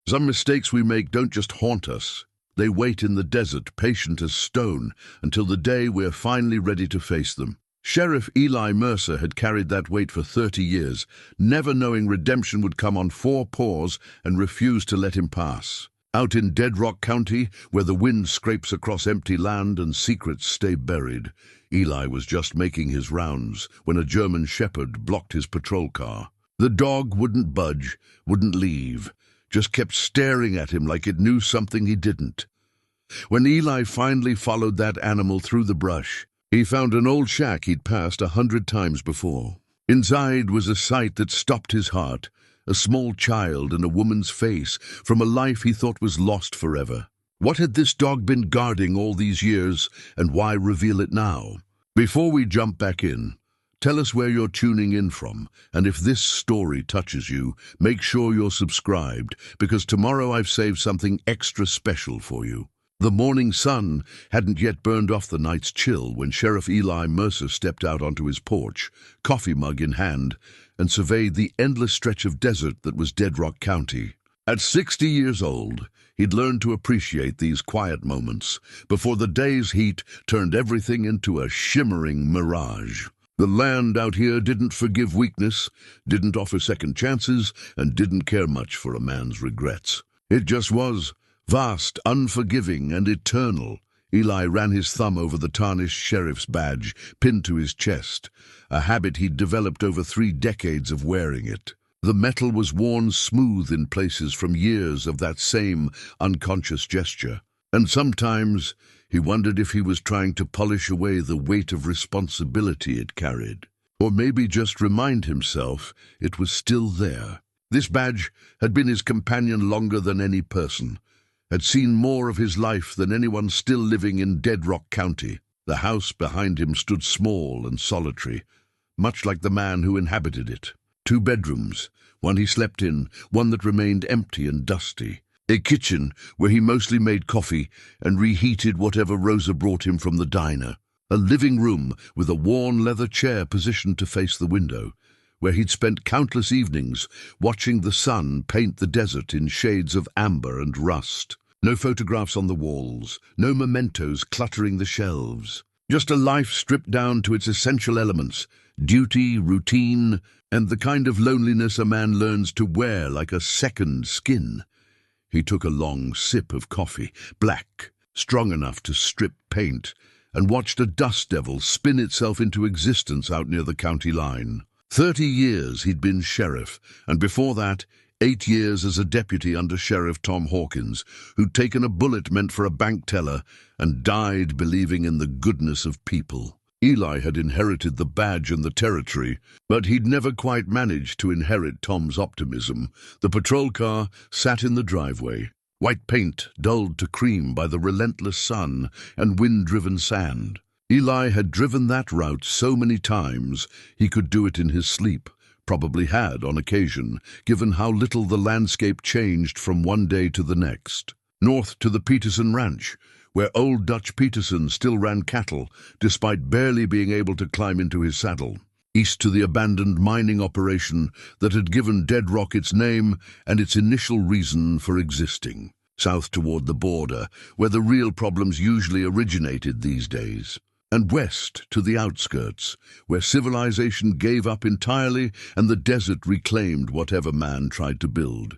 Some mistakes we make don't just haunt us. They wait in the desert, patient as stone, until the day we're finally ready to face them. Sheriff Eli Mercer had carried that weight for 30 years, never knowing redemption would come on 4 paws and refused to let him pass. Out in Dead Rock County, where the wind scrapes across empty land and secrets stay buried, Eli was just making his rounds when a German shepherd blocked his patrol car. The dog wouldn't budge, wouldn't leave, just kept staring at him like it knew something he didn't. When Eli finally followed that animal through the brush, he found an old shack he'd passed 100 times before. Inside was a sight that stopped his heart, a small child and a woman's face from a life he thought was lost forever. What had this dog been guarding all these years, and why reveal it now? Before we jump back in, tell us where you're tuning in from, and if this story touches you, make sure you're subscribed, because tomorrow I've saved something extra special for you. The morning sun hadn't yet burned off the night's chill when Sheriff Eli Mercer stepped out onto his porch, coffee mug in hand, and surveyed the endless stretch of desert that was Dead Rock County. At 60 years old, he'd learned to appreciate these quiet moments before the day's heat turned everything into a shimmering mirage. The land out here didn't forgive weakness, didn't offer second chances, and didn't care much for a man's regrets. It just was. Vast, unforgiving, and eternal. Eli ran his thumb over the tarnished sheriff's badge, pinned to his chest, a habit he'd developed over 3 decades of wearing it. The metal was worn smooth in places from years of that same unconscious gesture, and sometimes he wondered if he was trying to polish away the weight of responsibility it carried, or maybe just remind himself it was still there. This badge had been his companion longer than any person, had seen more of his life than anyone still living in Dead Rock County. The house behind him stood small and solitary, much like the man who inhabited it. 2 bedrooms, one he slept in, one that remained empty and dusty. A kitchen where he mostly made coffee and reheated whatever Rosa brought him from the diner. A living room with a worn leather chair positioned to face the window, where he'd spent countless evenings watching the sun paint the desert in shades of amber and rust. No photographs on the walls, no mementos cluttering the shelves. Just a life stripped down to its essential elements: duty, routine, and the kind of loneliness a man learns to wear like a second skin. He took a long sip of coffee, black, strong enough to strip paint, and watched a dust devil spin itself into existence out near the county line. 30 years he'd been sheriff, and before that, 8 years as a deputy under Sheriff Tom Hawkins, who'd taken a bullet meant for a bank teller and died believing in the goodness of people. Eli had inherited the badge and the territory, but he'd never quite managed to inherit Tom's optimism. The patrol car sat in the driveway, white paint dulled to cream by the relentless sun and wind-driven sand. Eli had driven that route so many times he could do it in his sleep, probably had on occasion, given how little the landscape changed from one day to the next. North to the Peterson Ranch, where old Dutch Peterson still ran cattle, despite barely being able to climb into his saddle. East to the abandoned mining operation that had given Dead Rock its name and its initial reason for existing. South toward the border, where the real problems usually originated these days. And west to the outskirts, where civilization gave up entirely and the desert reclaimed whatever man tried to build.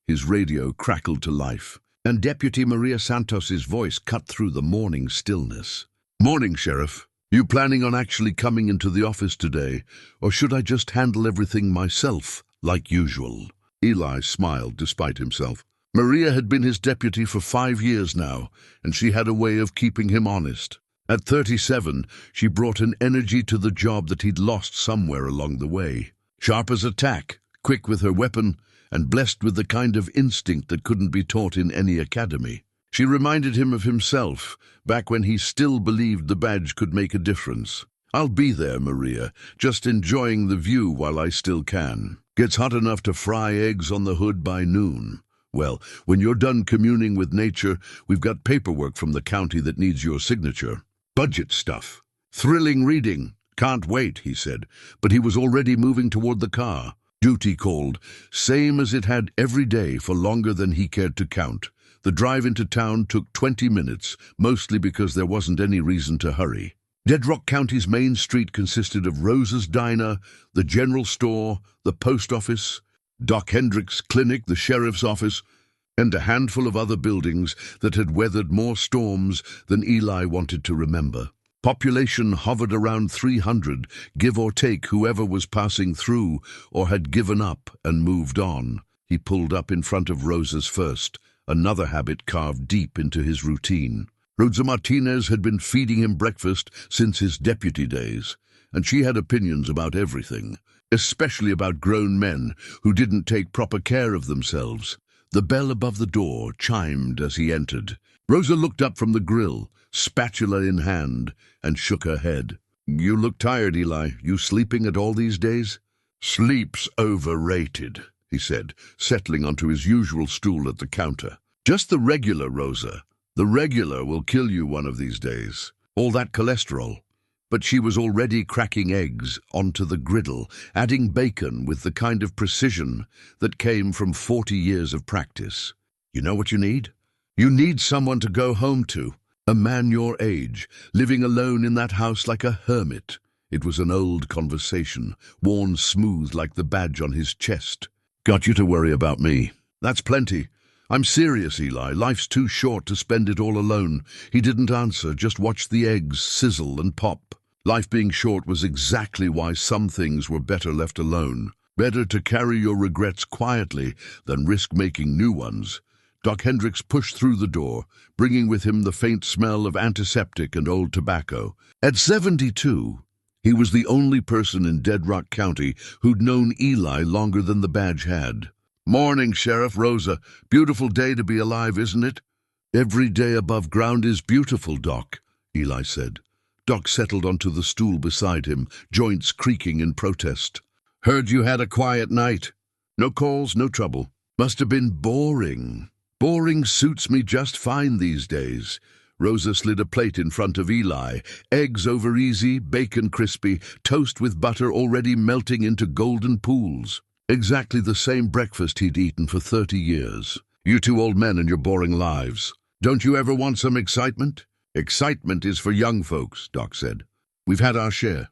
His radio crackled to life, and Deputy Maria Santos's voice cut through the morning stillness. "Morning, Sheriff. You planning on actually coming into the office today, or should I just handle everything myself, like usual?" Eli smiled despite himself. Maria had been his deputy for 5 years now, and she had a way of keeping him honest. At 37, she brought an energy to the job that he'd lost somewhere along the way. Sharp as a tack, quick with her weapon, and blessed with the kind of instinct that couldn't be taught in any academy. She reminded him of himself, back when he still believed the badge could make a difference. "I'll be there, Maria, just enjoying the view while I still can. Gets hot enough to fry eggs on the hood by noon. Well, when you're done communing with nature, we've got paperwork from the county that needs your signature. Budget stuff. Thrilling reading. Can't wait," he said, but he was already moving toward the car. Duty called, same as it had every day for longer than he cared to count. The drive into town took 20 minutes, mostly because there wasn't any reason to hurry. Dead Rock County's main street consisted of Rosa's Diner, the general store, the post office, Doc Hendrick's clinic, the sheriff's office, and a handful of other buildings that had weathered more storms than Eli wanted to remember. Population hovered around 300, give or take whoever was passing through or had given up and moved on. He pulled up in front of Rosa's first, another habit carved deep into his routine. Rosa Martinez had been feeding him breakfast since his deputy days, and she had opinions about everything, especially about grown men who didn't take proper care of themselves. The bell above the door chimed as he entered. Rosa looked up from the grill, spatula in hand, and shook her head. "You look tired, Eli. You sleeping at all these days?" "Sleep's overrated," he said, settling onto his usual stool at the counter. "Just the regular, Rosa. The regular will kill you one of these days. All that cholesterol." But she was already cracking eggs onto the griddle, adding bacon with the kind of precision that came from 40 years of practice. "You know what you need? You need someone to go home to. A man your age, living alone in that house like a hermit." It was an old conversation, worn smooth like the badge on his chest. "Got you to worry about me. That's plenty. I'm serious, Eli. Life's too short to spend it all alone." He didn't answer, just watched the eggs sizzle and pop. Life being short was exactly why some things were better left alone. Better to carry your regrets quietly than risk making new ones. Doc Hendricks pushed through the door, bringing with him the faint smell of antiseptic and old tobacco. At 72, he was the only person in Dead Rock County who'd known Eli longer than the badge had. "Morning, Sheriff. Rosa. Beautiful day to be alive, isn't it?" "Every day above ground is beautiful, Doc," Eli said. Doc settled onto the stool beside him, joints creaking in protest. "Heard you had a quiet night. No calls, no trouble. Must have been boring." "Boring suits me just fine these days." Rosa slid a plate in front of Eli. Eggs over easy, bacon crispy, toast with butter already melting into golden pools. Exactly the same breakfast he'd eaten for 30 years. "You two old men and your boring lives. Don't you ever want some excitement?" "Excitement is for young folks," Doc said. "We've had our share.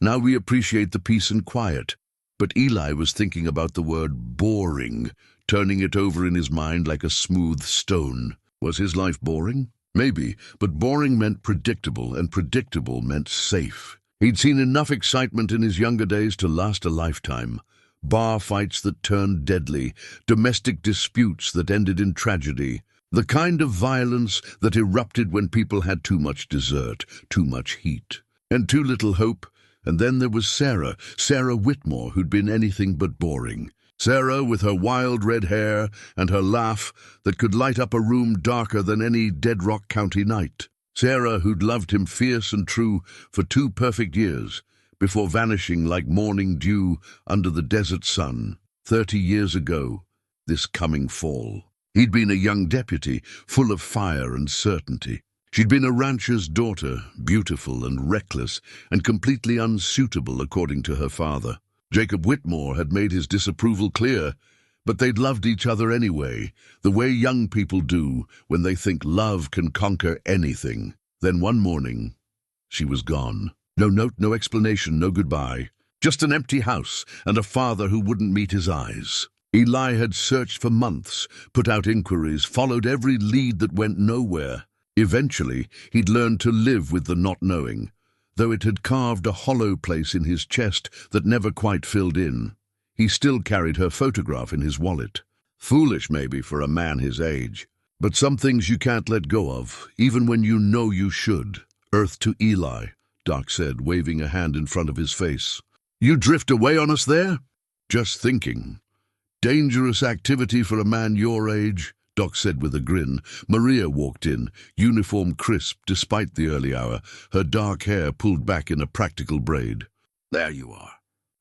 Now we appreciate the peace and quiet." But Eli was thinking about the word boring, turning it over in his mind like a smooth stone. Was his life boring? Maybe, but boring meant predictable, and predictable meant safe. He'd seen enough excitement in his younger days to last a lifetime. Bar fights that turned deadly, domestic disputes that ended in tragedy, the kind of violence that erupted when people had too much dessert, too much heat, and too little hope. And then there was Sarah Whitmore, who'd been anything but boring. Sarah with her wild red hair and her laugh that could light up a room darker than any Dead Rock County night. Sarah who'd loved him fierce and true for 2 perfect years, before vanishing like morning dew under the desert sun, 30 years ago, this coming fall. He'd been a young deputy, full of fire and certainty. She'd been a rancher's daughter, beautiful and reckless, and completely unsuitable according to her father. Jacob Whitmore had made his disapproval clear, but they'd loved each other anyway, the way young people do when they think love can conquer anything. Then one morning, she was gone. No note, no explanation, no goodbye. Just an empty house and a father who wouldn't meet his eyes. Eli had searched for months, put out inquiries, followed every lead that went nowhere. Eventually, he'd learned to live with the not knowing, though it had carved a hollow place in his chest that never quite filled in. He still carried her photograph in his wallet. Foolish, maybe, for a man his age. But some things you can't let go of, even when you know you should. "Earth to Eli," Doc said, waving a hand in front of his face. "You drift away on us there?" "Just thinking. Dangerous activity for a man your age," Doc said with a grin. Maria walked in, uniform crisp despite the early hour, her dark hair pulled back in a practical braid. "There you are.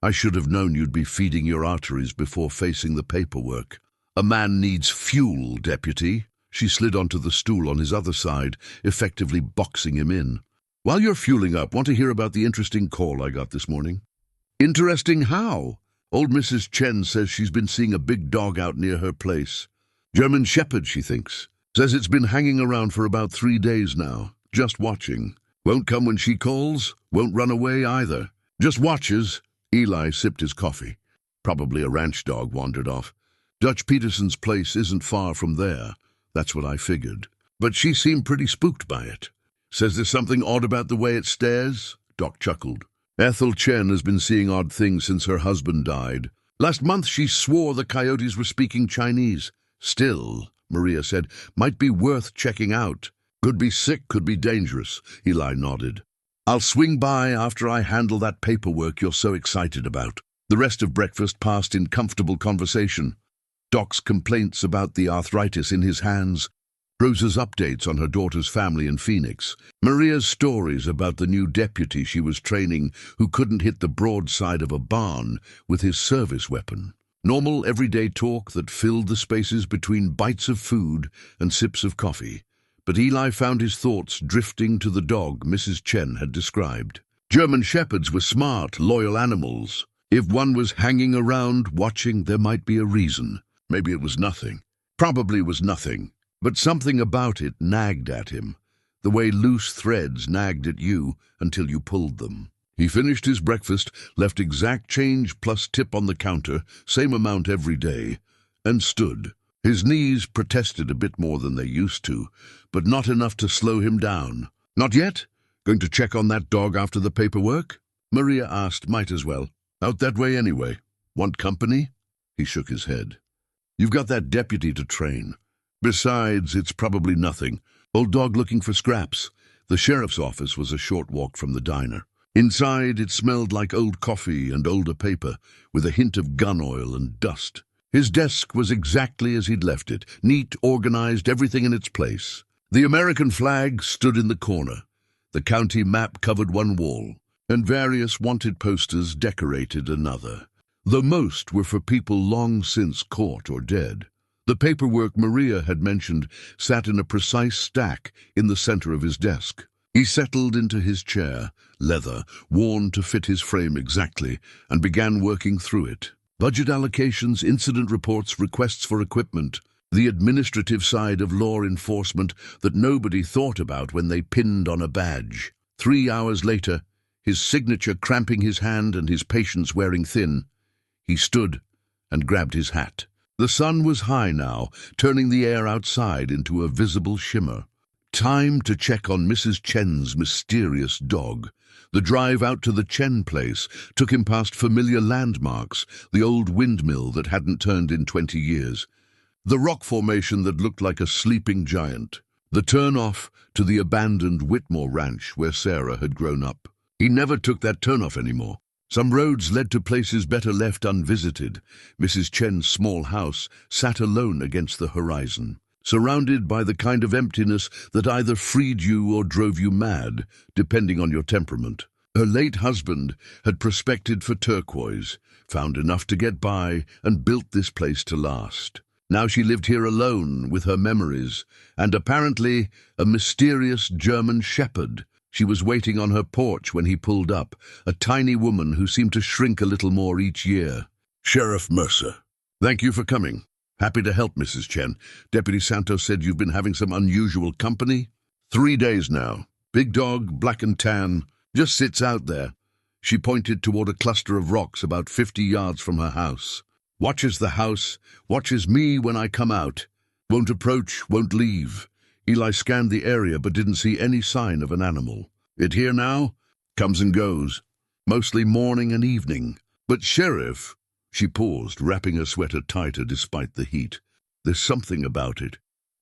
I should have known you'd be feeding your arteries before facing the paperwork. A man needs fuel, deputy." She slid onto the stool on his other side, effectively boxing him in. "While you're fueling up, want to hear about the interesting call I got this morning?" "Interesting how?" Old Mrs. Chen says she's been seeing a big dog out near her place. German Shepherd, she thinks. Says it's been hanging around for about 3 days now, just watching. Won't come when she calls, won't run away either. Just watches." Eli sipped his coffee. Probably a ranch dog wandered off. "Dutch Peterson's place isn't far from there. That's what I figured. But she seemed pretty spooked by it. Says there's something odd about the way it stares." Doc chuckled. "Ethel Chen has been seeing odd things since her husband died. Last month she swore the coyotes were speaking Chinese. Still," Maria said, "might be worth checking out. Could be sick, could be dangerous." Eli nodded. "I'll swing by after I handle that paperwork you're so excited about." The rest of breakfast passed in comfortable conversation. Doc's complaints about the arthritis in his hands, Rosa's updates on her daughter's family in Phoenix, Maria's stories about the new deputy she was training who couldn't hit the broadside of a barn with his service weapon. Normal, everyday talk that filled the spaces between bites of food and sips of coffee. But Eli found his thoughts drifting to the dog Mrs. Chen had described. German Shepherds were smart, loyal animals. If one was hanging around, watching, there might be a reason. Maybe it was nothing. Probably was nothing. But something about it nagged at him, the way loose threads nagged at you until you pulled them. He finished his breakfast, left exact change plus tip on the counter, same amount every day, and stood. His knees protested a bit more than they used to, but not enough to slow him down. "Not yet? Going to check on that dog after the paperwork?" Maria asked. "Might as well. Out that way anyway. Want company?" He shook his head. "You've got that deputy to train. Besides, it's probably nothing. Old dog looking for scraps." The sheriff's office was a short walk from the diner. Inside, it smelled like old coffee and older paper, with a hint of gun oil and dust. His desk was exactly as he'd left it, neat, organized, everything in its place. The American flag stood in the corner. The county map covered one wall, and various wanted posters decorated another, though most were for people long since caught or dead. The paperwork Maria had mentioned sat in a precise stack in the center of his desk. He settled into his chair, leather, worn to fit his frame exactly, and began working through it. Budget allocations, incident reports, requests for equipment, the administrative side of law enforcement that nobody thought about when they pinned on a badge. 3 hours later, his signature cramping his hand and his patience wearing thin, he stood and grabbed his hat. The sun was high now, turning the air outside into a visible shimmer. Time to check on Mrs. Chen's mysterious dog. The drive out to the Chen place took him past familiar landmarks, the old windmill that hadn't turned in 20 years, the rock formation that looked like a sleeping giant, the turn-off to the abandoned Whitmore ranch where Sarah had grown up. He never took that turn-off anymore. Some roads led to places better left unvisited. Mrs. Chen's small house sat alone against the horizon, surrounded by the kind of emptiness that either freed you or drove you mad, depending on your temperament. Her late husband had prospected for turquoise, found enough to get by, and built this place to last. Now she lived here alone with her memories, and apparently a mysterious German shepherd. She was waiting on her porch when he pulled up, a tiny woman who seemed to shrink a little more each year. "Sheriff Mercer. Thank you for coming. Happy to help, Mrs. Chen. Deputy Santos said you've been having some unusual company." 3 days now. Big dog, black and tan, just sits out there. She pointed toward a cluster of rocks about 50 yards from her house. Watches the house, watches me when I come out. Won't approach, won't leave. Eli scanned the area but didn't see any sign of an animal. "It here now?" "Comes and goes. Mostly morning and evening. But Sheriff..." She paused, wrapping her sweater tighter despite the heat. "There's something about it.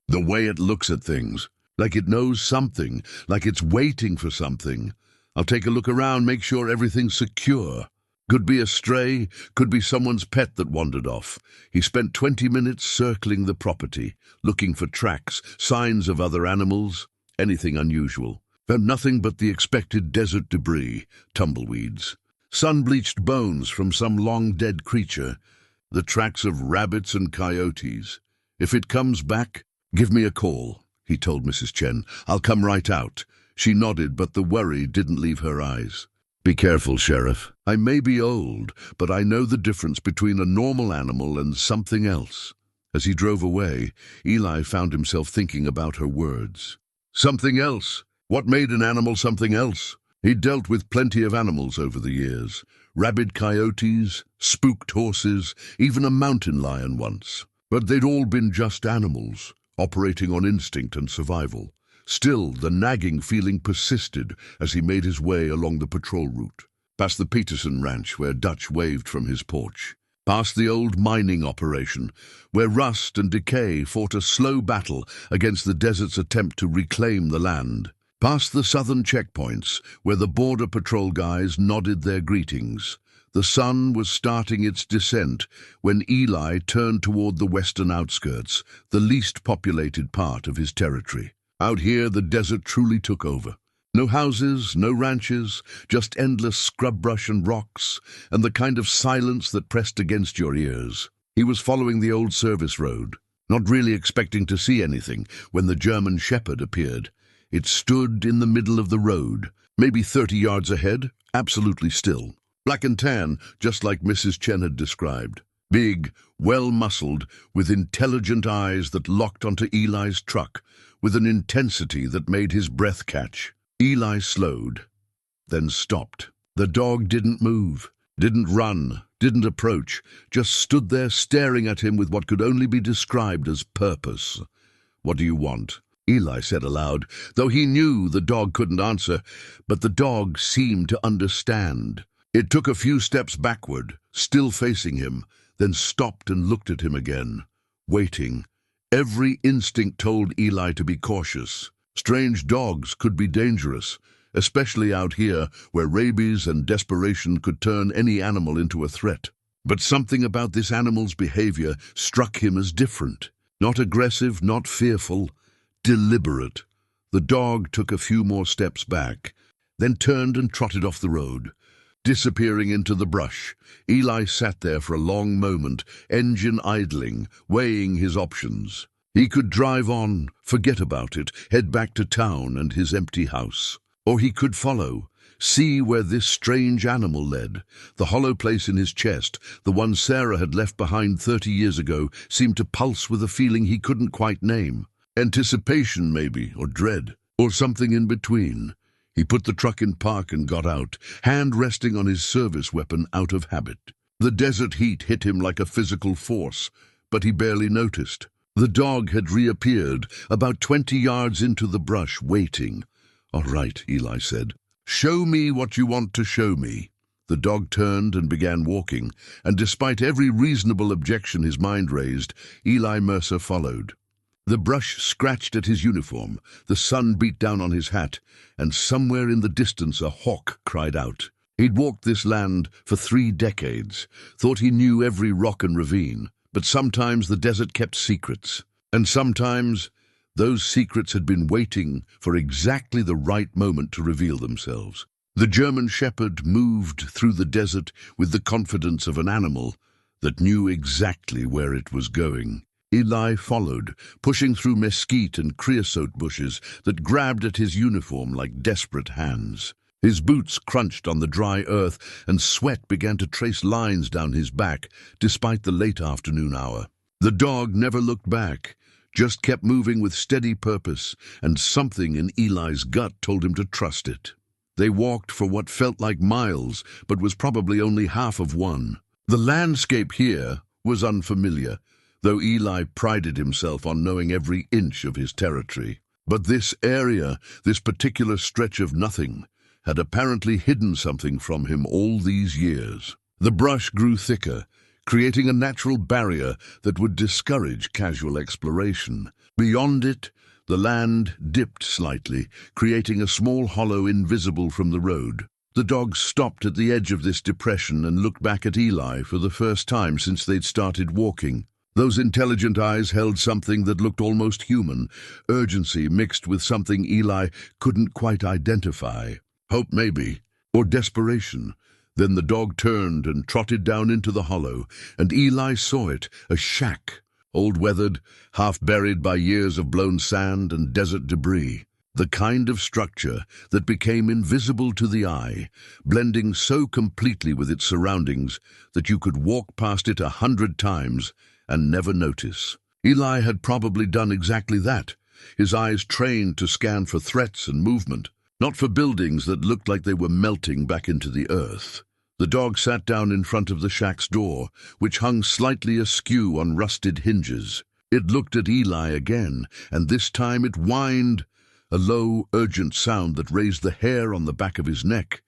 The way it looks at things. Like it knows something, like it's waiting for something. I'll take a look around, make sure everything's secure. Could be a stray, could be someone's pet that wandered off." He spent 20 minutes circling the property, looking for tracks, signs of other animals, anything unusual. Found nothing but the expected desert debris, tumbleweeds. Sun-bleached bones from some long-dead creature, the tracks of rabbits and coyotes. "If it comes back, give me a call," he told Mrs. Chen. "I'll come right out." She nodded, but the worry didn't leave her eyes. Be careful, Sheriff. I may be old, but I know the difference between a normal animal and something else. As he drove away, Eli found himself thinking about her words. Something else? What made an animal something else? He'd dealt with plenty of animals over the years. Rabid coyotes, spooked horses, even a mountain lion once. But they'd all been just animals, operating on instinct and survival. Still, the nagging feeling persisted as he made his way along the patrol route, past the Peterson ranch where Dutch waved from his porch, past the old mining operation, where rust and decay fought a slow battle against the desert's attempt to reclaim the land, past the southern checkpoints where the Border Patrol guys nodded their greetings. The sun was starting its descent when Eli turned toward the western outskirts, the least populated part of his territory. Out here, the desert truly took over. No houses, no ranches, just endless scrub brush and rocks, and the kind of silence that pressed against your ears. He was following the old service road, not really expecting to see anything when the German Shepherd appeared. It stood in the middle of the road, maybe 30 yards ahead, absolutely still. Black and tan, just like Mrs. Chen had described. Big, well-muscled, with intelligent eyes that locked onto Eli's truck, with an intensity that made his breath catch. Eli slowed, then stopped. The dog didn't move, didn't run, didn't approach, just stood there staring at him with what could only be described as purpose. "What do you want?" Eli said aloud, though he knew the dog couldn't answer, but the dog seemed to understand. It took a few steps backward, still facing him, then stopped and looked at him again, waiting. Every instinct told Eli to be cautious. Strange dogs could be dangerous, especially out here where rabies and desperation could turn any animal into a threat. But something about this animal's behavior struck him as different. Not aggressive, not fearful, deliberate. The dog took a few more steps back, then turned and trotted off the road. Disappearing into the brush, Eli sat there for a long moment, engine idling, weighing his options. He could drive on, forget about it, head back to town and his empty house. Or he could follow, see where this strange animal led. The hollow place in his chest, the one Sarah had left behind 30 years ago, seemed to pulse with a feeling he couldn't quite name. Anticipation, maybe, or dread, or something in between. He put the truck in park and got out, hand resting on his service weapon out of habit. The desert heat hit him like a physical force, but he barely noticed. The dog had reappeared, about 20 yards into the brush, waiting. "All right," Eli said. "Show me what you want to show me." The dog turned and began walking, and despite every reasonable objection his mind raised, Eli Mercer followed. The brush scratched at his uniform, the sun beat down on his hat, and somewhere in the distance a hawk cried out. He'd walked this land for 3 decades, thought he knew every rock and ravine, but sometimes the desert kept secrets, and sometimes those secrets had been waiting for exactly the right moment to reveal themselves. The German Shepherd moved through the desert with the confidence of an animal that knew exactly where it was going. Eli followed, pushing through mesquite and creosote bushes that grabbed at his uniform like desperate hands. His boots crunched on the dry earth, and sweat began to trace lines down his back, despite the late afternoon hour. The dog never looked back, just kept moving with steady purpose, and something in Eli's gut told him to trust it. They walked for what felt like miles, but was probably only half of one. The landscape here was unfamiliar, though Eli prided himself on knowing every inch of his territory. But this area, this particular stretch of nothing, had apparently hidden something from him all these years. The brush grew thicker, creating a natural barrier that would discourage casual exploration. Beyond it, the land dipped slightly, creating a small hollow invisible from the road. The dog stopped at the edge of this depression and looked back at Eli for the first time since they'd started walking. Those intelligent eyes held something that looked almost human, urgency mixed with something Eli couldn't quite identify. Hope maybe, or desperation. Then the dog turned and trotted down into the hollow, and Eli saw it, a shack, old weathered, half buried by years of blown sand and desert debris. The kind of structure that became invisible to the eye, blending so completely with its surroundings that you could walk past it 100 times and never notice. Eli had probably done exactly that, his eyes trained to scan for threats and movement, not for buildings that looked like they were melting back into the earth. The dog sat down in front of the shack's door, which hung slightly askew on rusted hinges. It looked at Eli again, and this time it whined, a low, urgent sound that raised the hair on the back of his neck.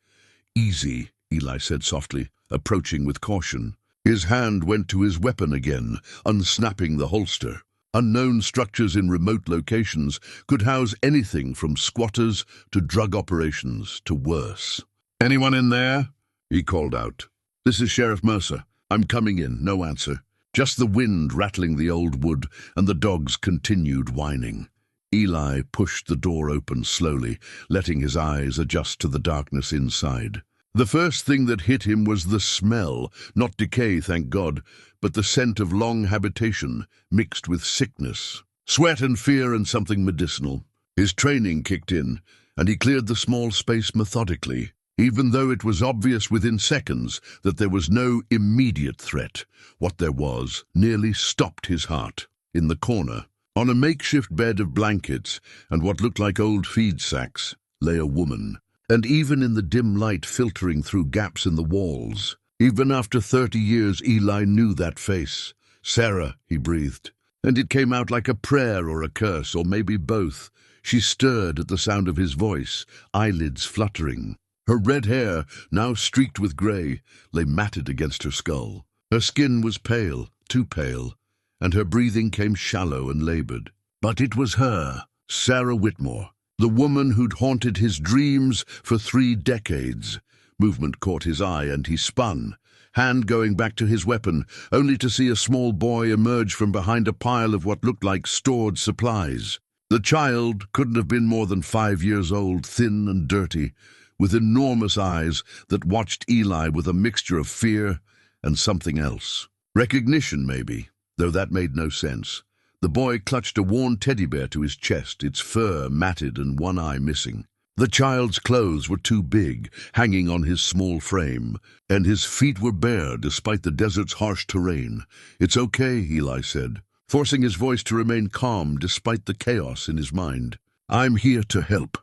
"Easy," Eli said softly, approaching with caution. His hand went to his weapon again, unsnapping the holster. Unknown structures in remote locations could house anything from squatters to drug operations to worse. "Anyone in there?" he called out. "This is Sheriff Mercer. I'm coming in." No answer. Just the wind rattling the old wood, and the dog's continued whining. Eli pushed the door open slowly, letting his eyes adjust to the darkness inside. The first thing that hit him was the smell, not decay, thank God, but the scent of long habitation mixed with sickness, sweat and fear and something medicinal. His training kicked in, and he cleared the small space methodically, even though it was obvious within seconds that there was no immediate threat. What there was nearly stopped his heart. In the corner, on a makeshift bed of blankets and what looked like old feed sacks, lay a woman. And even in the dim light filtering through gaps in the walls, even after 30 years, Eli knew that face. "Sarah," he breathed. And it came out like a prayer or a curse, or maybe both. She stirred at the sound of his voice, eyelids fluttering. Her red hair, now streaked with grey, lay matted against her skull. Her skin was pale, too pale, and her breathing came shallow and labored. But it was her, Sarah Whitmore, the woman who'd haunted his dreams for 3 decades. Movement caught his eye, and he spun, hand going back to his weapon, only to see a small boy emerge from behind a pile of what looked like stored supplies. The child couldn't have been more than 5 years old, thin and dirty, with enormous eyes that watched Eli with a mixture of fear and something else. Recognition, maybe, though that made no sense. The boy clutched a worn teddy bear to his chest, its fur matted and one eye missing. The child's clothes were too big, hanging on his small frame, and his feet were bare despite the desert's harsh terrain. "It's okay," Eli said, forcing his voice to remain calm despite the chaos in his mind. "I'm here to help.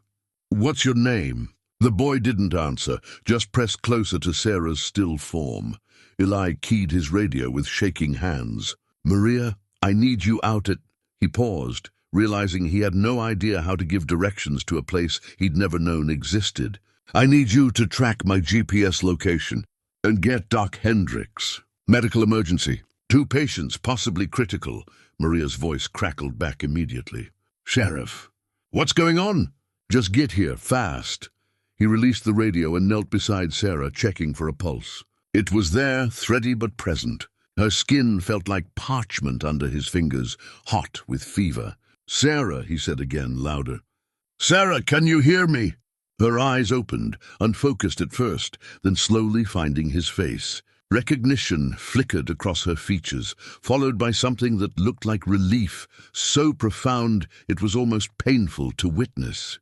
What's your name?" The boy didn't answer, just pressed closer to Sarah's still form. Eli keyed his radio with shaking hands. "Maria, I need you out at—" He paused, realizing he had no idea how to give directions to a place he'd never known existed. "I need you to track my GPS location and get Doc Hendricks. Medical emergency. 2 patients, possibly critical." Maria's voice crackled back immediately. "Sheriff, what's going on? Just get here, fast." He released the radio and knelt beside Sarah, checking for a pulse. It was there, thready but present. Her skin felt like parchment under his fingers, hot with fever. "Sarah," he said again, louder. "Sarah, can you hear me?" Her eyes opened, unfocused at first, then slowly finding his face. Recognition flickered across her features, followed by something that looked like relief, so profound it was almost painful to witness.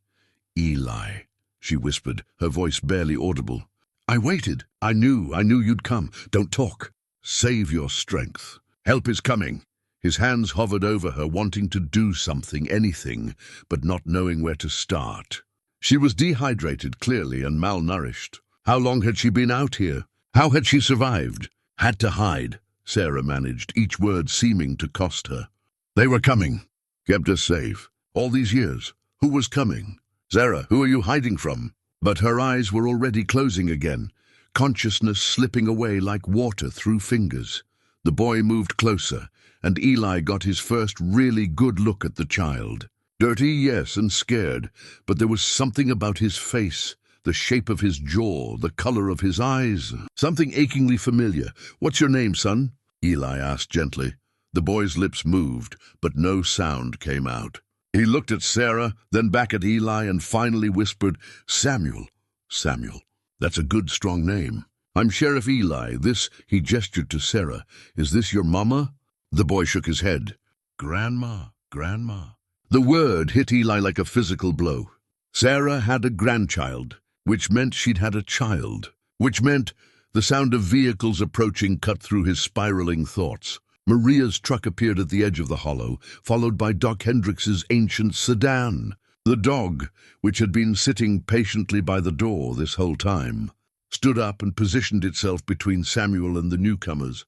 "Eli," she whispered, her voice barely audible. "I waited. I knew you'd come. Don't talk. Save your strength. Help is coming." His hands hovered over her, wanting to do something, anything, but not knowing where to start. She was dehydrated, clearly, and malnourished. How long had she been out here? How had she survived? "Had to hide," Sarah managed, each word seeming to cost her. "They were coming. Kept us safe. All these years. Who was coming? Sarah, who are you hiding from?" But her eyes were already closing again, consciousness slipping away like water through fingers. The boy moved closer, and Eli got his first really good look at the child. Dirty, yes, and scared, but there was something about his face, the shape of his jaw, the color of his eyes, something achingly familiar. "What's your name, son?" Eli asked gently. The boy's lips moved, but no sound came out. He looked at Sarah, then back at Eli, and finally whispered, "Samuel. Samuel. That's a good, strong name. I'm Sheriff Eli. He gestured to Sarah. "Is this your mama?" The boy shook his head. Grandma. The word hit Eli like a physical blow. Sarah had a grandchild, which meant she'd had a child, which meant the sound of vehicles approaching cut through his spiraling thoughts. Maria's truck appeared at the edge of the hollow, followed by Doc Hendrix's ancient sedan. The dog, which had been sitting patiently by the door this whole time, stood up and positioned itself between Samuel and the newcomers.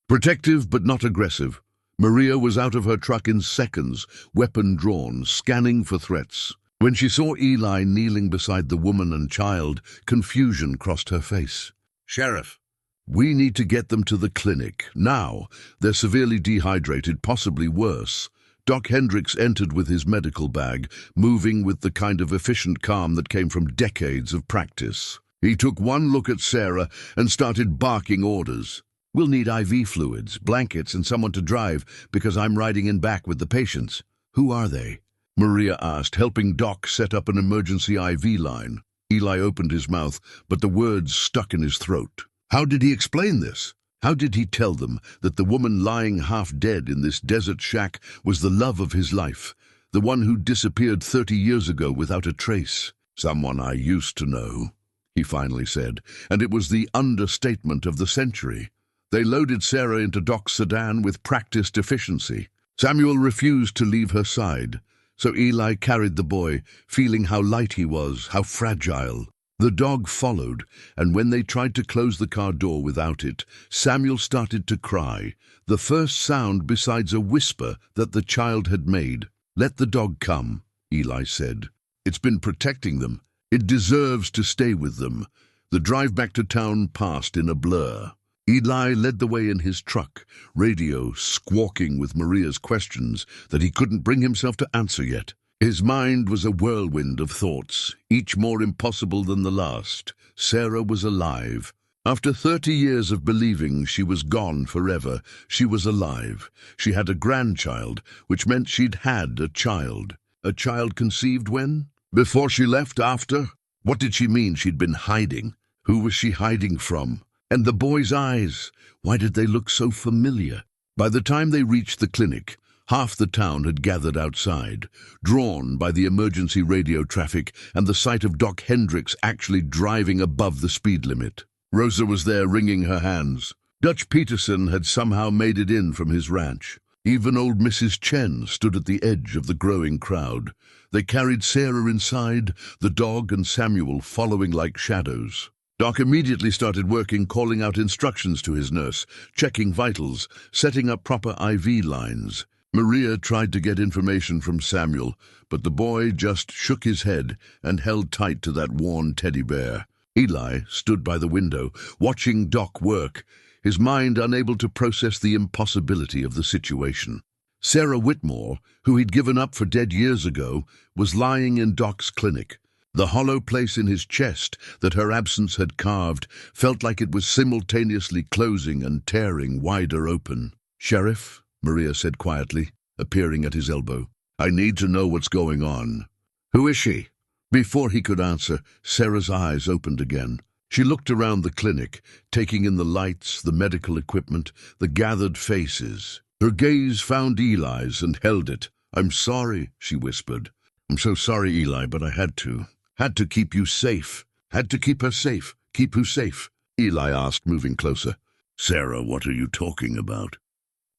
Protective but not aggressive, Maria was out of her truck in seconds, weapon drawn, scanning for threats. When she saw Eli kneeling beside the woman and child, confusion crossed her face. "Sheriff, we need to get them to the clinic. Now, they're severely dehydrated, possibly worse." Doc Hendrix entered with his medical bag, moving with the kind of efficient calm that came from decades of practice. He took one look at Sarah and started barking orders. "We'll need IV fluids, blankets, and someone to drive, because I'm riding in back with the patients." "Who are they?" Maria asked, helping Doc set up an emergency IV line. Eli opened his mouth, but the words stuck in his throat. How did he explain this? How did he tell them that the woman lying half dead in this desert shack was the love of his life, the one who disappeared 30 years ago without a trace? "Someone I used to know," he finally said, and it was the understatement of the century. They loaded Sarah into Doc's sedan with practiced efficiency. Samuel refused to leave her side, so Eli carried the boy, feeling how light he was, how fragile. The dog followed, and when they tried to close the car door without it, Samuel started to cry, the first sound besides a whisper that the child had made. "Let the dog come," Eli said. "It's been protecting them. It deserves to stay with them." The drive back to town passed in a blur. Eli led the way in his truck, radio squawking with Maria's questions that he couldn't bring himself to answer yet. His mind was a whirlwind of thoughts, each more impossible than the last. Sarah was alive. After 30 years of believing she was gone forever, she was alive. She had a grandchild, which meant she'd had a child. A child conceived when? Before she left? After? What did she mean she'd been hiding? Who was she hiding from? And the boy's eyes, why did they look so familiar? By the time they reached the clinic, half the town had gathered outside, drawn by the emergency radio traffic and the sight of Doc Hendrix actually driving above the speed limit. Rosa was there wringing her hands. Dutch Peterson had somehow made it in from his ranch. Even old Mrs. Chen stood at the edge of the growing crowd. They carried Sarah inside, the dog and Samuel following like shadows. Doc immediately started working, calling out instructions to his nurse, checking vitals, setting up proper IV lines. Maria tried to get information from Samuel, but the boy just shook his head and held tight to that worn teddy bear. Eli stood by the window, watching Doc work, his mind unable to process the impossibility of the situation. Sarah Whitmore, who he'd given up for dead years ago, was lying in Doc's clinic. The hollow place in his chest that her absence had carved felt like it was simultaneously closing and tearing wider open. "Sheriff," Maria said quietly, appearing at his elbow, "I need to know what's going on." "Who is she?" Before he could answer, Sarah's eyes opened again. She looked around the clinic, taking in the lights, the medical equipment, the gathered faces. Her gaze found Eli's and held it. "I'm sorry," she whispered. "I'm so sorry, Eli, but I had to. Had to keep you safe. Had to keep her safe. Keep who safe?" Eli asked, moving closer. "Sarah, what are you talking about?"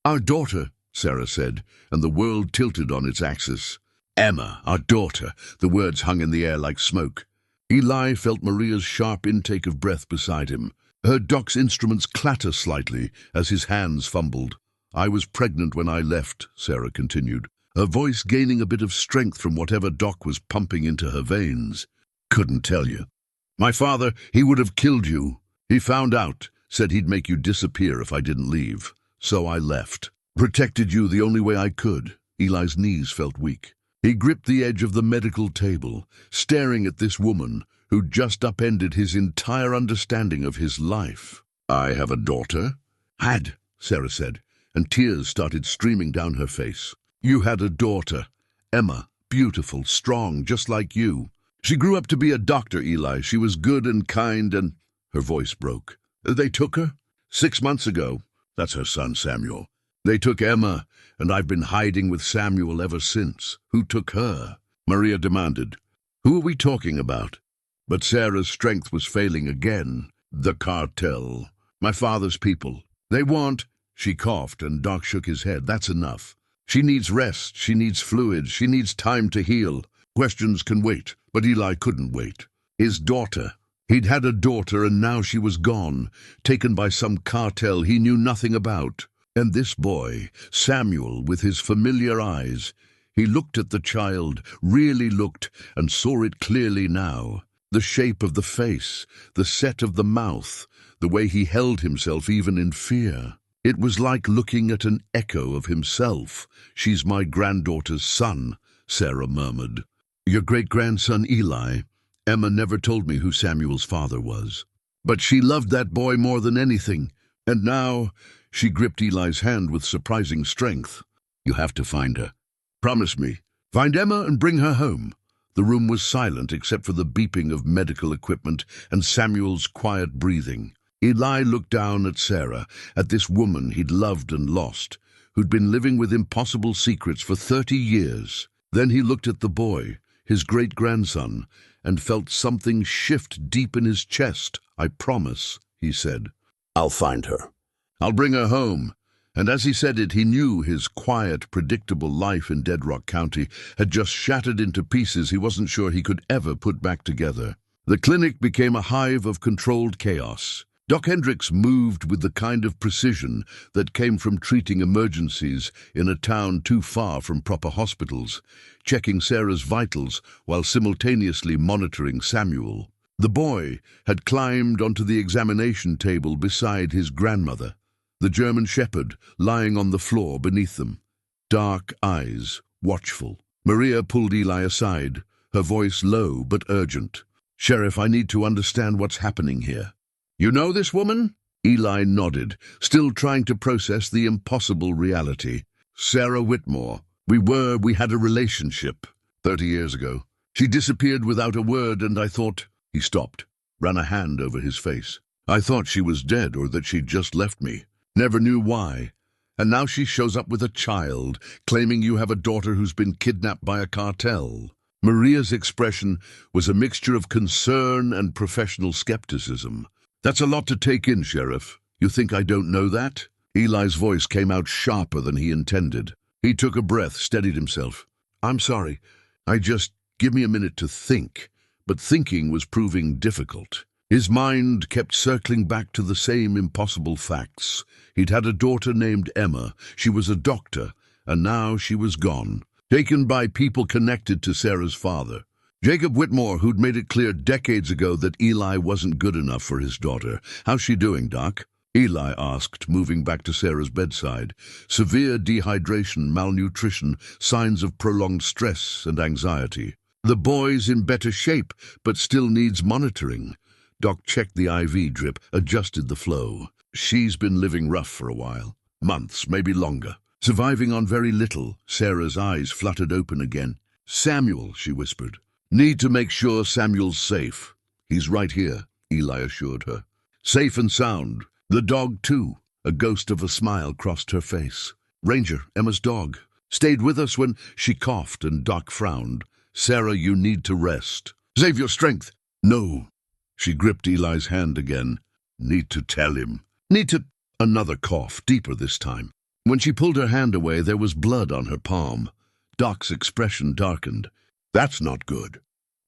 "Our daughter," Sarah said, and the world tilted on its axis. "Emma, our daughter." The words hung in the air like smoke. Eli felt Maria's sharp intake of breath beside him. Heard Doc's instruments clatter slightly as his hands fumbled. "I was pregnant when I left," Sarah continued, her voice gaining a bit of strength from whatever Doc was pumping into her veins. "Couldn't tell you. My father, he would have killed you. He found out, said he'd make you disappear if I didn't leave. So I left. Protected you the only way I could." Eli's knees felt weak. He gripped the edge of the medical table, staring at this woman who'd just upended his entire understanding of his life. "I have a daughter?" "Had," Sarah said, and tears started streaming down her face. "You had a daughter. Emma, beautiful, strong, just like you. She grew up to be a doctor, Eli. She was good and kind and—" Her voice broke. "They took her? 6 months ago." "That's her son, Samuel." They took Emma, and I've been hiding with Samuel ever since. Who took her? Maria demanded. Who are we talking about? But Sarah's strength was failing again. The cartel. My father's people. They want... She coughed, and Doc shook his head. That's enough. She needs rest. She needs fluids. She needs time to heal. Questions can wait, but Eli couldn't wait. His daughter. He'd had a daughter, and now she was gone, taken by some cartel he knew nothing about. And this boy, Samuel, with his familiar eyes, he looked at the child, really looked, and saw it clearly now. The shape of the face, the set of the mouth, the way he held himself even in fear. It was like looking at an echo of himself. She's my granddaughter's son, Sarah murmured. Your great-grandson Eli. Emma never told me who Samuel's father was. But she loved that boy more than anything. And now, she gripped Eli's hand with surprising strength. You have to find her. Promise me. Find Emma and bring her home. The room was silent except for the beeping of medical equipment and Samuel's quiet breathing. Eli looked down at Sarah, at this woman he'd loved and lost, who'd been living with impossible secrets for 30 years. Then he looked at the boy, his great-grandson, and felt something shift deep in his chest. I promise, he said. I'll find her. I'll bring her home. And as he said it, he knew his quiet, predictable life in Dead Rock County had just shattered into pieces he wasn't sure he could ever put back together. The clinic became a hive of controlled chaos. Doc Hendricks moved with the kind of precision that came from treating emergencies in a town too far from proper hospitals, checking Sarah's vitals while simultaneously monitoring Samuel. The boy had climbed onto the examination table beside his grandmother, the German shepherd lying on the floor beneath them, dark eyes, watchful. Maria pulled Eli aside, her voice low but urgent. Sheriff, I need to understand what's happening here. You know this woman? Eli nodded, still trying to process the impossible reality. Sarah Whitmore. We had a relationship 30 years ago. She disappeared without a word, and I thought... He stopped, ran a hand over his face. I thought she was dead or that she'd just left me. Never knew why. And now she shows up with a child, claiming you have a daughter who's been kidnapped by a cartel. Maria's expression was a mixture of concern and professional skepticism. That's a lot to take in, Sheriff. You think I don't know that? Eli's voice came out sharper than he intended. He took a breath, steadied himself. I'm sorry. Give me a minute to think. But thinking was proving difficult. His mind kept circling back to the same impossible facts. He'd had a daughter named Emma. She was a doctor, and now she was gone, taken by people connected to Sarah's father. Jacob Whitmore, who'd made it clear decades ago that Eli wasn't good enough for his daughter. How's she doing, Doc? Eli asked, moving back to Sarah's bedside. Severe dehydration, malnutrition, signs of prolonged stress and anxiety. The boy's in better shape, but still needs monitoring. Doc checked the IV drip, adjusted the flow. She's been living rough for a while. Months, maybe longer. Surviving on very little. Sarah's eyes fluttered open again. Samuel, she whispered. Need to make sure Samuel's safe. He's right here, Eli assured her. Safe and sound. The dog, too. A ghost of a smile crossed her face. Ranger, Emma's dog. Stayed with us when... She coughed and Doc frowned. Sarah, you need to rest. Save your strength. No. She gripped Eli's hand again. Need to tell him. Need to... Another cough, deeper this time. When she pulled her hand away, there was blood on her palm. Doc's expression darkened. That's not good.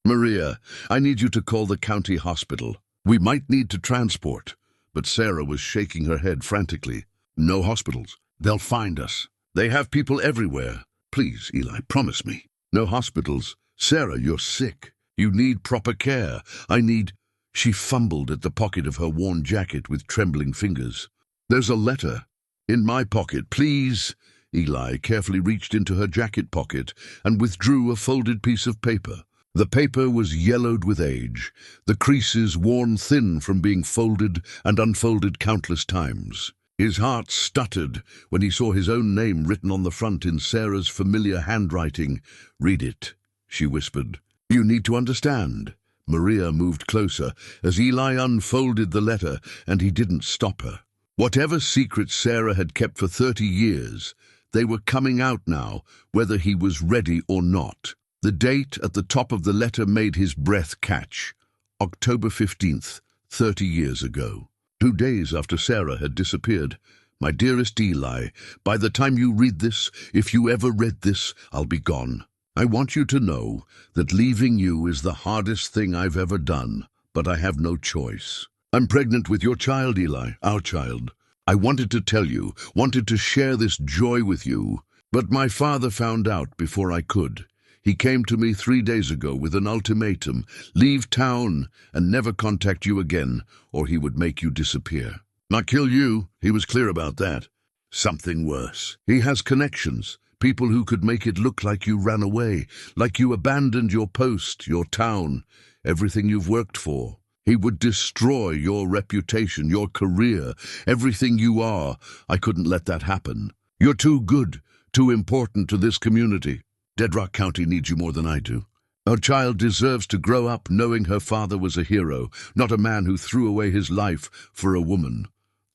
Maria, I need you to call the county hospital. We might need to transport. But Sarah was shaking her head frantically. No hospitals. They'll find us. They have people everywhere. Please, Eli, promise me. No hospitals. Sarah, you're sick. You need proper care. I need... She fumbled at the pocket of her worn jacket with trembling fingers. There's a letter. In my pocket, please. Eli carefully reached into her jacket pocket and withdrew a folded piece of paper. The paper was yellowed with age, the creases worn thin from being folded and unfolded countless times. His heart stuttered when he saw his own name written on the front in Sarah's familiar handwriting. Read it, she whispered. You need to understand. Maria moved closer as Eli unfolded the letter, and he didn't stop her. Whatever secrets Sarah had kept for 30 years, they were coming out now, whether he was ready or not. The date at the top of the letter made his breath catch. October 15th, 30 years ago. 2 days after Sarah had disappeared. My dearest Eli, by the time you read this, if you ever read this, I'll be gone. I want you to know that leaving you is the hardest thing I've ever done, but I have no choice. I'm pregnant with your child, Eli, our child. I wanted to tell you, wanted to share this joy with you, but my father found out before I could. He came to me 3 days ago with an ultimatum: leave town and never contact you again, or he would make you disappear. Not kill you, he was clear about that. Something worse. He has connections, people who could make it look like you ran away, like you abandoned your post, your town, everything you've worked for. He would destroy your reputation, your career, everything you are. I couldn't let that happen. You're too good, too important to this community. Dead Rock County needs you more than I do. Our child deserves to grow up knowing her father was a hero, not a man who threw away his life for a woman.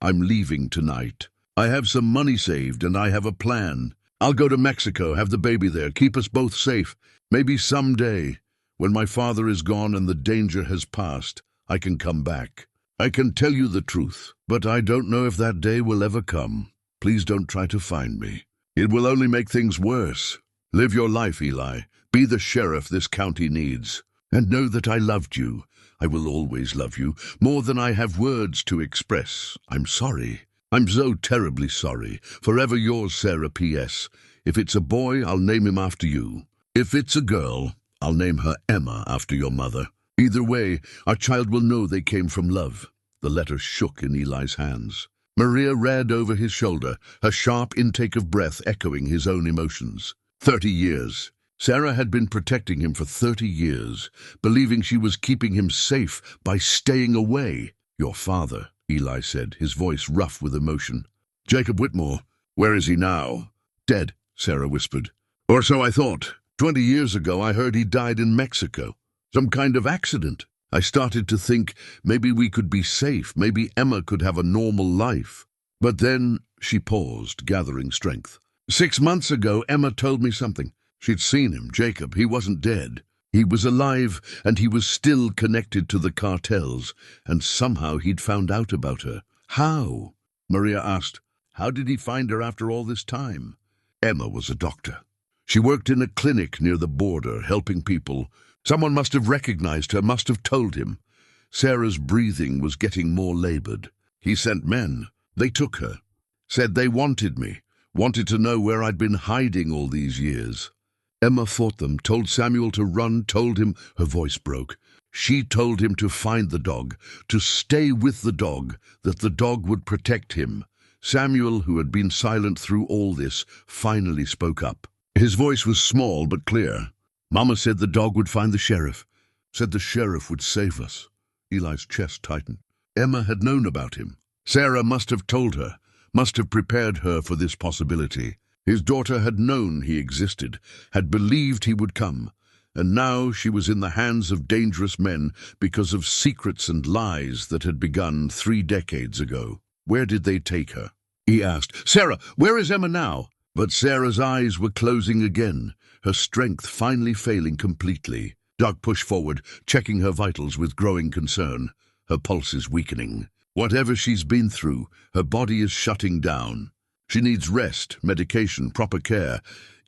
I'm leaving tonight. I have some money saved and I have a plan. I'll go to Mexico, have the baby there, keep us both safe. Maybe someday, when my father is gone and the danger has passed, I can come back. I can tell you the truth, but I don't know if that day will ever come. Please don't try to find me. It will only make things worse. Live your life, Eli. Be the sheriff this county needs. And know that I loved you. I will always love you, more than I have words to express. I'm sorry. I'm so terribly sorry. Forever yours, Sarah P.S. If it's a boy, I'll name him after you. If it's a girl, I'll name her Emma after your mother. Either way, our child will know they came from love. The letter shook in Eli's hands. Maria read over his shoulder, her sharp intake of breath echoing his own emotions. 30 years. Sarah had been protecting him for 30 years, believing she was keeping him safe by staying away. Your father, Eli said, his voice rough with emotion. Jacob Whitmore. Where is he now? Dead, Sarah whispered. Or so I thought. 20 years ago I heard he died in Mexico. Some kind of accident. I started to think maybe we could be safe, maybe Emma could have a normal life. But then she paused, gathering strength. 6 months ago, Emma told me something. She'd seen him, Jacob. He wasn't dead. He was alive, and he was still connected to the cartels, and somehow he'd found out about her. How? Maria asked. How did he find her after all this time? Emma was a doctor. She worked in a clinic near the border, helping people. Someone must have recognized her, must have told him. Sarah's breathing was getting more labored. He sent men. They took her. Said they wanted me. Wanted to know where I'd been hiding all these years. Emma fought them, told Samuel to run, told him, her voice broke. She told him to find the dog, to stay with the dog, that the dog would protect him. Samuel, who had been silent through all this, finally spoke up. His voice was small but clear. Mama said the dog would find the sheriff. Said the sheriff would save us. Eli's chest tightened. Emma had known about him. Sarah must have told her, must have prepared her for this possibility. His daughter had known he existed, had believed he would come, and now she was in the hands of dangerous men because of secrets and lies that had begun 3 decades ago. Where did they take her? He asked. Sarah, where is Emma now? But Sarah's eyes were closing again, her strength finally failing completely. Doug pushed forward, checking her vitals with growing concern. Her pulse is weakening. Whatever she's been through, her body is shutting down. She needs rest, medication, proper care.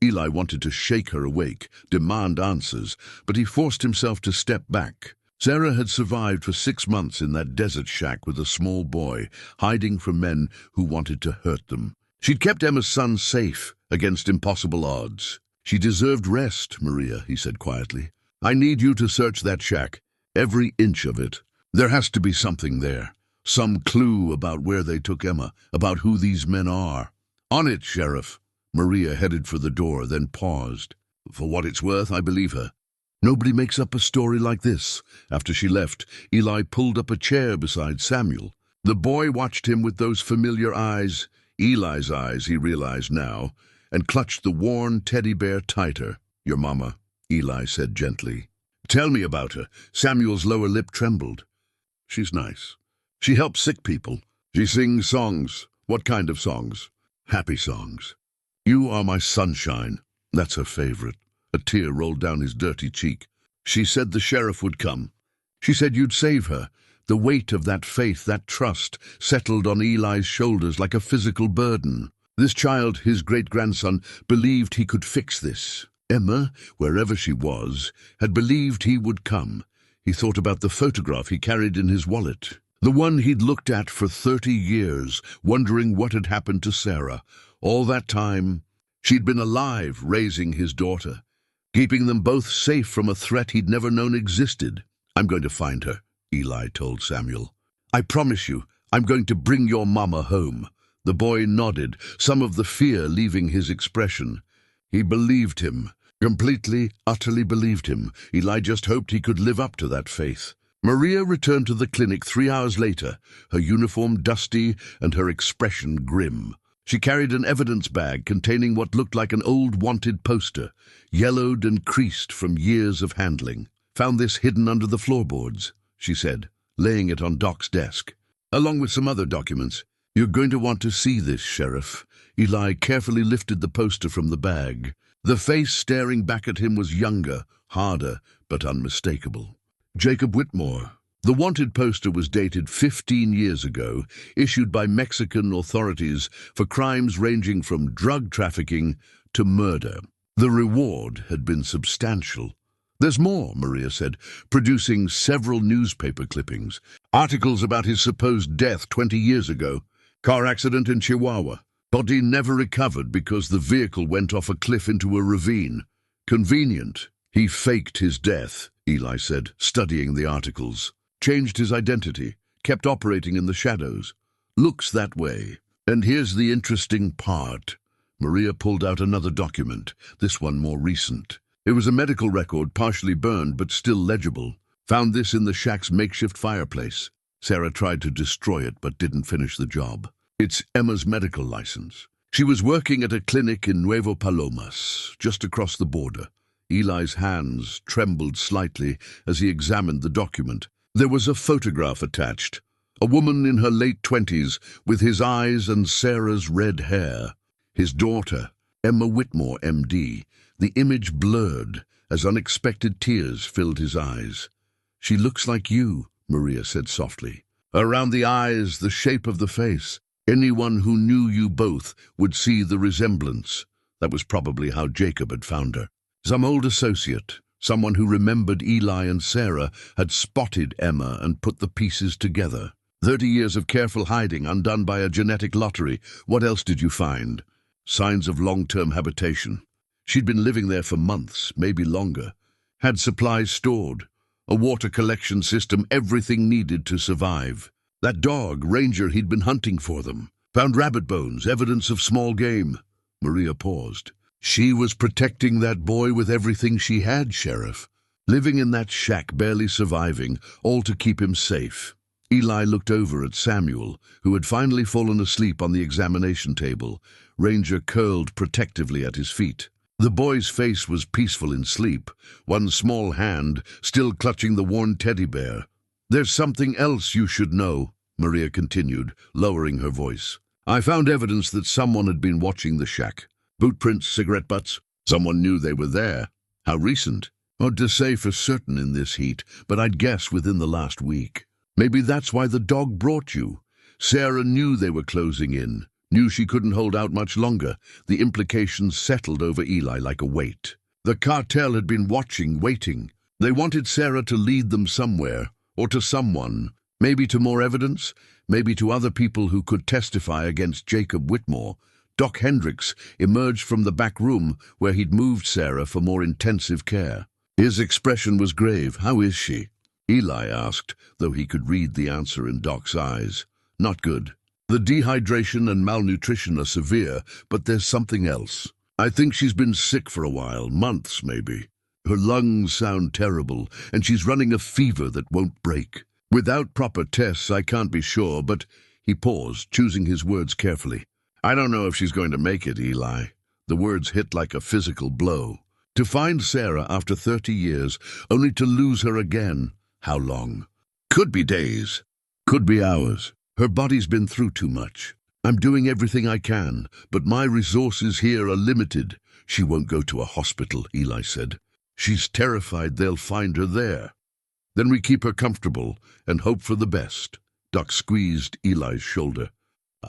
Eli wanted to shake her awake, demand answers, but he forced himself to step back. Sarah had survived for 6 months in that desert shack with a small boy, hiding from men who wanted to hurt them. She'd kept Emma's son safe against impossible odds. She deserved rest, Maria, he said quietly. I need you to search that shack, every inch of it. There has to be something there. Some clue about where they took Emma, about who these men are. On it, Sheriff. Maria headed for the door, then paused. For what it's worth, I believe her. Nobody makes up a story like this. After she left, Eli pulled up a chair beside Samuel. The boy watched him with those familiar eyes, Eli's eyes, he realized now, and clutched the worn teddy bear tighter. Your mama, Eli said gently. Tell me about her. Samuel's lower lip trembled. She's nice. She helps sick people. She sings songs. What kind of songs? Happy songs. You are my sunshine. That's her favorite. A tear rolled down his dirty cheek. She said the sheriff would come. She said you'd save her. The weight of that faith, that trust, settled on Eli's shoulders like a physical burden. This child, his great-grandson, believed he could fix this. Emma, wherever she was, had believed he would come. He thought about the photograph he carried in his wallet. The one he'd looked at for 30 years, wondering what had happened to Sarah. All that time, she'd been alive, raising his daughter, keeping them both safe from a threat he'd never known existed. I'm going to find her, Eli told Samuel. I promise you, I'm going to bring your mama home. The boy nodded, some of the fear leaving his expression. He believed him, completely, utterly believed him. Eli just hoped he could live up to that faith. Maria returned to the clinic 3 hours later, her uniform dusty and her expression grim. She carried an evidence bag containing what looked like an old wanted poster, yellowed and creased from years of handling. Found this hidden under the floorboards, she said, laying it on Doc's desk, along with some other documents. You're going to want to see this, Sheriff. Eli carefully lifted the poster from the bag. The face staring back at him was younger, harder, but unmistakable. Jacob Whitmore. The wanted poster was dated 15 years ago, issued by Mexican authorities for crimes ranging from drug trafficking to murder. The reward had been substantial. There's more, Maria said, producing several newspaper clippings. Articles about his supposed death 20 years ago. Car accident in Chihuahua. Body never recovered because the vehicle went off a cliff into a ravine. Convenient. He faked his death, Eli said, studying the articles. Changed his identity. Kept operating in the shadows. Looks that way. And here's the interesting part. Maria pulled out another document, this one more recent. It was a medical record, partially burned but still legible. Found this in the shack's makeshift fireplace. Sarah tried to destroy it but didn't finish the job. It's Emma's medical license. She was working at a clinic in Nuevo Palomas, just across the border. Eli's hands trembled slightly as he examined the document. There was a photograph attached. A woman in her late 20s with his eyes and Sarah's red hair. His daughter, Emma Whitmore, MD. The image blurred as unexpected tears filled his eyes. She looks like you, Maria said softly. Around the eyes, the shape of the face. Anyone who knew you both would see the resemblance. That was probably how Jacob had found her. Some old associate, someone who remembered Eli and Sarah, had spotted Emma and put the pieces together. 30 years of careful hiding undone by a genetic lottery. What else did you find? Signs of long-term habitation. She'd been living there for months, maybe longer. Had supplies stored. A water collection system, everything needed to survive. That dog, Ranger, he'd been hunting for them. Found rabbit bones, evidence of small game. Maria paused. She was protecting that boy with everything she had, Sheriff. Living in that shack, barely surviving, all to keep him safe. Eli looked over at Samuel, who had finally fallen asleep on the examination table, Ranger curled protectively at his feet. The boy's face was peaceful in sleep, one small hand still clutching the worn teddy bear. There's something else you should know, Maria continued, lowering her voice. I found evidence that someone had been watching the shack. Boot prints, cigarette butts. Someone knew they were there. How recent? Hard to say for certain in this heat, but I'd guess within the last week. Maybe that's why the dog brought you. Sarah knew they were closing in, knew she couldn't hold out much longer. The implications settled over Eli like a weight. The cartel had been watching, waiting. They wanted Sarah to lead them somewhere, or to someone. Maybe to more evidence, maybe to other people who could testify against Jacob Whitmore. Doc Hendricks emerged from the back room where he'd moved Sarah for more intensive care. His expression was grave. How is she? Eli asked, though he could read the answer in Doc's eyes. Not good. The dehydration and malnutrition are severe, but there's something else. I think she's been sick for a while, months maybe. Her lungs sound terrible, and she's running a fever that won't break. Without proper tests, I can't be sure, but he paused, choosing his words carefully. I don't know if she's going to make it, Eli. The words hit like a physical blow. To find Sarah after 30 years, only to lose her again. How long? Could be days. Could be hours. Her body's been through too much. I'm doing everything I can, but my resources here are limited. She won't go to a hospital, Eli said. She's terrified they'll find her there. Then we keep her comfortable and hope for the best. Doc squeezed Eli's shoulder.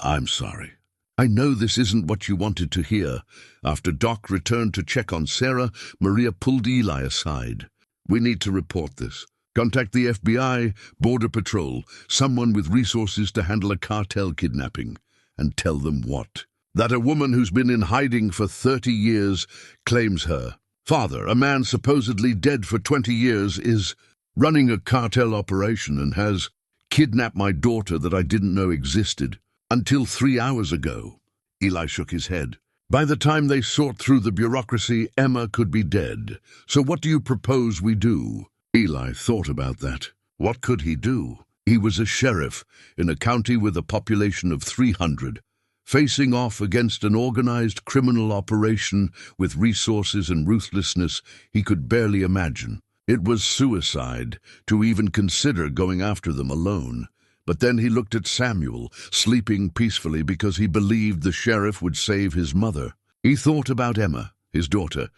I'm sorry. I know this isn't what you wanted to hear. After Doc returned to check on Sarah, Maria pulled Eli aside. We need to report this. Contact the FBI, Border Patrol, someone with resources to handle a cartel kidnapping. And tell them what? That a woman who's been in hiding for 30 years claims her father, a man supposedly dead for 20 years, is running a cartel operation and has kidnapped my daughter that I didn't know existed until 3 hours ago. Eli shook his head. By the time they sort through the bureaucracy, Emma could be dead. So what do you propose we do? Eli thought about that. What could he do? He was a sheriff in a county with a population of 300, facing off against an organized criminal operation with resources and ruthlessness he could barely imagine. It was suicide to even consider going after them alone. But then he looked at Samuel, sleeping peacefully because he believed the sheriff would save his mother. He thought about Emma, his daughter,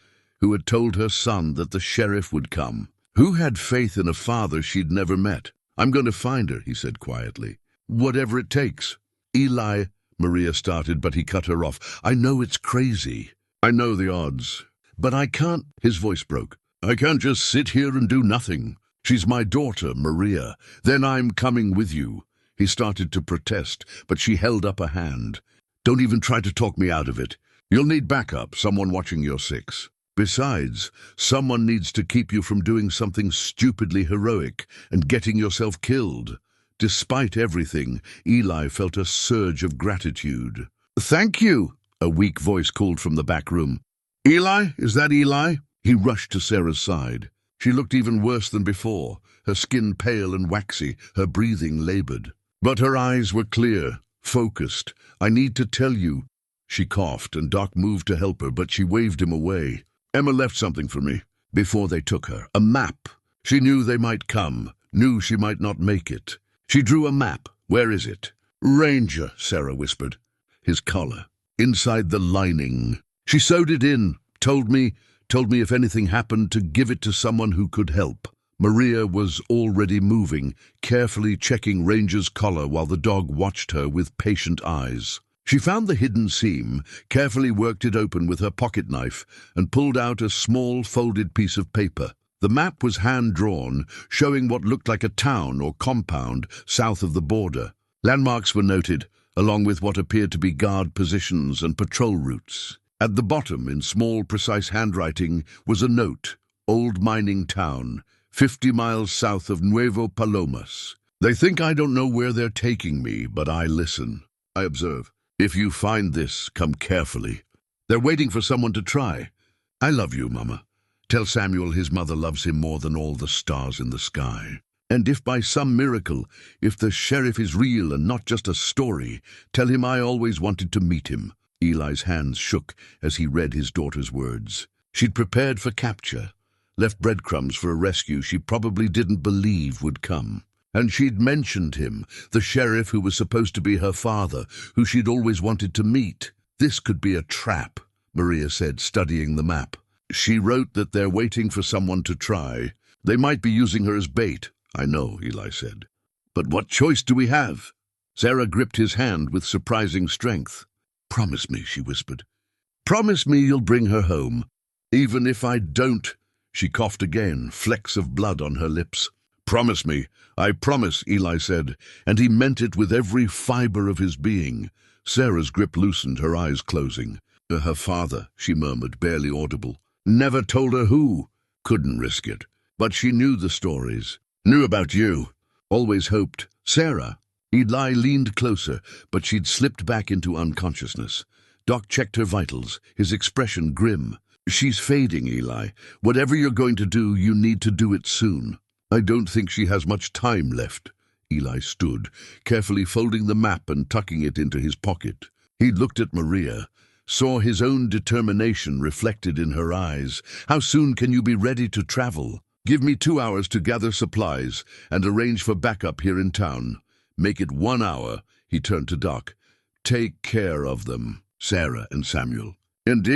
who had told her son that the sheriff would come. Who had faith in a father she'd never met? I'm going to find her, he said quietly. Whatever it takes. Eli, Maria started, but he cut her off. I know it's crazy. I know the odds. But I can't, his voice broke. I can't just sit here and do nothing. She's my daughter, Maria. Then I'm coming with you. He started to protest, but she held up a hand. Don't even try to talk me out of it. You'll need backup, someone watching your six. Besides, someone needs to keep you from doing something stupidly heroic and getting yourself killed. Despite everything, Eli felt a surge of gratitude. Thank you, a weak voice called from the back room. Eli, is that Eli? He rushed to Sarah's side. She looked even worse than before, her skin pale and waxy, her breathing labored. But her eyes were clear, focused. I need to tell you. She coughed, and Doc moved to help her, but she waved him away. Emma left something for me before they took her. A map. She knew they might come, knew she might not make it. She drew a map. Where is it? Ranger, Sarah whispered. His collar. Inside the lining. She sewed it in, told me if anything happened to give it to someone who could help. Maria was already moving, carefully checking Ranger's collar while the dog watched her with patient eyes. She found the hidden seam, carefully worked it open with her pocket knife, and pulled out a small folded piece of paper. The map was hand-drawn, showing what looked like a town or compound south of the border. Landmarks were noted, along with what appeared to be guard positions and patrol routes. At the bottom, in small, precise handwriting, was a note, Old Mining Town, 50 miles south of Nuevo Palomas. They think I don't know where they're taking me, but I listen. I observe. If you find this, come carefully. They're waiting for someone to try. I love you, Mama. Tell Samuel his mother loves him more than all the stars in the sky. And if by some miracle, if the sheriff is real and not just a story, tell him I always wanted to meet him. Eli's hands shook as he read his daughter's words. She'd prepared for capture, left breadcrumbs for a rescue she probably didn't believe would come. And she'd mentioned him, the sheriff who was supposed to be her father, who she'd always wanted to meet. This could be a trap, Maria said, studying the map. She wrote that they're waiting for someone to try. They might be using her as bait. I know, Eli said. But what choice do we have? Sarah gripped his hand with surprising strength. Promise me, she whispered. Promise me you'll bring her home. Even if I don't. She coughed again, flecks of blood on her lips. Promise me. I promise, Eli said, and he meant it with every fiber of his being. Sarah's grip loosened, her eyes closing. Her father, she murmured, barely audible. Never told her who. Couldn't risk it. But she knew the stories. Knew about you. Always hoped. Sarah. Eli leaned closer, but she'd slipped back into unconsciousness. Doc checked her vitals, his expression grim. She's fading, Eli. Whatever you're going to do, you need to do it soon. I don't think she has much time left. Eli stood, carefully folding the map and tucking it into his pocket. He looked at Maria, saw his own determination reflected in her eyes. How soon can you be ready to travel? Give me 2 hours to gather supplies and arrange for backup here in town. Make it 1 hour." He turned to Doc. "Take care of them, Sarah and Samuel. And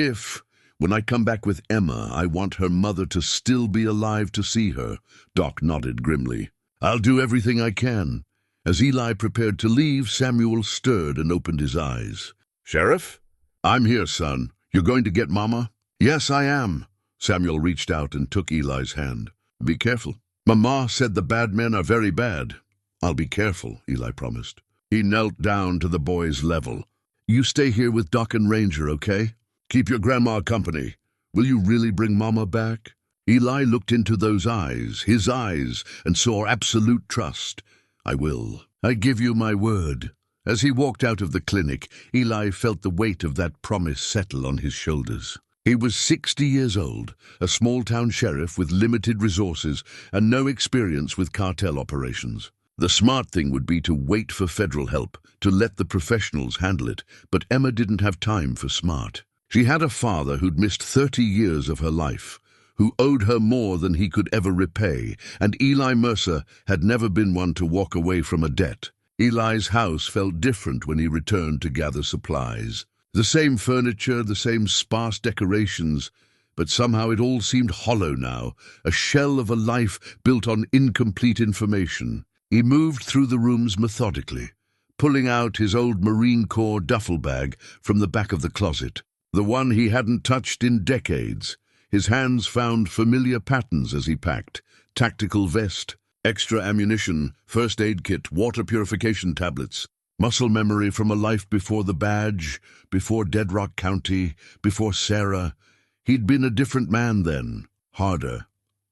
when I come back with Emma, I want her mother to still be alive to see her." Doc nodded grimly. "I'll do everything I can." As Eli prepared to leave, Samuel stirred and opened his eyes. "Sheriff?" "I'm here, son. You're going to get Mama?" "Yes, I am." Samuel reached out and took Eli's hand. "Be careful. Mama said the bad men are very bad." "I'll be careful," Eli promised. He knelt down to the boy's level. "You stay here with Doc and Ranger, okay? Keep your grandma company. Will you really bring Mama back?" Eli looked into those eyes, his eyes, and saw absolute trust. "I will. I give you my word." As he walked out of the clinic, Eli felt the weight of that promise settle on his shoulders. He was 60 years old, a small-town sheriff with limited resources and no experience with cartel operations. The smart thing would be to wait for federal help, to let the professionals handle it, but Emma didn't have time for smart. She had a father who'd missed 30 years of her life, who owed her more than he could ever repay, and Eli Mercer had never been one to walk away from a debt. Eli's house felt different when he returned to gather supplies. The same furniture, the same sparse decorations, but somehow it all seemed hollow now, a shell of a life built on incomplete information. He moved through the rooms methodically, pulling out his old Marine Corps duffel bag from the back of the closet, the one he hadn't touched in decades. His hands found familiar patterns as he packed: tactical vest, extra ammunition, first aid kit, water purification tablets, muscle memory from a life before the badge, before Dead Rock County, before Sarah. He'd been a different man then, harder,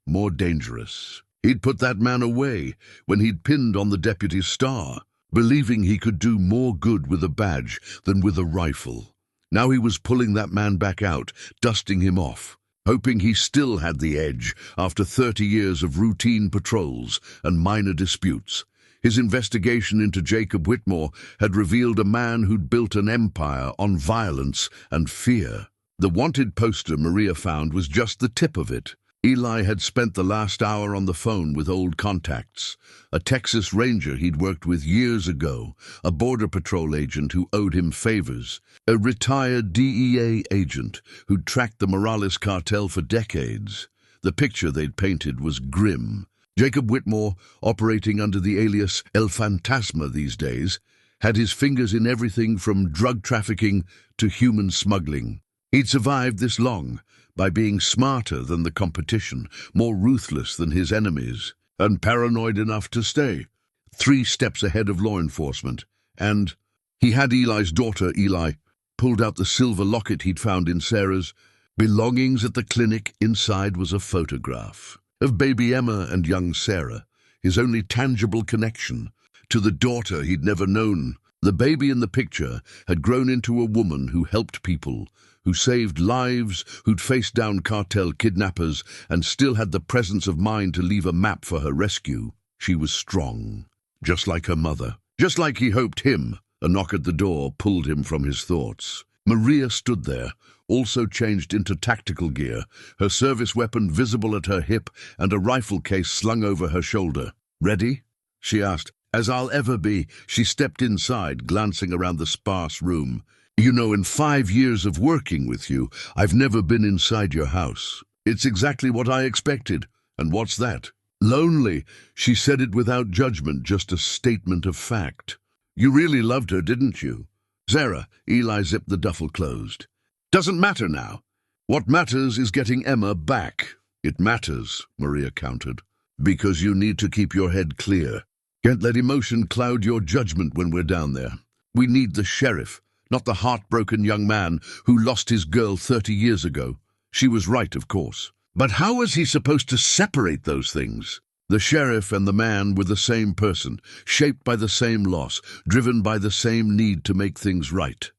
more dangerous. He'd put that man away when he'd pinned on the deputy's star, believing he could do more good with a badge than with a rifle. Now he was pulling that man back out, dusting him off, hoping he still had the edge after 30 years of routine patrols and minor disputes. His investigation into Jacob Whitmore had revealed a man who'd built an empire on violence and fear. The wanted poster Maria found was just the tip of it. Eli had spent the last hour on the phone with old contacts. A Texas Ranger he'd worked with years ago, a Border Patrol agent who owed him favors, a retired DEA agent who'd tracked the Morales cartel for decades. The picture they'd painted was grim. Jacob Whitmore, operating under the alias El Fantasma these days, had his fingers in everything from drug trafficking to human smuggling. He'd survived this long by being smarter than the competition, more ruthless than his enemies, and paranoid enough to stay 3 steps ahead of law enforcement. And he had Eli's daughter. Eli pulled out the silver locket he'd found in Sarah's belongings at the clinic. Inside was a photograph of baby Emma and young Sarah, his only tangible connection to the daughter he'd never known. The baby in the picture had grown into a woman who helped people, who saved lives, who'd faced down cartel kidnappers, and still had the presence of mind to leave a map for her rescue. She was strong, just like her mother, just like he hoped him. A knock at the door pulled him from his thoughts. Maria stood there, also changed into tactical gear, her service weapon visible at her hip and a rifle case slung over her shoulder. "Ready?" she asked. "As I'll ever be." She stepped inside, glancing around the sparse room. "You know, in 5 years of working with you, I've never been inside your house. It's exactly what I expected. And what's that?" "Lonely." She said it without judgment, just a statement of fact. "You really loved her, didn't you?" "Sarah," Eli zipped the duffel closed. "Doesn't matter now. What matters is getting Emma back." "It matters," Maria countered, "because you need to keep your head clear. Can't let emotion cloud your judgment when we're down there. We need the sheriff, not the heartbroken young man who lost his girl 30 years ago." She was right, of course. But how was he supposed to separate those things? The sheriff and the man were the same person, shaped by the same loss, driven by the same need to make things right.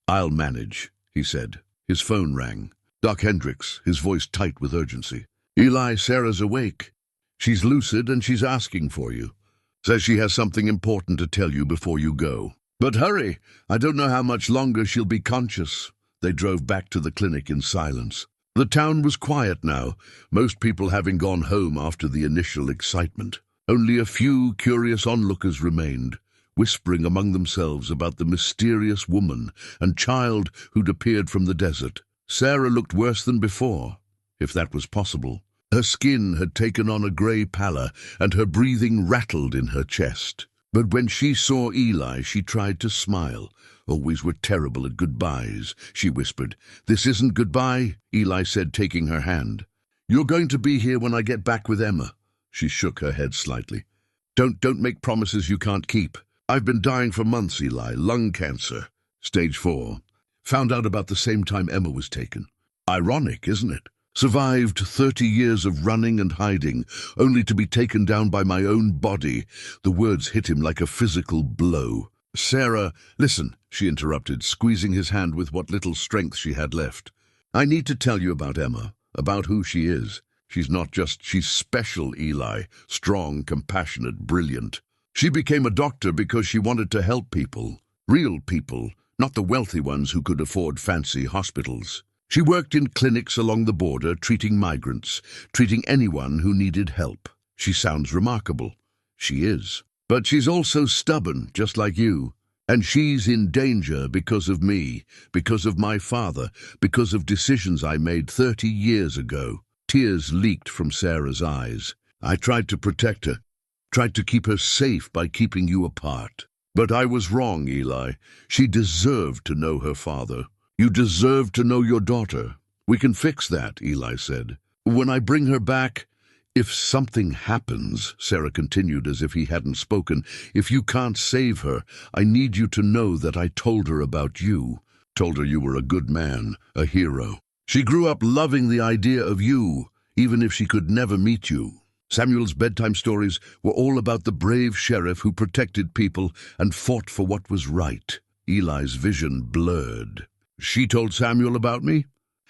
"I'll manage," he said. His phone rang. Doc Hendricks, his voice tight with urgency. "Eli, Sarah's awake. She's lucid and she's asking for you. Says she has something important to tell you before you go. But hurry, I don't know how much longer she'll be conscious." They drove back to the clinic in silence. The town was quiet now, most people having gone home after the initial excitement. Only a few curious onlookers remained, whispering among themselves about the mysterious woman and child who'd appeared from the desert. Sarah looked worse than before, if that was possible. Her skin had taken on a grey pallor, and her breathing rattled in her chest. But when she saw Eli, she tried to smile. "Always were terrible at goodbyes," she whispered. "This isn't goodbye," Eli said, taking her hand. "You're going to be here when I get back with Emma." She shook her head slightly. Don't make promises you can't keep. I've been dying for months, Eli. Lung cancer. Stage 4. Found out about the same time Emma was taken. Ironic, isn't it? Survived 30 years of running and hiding, only to be taken down by my own body. The words hit him like a physical blow. "Sarah, listen," she interrupted, squeezing his hand with what little strength she had left. "I need to tell you about Emma, about who she is. She's special, Eli. Strong, compassionate, brilliant. She became a doctor because she wanted to help people. Real people, not the wealthy ones who could afford fancy hospitals. She worked in clinics along the border, treating migrants, treating anyone who needed help. She sounds remarkable. She is. But she's also stubborn, just like you. And she's in danger because of me, because of my father, because of decisions I made 30 years ago." Tears leaked from Sarah's eyes. "I tried to protect her, tried to keep her safe by keeping you apart. But I was wrong, Eli. She deserved to know her father. You deserve to know your daughter. We can fix that," Eli said. "When I bring her back, if something happens," Sarah continued as if he hadn't spoken, "if you can't save her, I need you to know that I told her about you. Told her you were a good man, a hero. She grew up loving the idea of you, even if she could never meet you." Samuel's bedtime stories were all about the brave sheriff who protected people and fought for what was right. Eli's vision blurred. "She told Samuel about me?"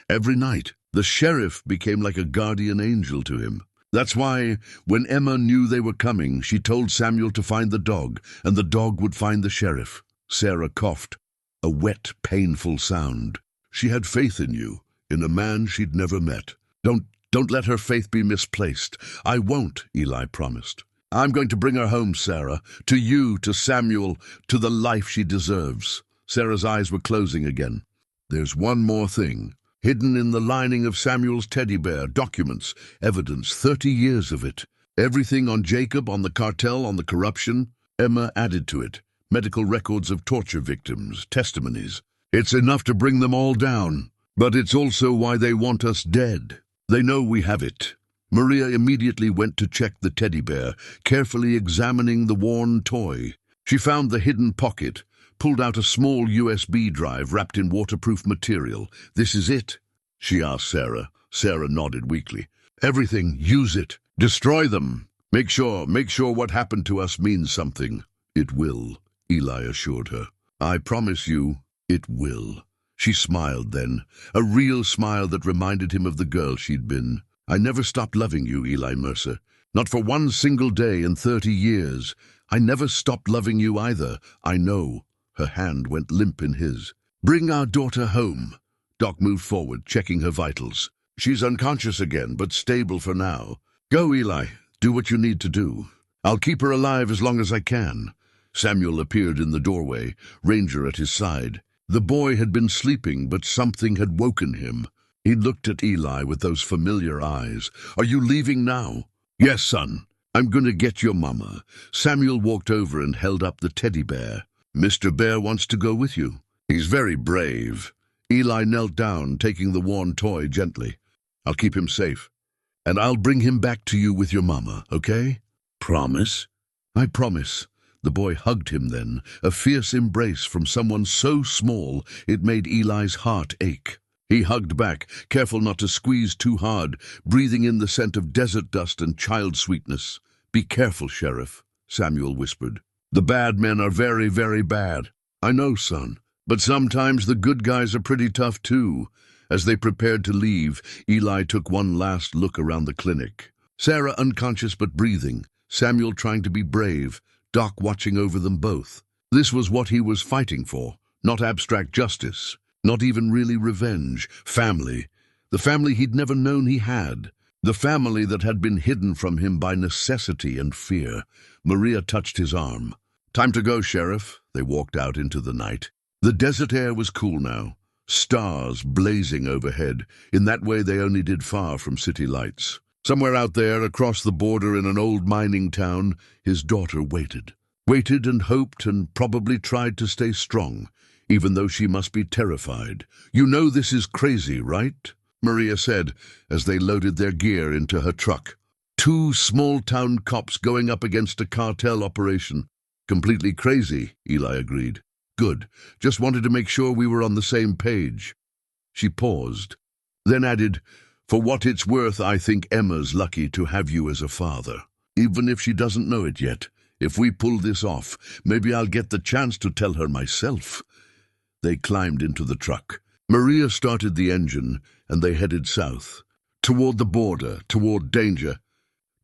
"Every night. The sheriff became like a guardian angel to him. That's why, when Emma knew they were coming, she told Samuel to find the dog, and the dog would find the sheriff." Sarah coughed, a wet, painful sound. "She had faith in you, in a man she'd never met. Don't let her faith be misplaced." "I won't," Eli promised. "I'm going to bring her home, Sarah. To you, to Samuel, to the life she deserves." Sarah's eyes were closing again. "There's one more thing. Hidden in the lining of Samuel's teddy bear, documents, evidence, 30 years of it. Everything on Jacob, on the cartel, on the corruption. Emma added to it. Medical records of torture victims, testimonies. It's enough to bring them all down. But it's also why they want us dead. They know we have it." Maria immediately went to check the teddy bear, carefully examining the worn toy. She found the hidden pocket, pulled out a small USB drive wrapped in waterproof material. "This is it?" she asked Sarah. Sarah nodded weakly. "Everything, use it. Destroy them. Make sure what happened to us means something." "It will," Eli assured her. "I promise you, it will." She smiled then, a real smile that reminded him of the girl she'd been. "I never stopped loving you, Eli Mercer. Not for one single day in 30 years. I never stopped loving you either. I know." Her hand went limp in his. "Bring our daughter home." Doc moved forward, checking her vitals. "She's unconscious again, but stable for now. Go, Eli. Do what you need to do. I'll keep her alive as long as I can." Samuel appeared in the doorway, Ranger at his side. The boy had been sleeping, but something had woken him. He looked at Eli with those familiar eyes. "Are you leaving now?" "Yes, son. I'm going to get your mama." Samuel walked over and held up the teddy bear. "Mr. Bear wants to go with you. He's very brave." Eli knelt down, taking the worn toy gently. "I'll keep him safe. And I'll bring him back to you with your mama, okay?" "Promise?" "I promise." The boy hugged him then, a fierce embrace from someone so small it made Eli's heart ache. He hugged back, careful not to squeeze too hard, breathing in the scent of desert dust and child sweetness. "Be careful, Sheriff," Samuel whispered. "The bad men are very, very bad." "I know, son. But sometimes the good guys are pretty tough too." As they prepared to leave, Eli took one last look around the clinic. Sarah unconscious but breathing, Samuel trying to be brave, Doc watching over them both. This was what he was fighting for, not abstract justice, not even really revenge. Family. The family he'd never known he had. The family that had been hidden from him by necessity and fear. Maria touched his arm. Time to go, Sheriff. They walked out into the night. The desert air was cool now, stars blazing overhead. In that way they only did far from city lights. Somewhere out there, across the border in an old mining town, his daughter waited. Waited and hoped and probably tried to stay strong, even though she must be terrified. "You know this is crazy, right?" Maria said as they loaded their gear into her truck. Two small-town cops going up against a cartel operation. Completely crazy, Eli agreed. Good. Just wanted to make sure we were on the same page. She paused, then added, "For what it's worth, I think Emma's lucky to have you as a father. Even if she doesn't know it yet. If we pull this off, maybe I'll get the chance to tell her myself." They climbed into the truck. Maria started the engine, and they headed south. Toward the border, toward danger.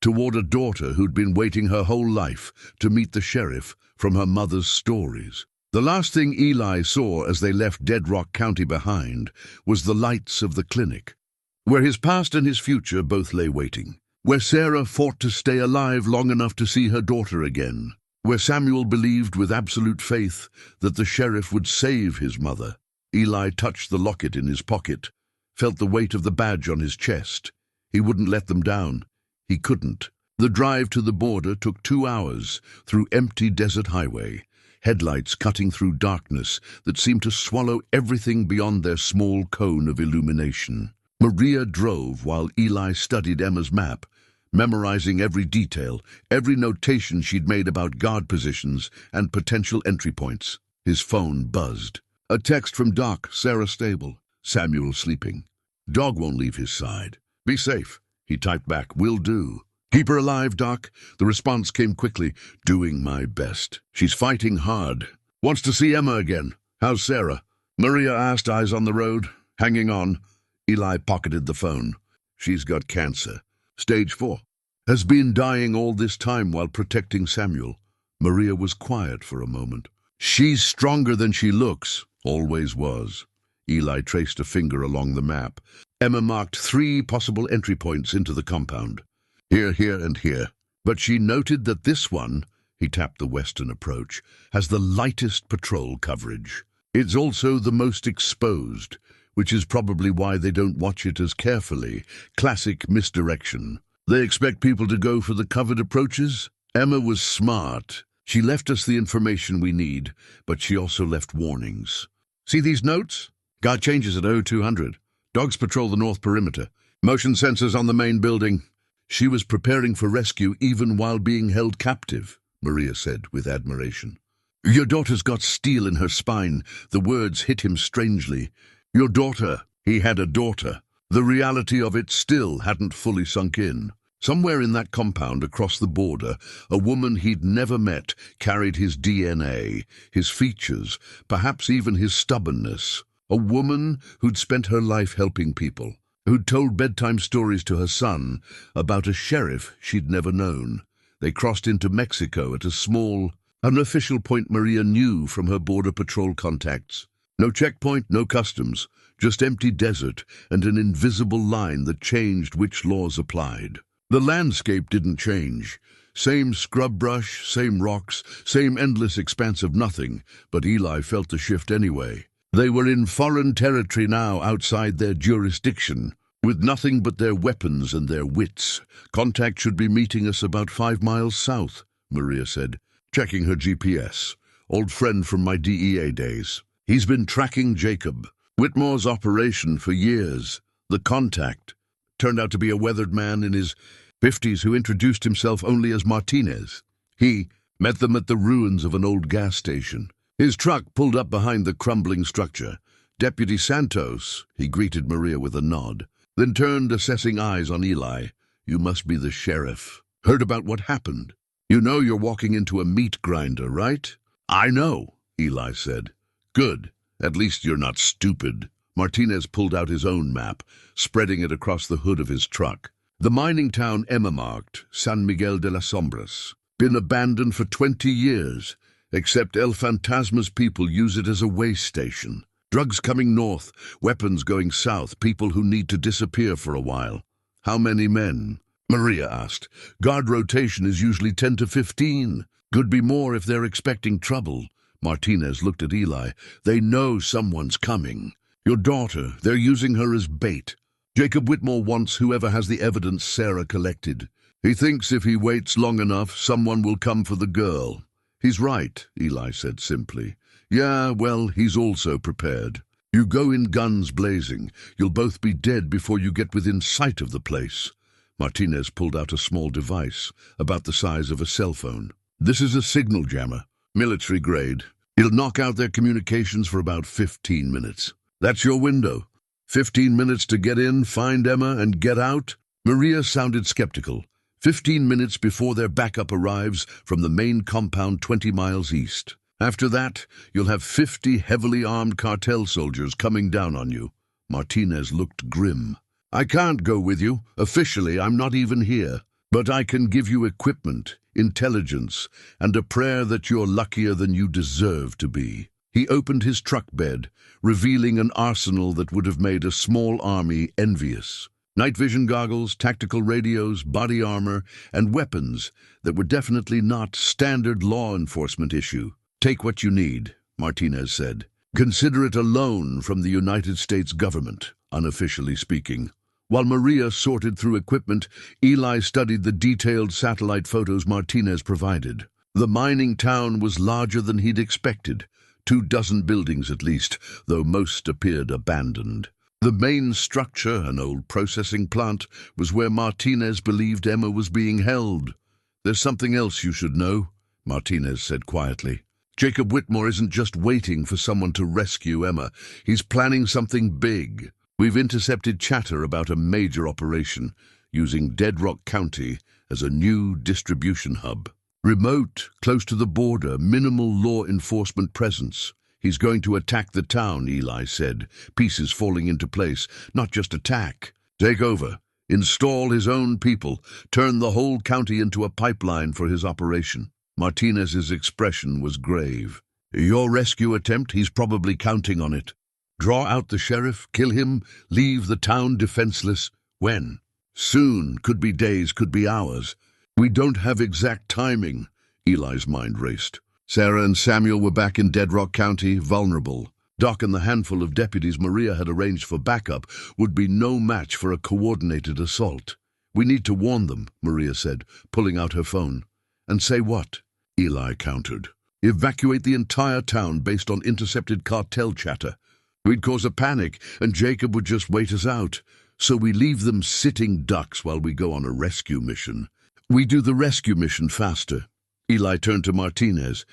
Toward a daughter who'd been waiting her whole life to meet the sheriff from her mother's stories. The last thing Eli saw as they left Dead Rock County behind was the lights of the clinic, where his past and his future both lay waiting, where Sarah fought to stay alive long enough to see her daughter again, where Samuel believed with absolute faith that the sheriff would save his mother. Eli touched the locket in his pocket, felt the weight of the badge on his chest. He wouldn't let them down. He couldn't. The drive to the border took 2 hours through empty desert highway, headlights cutting through darkness that seemed to swallow everything beyond their small cone of illumination. Maria drove while Eli studied Emma's map, memorizing every detail, every notation she'd made about guard positions and potential entry points. His phone buzzed. A text from Doc, Sarah stable. Samuel sleeping. "Dog won't leave his side. Be safe." He typed back, "Will do." "Keep her alive, Doc." The response came quickly. "Doing my best. She's fighting hard. Wants to see Emma again. How's Sarah?" Maria asked, eyes on the road. "Hanging on." Eli pocketed the phone. "She's got cancer. Stage 4. Has been dying all this time while protecting Samuel." Maria was quiet for a moment. "She's stronger than she looks." "Always was." Eli traced a finger along the map. Emma marked 3 possible entry points into the compound. Here, here, and here. But she noted that this one, he tapped the western approach, has the lightest patrol coverage. It's also the most exposed, which is probably why they don't watch it as carefully. Classic misdirection. They expect people to go for the covered approaches? Emma was smart. She left us the information we need, but she also left warnings. "See these notes? Guard changes at 0200. Dogs patrol the north perimeter. Motion sensors on the main building." "She was preparing for rescue even while being held captive," Maria said with admiration. "Your daughter's got steel in her spine." The words hit him strangely. Your daughter. He had a daughter. The reality of it still hadn't fully sunk in. Somewhere in that compound across the border, a woman he'd never met carried his DNA, his features, perhaps even his stubbornness. A woman who'd spent her life helping people, who'd told bedtime stories to her son about a sheriff she'd never known. They crossed into Mexico at a small, unofficial point Maria knew from her border patrol contacts. No checkpoint, no customs, just empty desert and an invisible line that changed which laws applied. The landscape didn't change. Same scrub brush, same rocks, same endless expanse of nothing, but Eli felt the shift anyway. They were in foreign territory now, outside their jurisdiction, with nothing but their weapons and their wits. "Contact should be meeting us about 5 miles south," Maria said, checking her GPS. "Old friend from my DEA days. He's been tracking Jacob, Whitmore's operation, for years. The contact turned out to be a weathered man in his 50s who introduced himself only as Martinez. He met them at the ruins of an old gas station. His truck pulled up behind the crumbling structure. Deputy Santos," he greeted Maria with a nod, then turned assessing eyes on Eli. "You must be the sheriff. Heard about what happened. You know you're walking into a meat grinder, right?" "I know," Eli said. "Good. At least you're not stupid." Martinez pulled out his own map, spreading it across the hood of his truck. The mining town Emma marked, San Miguel de las Sombras. Been abandoned for 20 years, except El Fantasma's people use it as a way station. Drugs coming north, weapons going south, people who need to disappear for a while. "How many men?" Maria asked. "Guard rotation is usually 10 to 15. Could be more if they're expecting trouble. Martinez looked at Eli. They know someone's coming. Your daughter, they're using her as bait. Jacob Whitmore wants whoever has the evidence Sarah collected. He thinks if he waits long enough, someone will come for the girl. He's right, Eli said simply. Yeah, well, he's also prepared. You go in guns blazing. You'll both be dead before you get within sight of the place. Martinez pulled out a small device, about the size of a cell phone. This is a signal jammer, military grade. It'll knock out their communications for about 15 minutes. That's your window. 15 minutes to get in, find Emma, and get out? Maria sounded skeptical. 15 minutes before their backup arrives from the main compound 20 miles east. After that, you'll have 50 heavily armed cartel soldiers coming down on you. Martinez looked grim. I can't go with you. Officially, I'm not even here. But I can give you equipment, intelligence, and a prayer that you're luckier than you deserve to be. He opened his truck bed, revealing an arsenal that would have made a small army envious. Night vision goggles, tactical radios, body armor, and weapons that were definitely not standard law enforcement issue. Take what you need, Martinez said. Consider it a loan from the United States government, unofficially speaking. While Maria sorted through equipment, Eli studied the detailed satellite photos Martinez provided. The mining town was larger than he'd expected. 24 buildings at least, though most appeared abandoned. The main structure, an old processing plant, was where Martinez believed Emma was being held. There's something else you should know, Martinez said quietly. Jacob Whitmore isn't just waiting for someone to rescue Emma. He's planning something big. We've intercepted chatter about a major operation, using Dead Rock County as a new distribution hub. Remote, close to the border, minimal law enforcement presence. He's going to attack the town, Eli said, pieces falling into place. Not just attack. Take over. Install his own people. Turn the whole county into a pipeline for his operation. Martinez's expression was grave. Your rescue attempt, he's probably counting on it. Draw out the sheriff, kill him, leave the town defenseless. When? Soon. Could be days, could be hours. We don't have exact timing. Eli's mind raced. Sarah and Samuel were back in Dead Rock County, vulnerable. Doc and the handful of deputies Maria had arranged for backup would be no match for a coordinated assault. We need to warn them, Maria said, pulling out her phone. And say what? Eli countered. Evacuate the entire town based on intercepted cartel chatter. We'd cause a panic, and Jacob would just wait us out. So we leave them sitting ducks while we go on a rescue mission. We do the rescue mission faster. Eli turned to Martinez.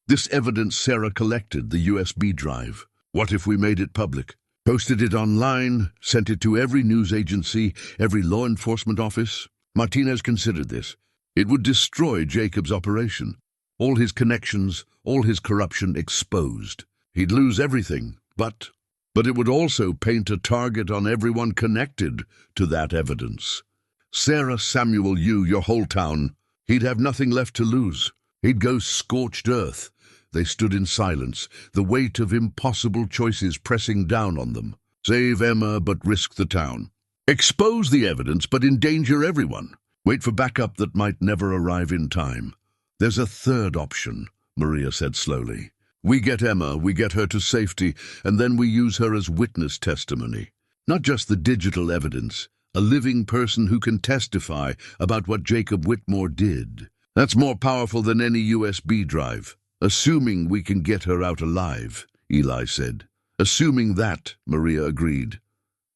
This evidence Sarah collected, the USB drive. What if we made it public? Posted it online, sent it to every news agency, every law enforcement office? Martinez considered this. It would destroy Jacob's operation. All his connections, all his corruption exposed. He'd lose everything, but it would also paint a target on everyone connected to that evidence. Sarah, Samuel, your whole town. He'd have nothing left to lose. He'd go scorched earth. They stood in silence, the weight of impossible choices pressing down on them. Save Emma, but risk the town. Expose the evidence, but endanger everyone. Wait for backup that might never arrive in time. There's a third option, Maria said slowly. We get Emma, we get her to safety, and then we use her as witness testimony. Not just the digital evidence, a living person who can testify about what Jacob Whitmore did. That's more powerful than any USB drive. Assuming we can get her out alive, Eli said. Assuming that, Maria agreed.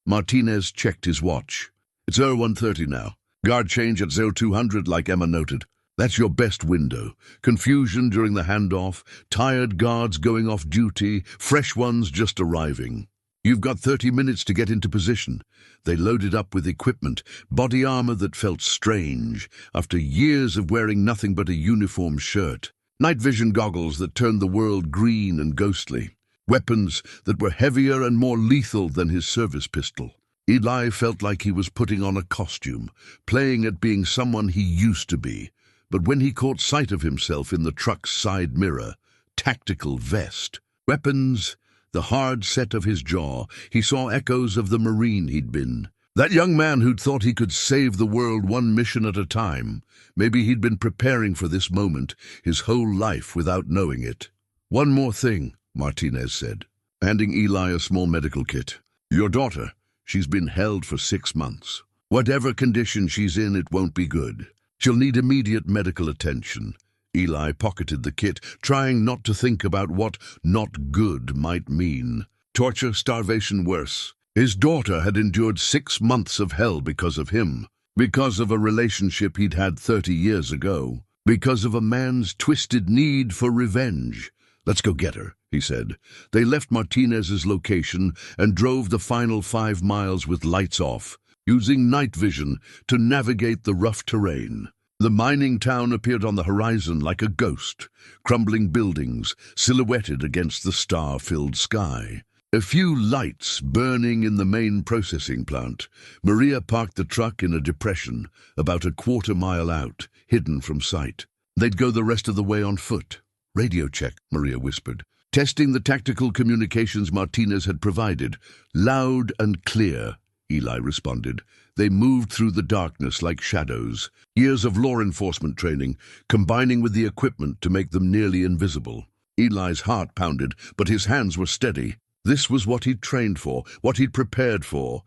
Martinez checked his watch. It's 01:30 now. Guard change at 0200 like Emma noted. That's your best window. Confusion during the handoff, tired guards going off duty, fresh ones just arriving. You've got 30 minutes to get into position. They loaded up with equipment, body armor that felt strange after years of wearing nothing but a uniform shirt. Night vision goggles that turned the world green and ghostly. Weapons that were heavier and more lethal than his service pistol. Eli felt like he was putting on a costume, playing at being someone he used to be. But when he caught sight of himself in the truck's side mirror, tactical vest, weapons, the hard set of his jaw, he saw echoes of the Marine he'd been. That young man who'd thought he could save the world one mission at a time. Maybe he'd been preparing for this moment his whole life without knowing it. "One more thing," Martinez said, handing Eli a small medical kit. "Your daughter, she's been held for 6 months. Whatever condition she's in, it won't be good. She'll need immediate medical attention." Eli pocketed the kit, trying not to think about what "not good" might mean. Torture, starvation, worse. His daughter had endured 6 months of hell because of him, because of a relationship he'd had 30 years ago, because of a man's twisted need for revenge. "Let's go get her," he said. They left Martinez's location and drove the final 5 miles with lights off, using night vision to navigate the rough terrain. The mining town appeared on the horizon like a ghost, crumbling buildings silhouetted against the star-filled sky. A few lights burning in the main processing plant. Maria parked the truck in a depression, about a quarter-mile out, hidden from sight. They'd go the rest of the way on foot. "Radio check," Maria whispered, testing the tactical communications Martinez had provided. "Loud and clear," Eli responded. They moved through the darkness like shadows, years of law enforcement training, combining with the equipment to make them nearly invisible. Eli's heart pounded, but his hands were steady. This was what he'd trained for, what he'd prepared for,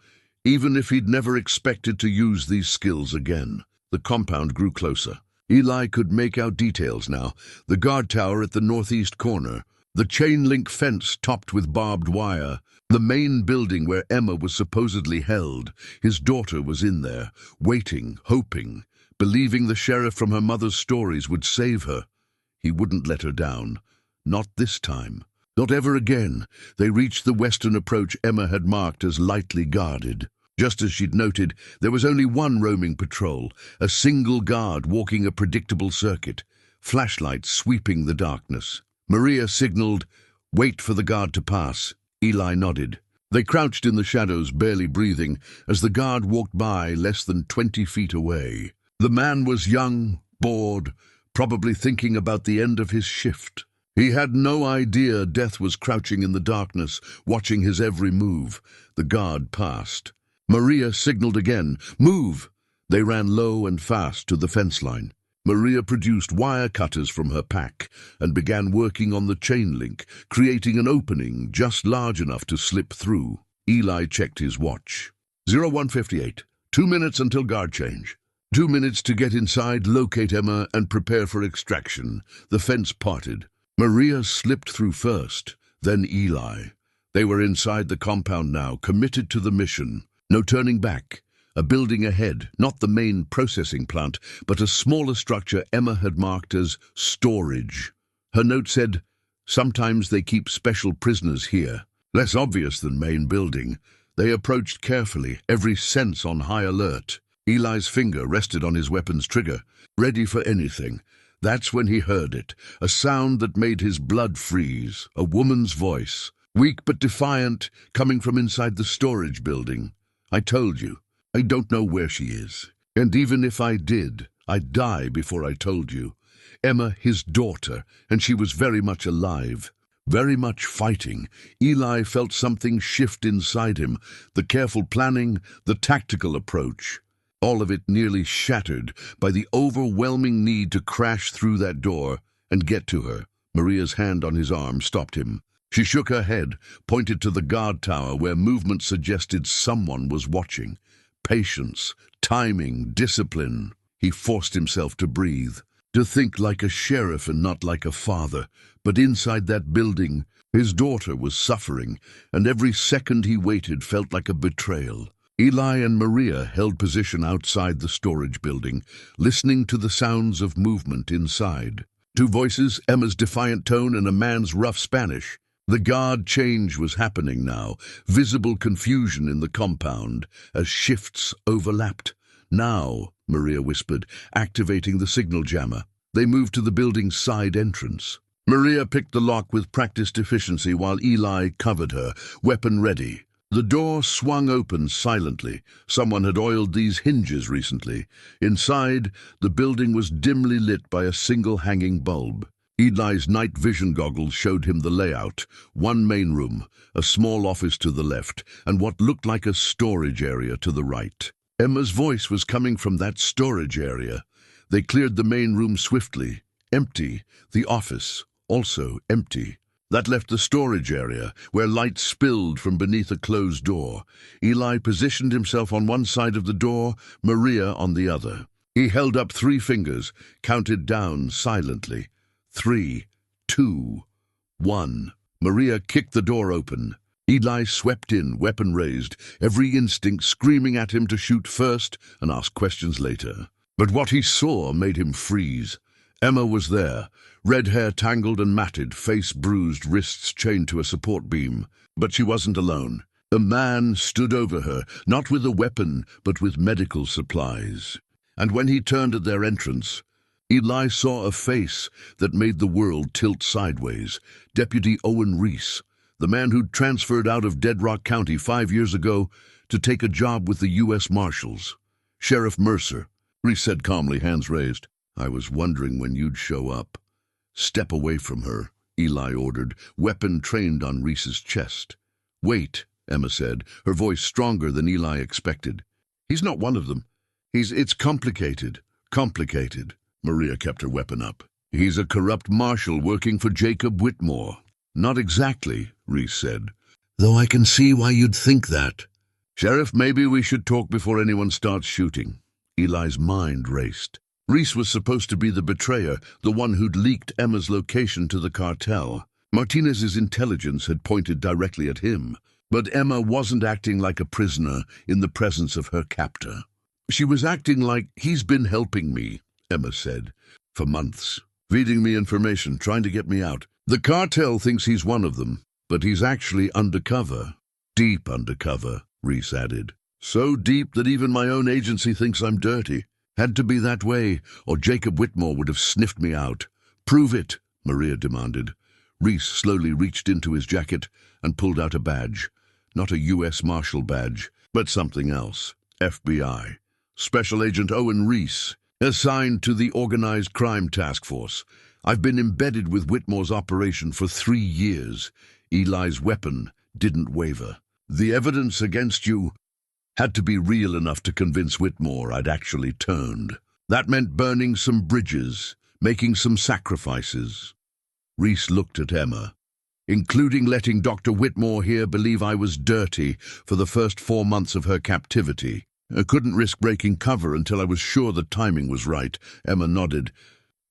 even if he'd never expected to use these skills again. The compound grew closer. Eli could make out details now. The guard tower at the northeast corner, the chain-link fence topped with barbed wire, the main building where Emma was supposedly held. His daughter was in there, waiting, hoping, believing the sheriff from her mother's stories would save her. He wouldn't let her down. Not this time. Not ever again. They reached the western approach Emma had marked as lightly guarded. Just as she'd noted, there was only one roaming patrol, a single guard walking a predictable circuit, flashlights sweeping the darkness. Maria signaled, "Wait for the guard to pass." Eli nodded. They crouched in the shadows, barely breathing, as the guard walked by less than 20 feet away. The man was young, bored, probably thinking about the end of his shift. He had no idea death was crouching in the darkness, watching his every move. The guard passed. Maria signaled again, "Move!" They ran low and fast to the fence line. Maria produced wire cutters from her pack and began working on the chain link, creating an opening just large enough to slip through. Eli checked his watch. 01:58. 2 minutes until guard change. 2 minutes to get inside, locate Emma, and prepare for extraction. The fence parted. Maria slipped through first, then Eli. They were inside the compound now, committed to the mission. No turning back. A building ahead, not the main processing plant, but a smaller structure Emma had marked as storage. Her note said, "Sometimes they keep special prisoners here." Less obvious than main building. They approached carefully, every sense on high alert. Eli's finger rested on his weapon's trigger, ready for anything. That's when he heard it, a sound that made his blood freeze, a woman's voice, weak but defiant, coming from inside the storage building. "I told you. I don't know where she is. And even if I did, I'd die before I told you. Emma, his daughter, and she was very much alive, very much fighting." Eli felt something shift inside him, the careful planning, the tactical approach. All of it nearly shattered by the overwhelming need to crash through that door and get to her. Maria's hand on his arm stopped him. She shook her head, pointed to the guard tower where movement suggested someone was watching. Patience, timing, discipline. He forced himself to breathe, to think like a sheriff and not like a father. But inside that building, his daughter was suffering, and every second he waited felt like a betrayal. Eli and Maria held position outside the storage building, listening to the sounds of movement inside. 2 voices, Emma's defiant tone and a man's rough Spanish. The guard change was happening now, visible confusion in the compound as shifts overlapped. "Now," Maria whispered, activating the signal jammer. They moved to the building's side entrance. Maria picked the lock with practiced efficiency while Eli covered her, weapon ready. The door swung open silently. Someone had oiled these hinges recently. Inside, the building was dimly lit by a single hanging bulb. Eli's night vision goggles showed him the layout: one main room, a small office to the left, and what looked like a storage area to the right. Emma's voice was coming from that storage area. They cleared the main room swiftly. Empty. The office, also empty. That left the storage area, where light spilled from beneath a closed door. Eli positioned himself on one side of the door, Maria on the other. He held up 3 fingers, counted down silently. 3, 2, 1. Maria kicked the door open. Eli swept in, weapon raised, every instinct screaming at him to shoot first and ask questions later. But what he saw made him freeze. Emma was there, red hair tangled and matted, face bruised, wrists chained to a support beam. But she wasn't alone. A man stood over her, not with a weapon, but with medical supplies. And when he turned at their entrance, Eli saw a face that made the world tilt sideways. Deputy Owen Reese, the man who'd transferred out of Dead Rock County 5 years ago to take a job with the U.S. Marshals. Sheriff Mercer, Reese said calmly, hands raised. I was wondering when you'd show up. Step away from her, Eli ordered, weapon trained on Reese's chest. Wait, Emma said, her voice stronger than Eli expected. He's not one of them. It's complicated. Complicated. Maria kept her weapon up. He's a corrupt marshal working for Jacob Whitmore. Not exactly, Reese said. Though I can see why you'd think that. Sheriff, maybe we should talk before anyone starts shooting. Eli's mind raced. Reese was supposed to be the betrayer, the one who'd leaked Emma's location to the cartel. Martinez's intelligence had pointed directly at him, but Emma wasn't acting like a prisoner in the presence of her captor. She was acting like, he's been helping me, Emma said, for months, feeding me information, trying to get me out. The cartel thinks he's one of them, but he's actually undercover. Deep undercover, Reese added. So deep that even my own agency thinks I'm dirty. Had to be that way, or Jacob Whitmore would have sniffed me out. Prove it, Maria demanded. Reese slowly reached into his jacket and pulled out a badge. Not a U.S. Marshal badge, but something else. FBI. Special Agent Owen Reese, assigned to the Organized Crime Task Force. I've been embedded with Whitmore's operation for 3 years. Eli's weapon didn't waver. The evidence against you had to be real enough to convince Whitmore I'd actually turned. That meant burning some bridges, making some sacrifices. Reese looked at Emma. Including letting Dr. Whitmore here believe I was dirty for the first 4 months of her captivity. I couldn't risk breaking cover until I was sure the timing was right. Emma nodded.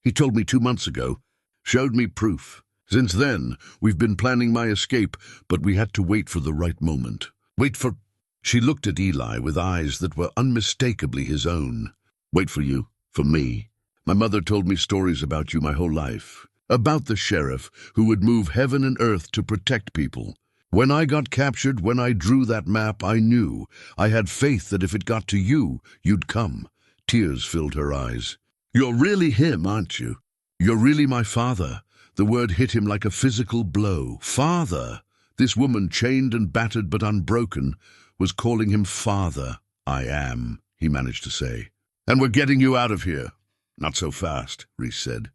He told me 2 months ago. Showed me proof. Since then, we've been planning my escape, but we had to wait for the right moment. Wait for... She looked at Eli with eyes that were unmistakably his own. Wait for you, for me. My mother told me stories about you my whole life. About the sheriff who would move heaven and earth to protect people. When I got captured, when I drew that map, I knew. I had faith that if it got to you, you'd come. Tears filled her eyes. You're really him, aren't you? You're really my father. The word hit him like a physical blow. Father! This woman, chained and battered but unbroken, was calling him father. I am, he managed to say. And we're getting you out of here. Not so fast, Reese said.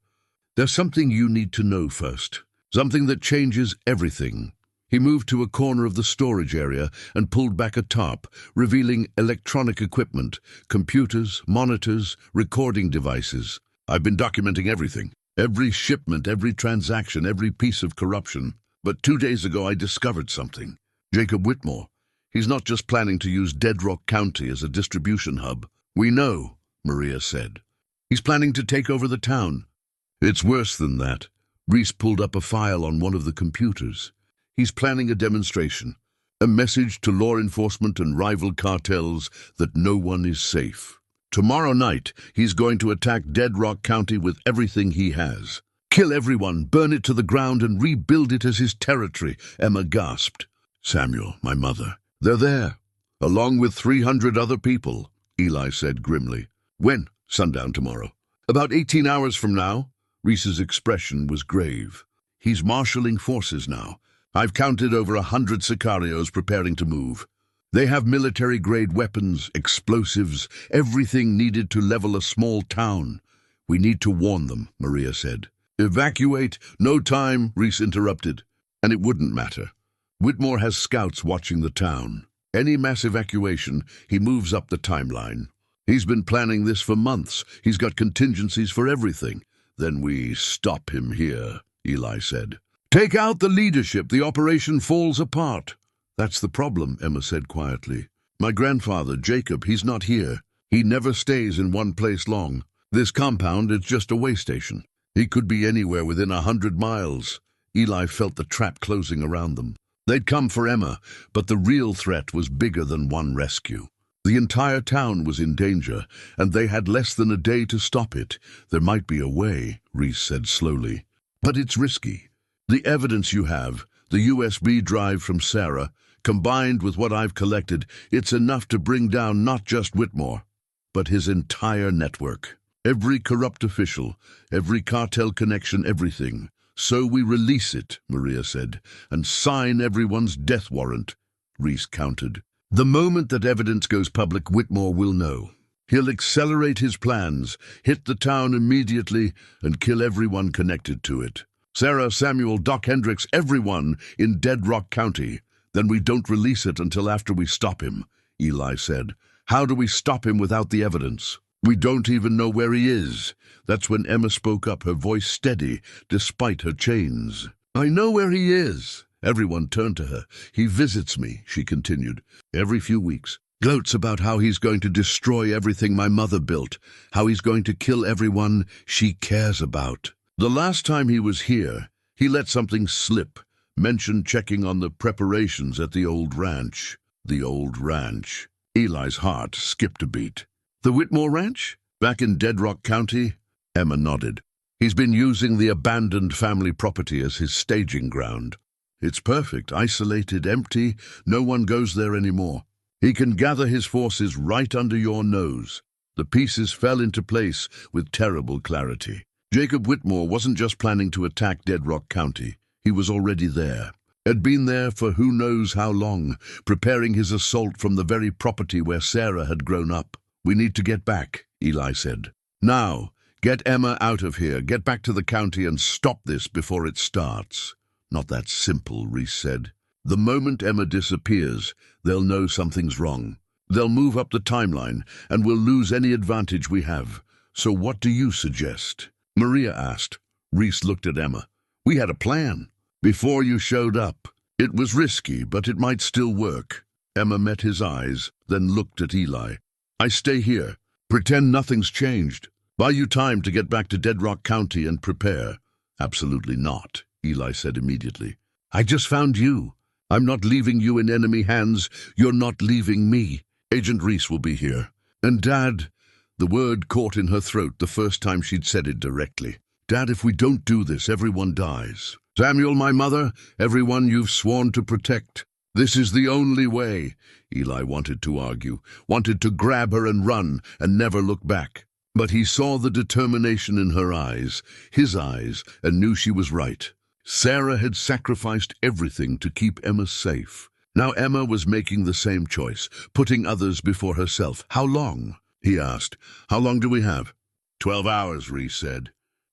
There's something you need to know first. Something that changes everything. He moved to a corner of the storage area and pulled back a top, revealing electronic equipment, computers, monitors, recording devices. I've been documenting everything. Every shipment, every transaction, every piece of corruption. But 2 days ago I discovered something. Jacob Whitmore. He's not just planning to use Dead Rock County as a distribution hub. We know, Maria said. He's planning to take over the town. It's worse than that. Reese pulled up a file on one of the computers. He's planning a demonstration, a message to law enforcement and rival cartels that no one is safe. Tomorrow night, he's going to attack Dead Rock County with everything he has. Kill everyone, burn it to the ground, and rebuild it as his territory, Emma gasped. Samuel, my mother. They're there, along with 300 other people, Eli said grimly. When? Sundown tomorrow. About 18 hours from now. Reese's expression was grave. He's marshalling forces now. I've counted over 100 sicarios preparing to move. They have military-grade weapons, explosives, everything needed to level a small town. We need to warn them, Maria said. Evacuate, no time, Reese interrupted. And it wouldn't matter. Whitmore has scouts watching the town. Any mass evacuation, he moves up the timeline. He's been planning this for months. He's got contingencies for everything. Then we stop him here, Eli said. Take out the leadership, the operation falls apart. That's the problem, Emma said quietly. My grandfather, Jacob, he's not here. He never stays in one place long. This compound is just a way station. He could be anywhere within 100 miles. Eli felt the trap closing around them. They'd come for Emma, but the real threat was bigger than one rescue. The entire town was in danger, and they had less than a day to stop it. There might be a way, Reese said slowly. But it's risky. The evidence you have, the USB drive from Sarah, combined with what I've collected, it's enough to bring down not just Whitmore, but his entire network. Every corrupt official, every cartel connection, everything. So we release it, Maria said, and sign everyone's death warrant, Reese countered. The moment that evidence goes public, Whitmore will know. He'll accelerate his plans, hit the town immediately, and kill everyone connected to it. Sarah, Samuel, Doc Hendricks, everyone in Dead Rock County. Then we don't release it until after we stop him, Eli said. How do we stop him without the evidence? We don't even know where he is. That's when Emma spoke up, her voice steady, despite her chains. I know where he is. Everyone turned to her. He visits me, she continued, every few weeks. Gloats about how he's going to destroy everything my mother built, how he's going to kill everyone she cares about. The last time he was here, he let something slip, mentioned checking on the preparations at the old ranch. The old ranch. Eli's heart skipped a beat. The Whitmore Ranch? Back in Dead Rock County? Emma nodded. He's been using the abandoned family property as his staging ground. It's perfect, isolated, empty, no one goes there anymore. He can gather his forces right under your nose. The pieces fell into place with terrible clarity. Jacob Whitmore wasn't just planning to attack Dead Rock County. He was already there. Had been there for who knows how long, preparing his assault from the very property where Sarah had grown up. We need to get back, Eli said. Now, get Emma out of here, get back to the county and stop this before it starts. Not that simple, Reese said. The moment Emma disappears, they'll know something's wrong. They'll move up the timeline, and we'll lose any advantage we have. So what do you suggest? Maria asked. Reese looked at Emma. We had a plan. Before you showed up. It was risky, but it might still work. Emma met his eyes, then looked at Eli. I stay here. Pretend nothing's changed. Buy you time to get back to Dead Rock County and prepare. Absolutely not, Eli said immediately. I just found you. I'm not leaving you in enemy hands. You're not leaving me. Agent Reese will be here. And Dad, the word caught in her throat the first time she'd said it directly. Dad, if we don't do this, everyone dies. Samuel, my mother, everyone you've sworn to protect. This is the only way. Eli wanted to argue, wanted to grab her and run, and never look back. But he saw the determination in her eyes, his eyes, and knew she was right. Sarah had sacrificed everything to keep Emma safe. Now Emma was making the same choice, putting others before herself. How long? He asked. How long do we have? 12 hours, Reese said.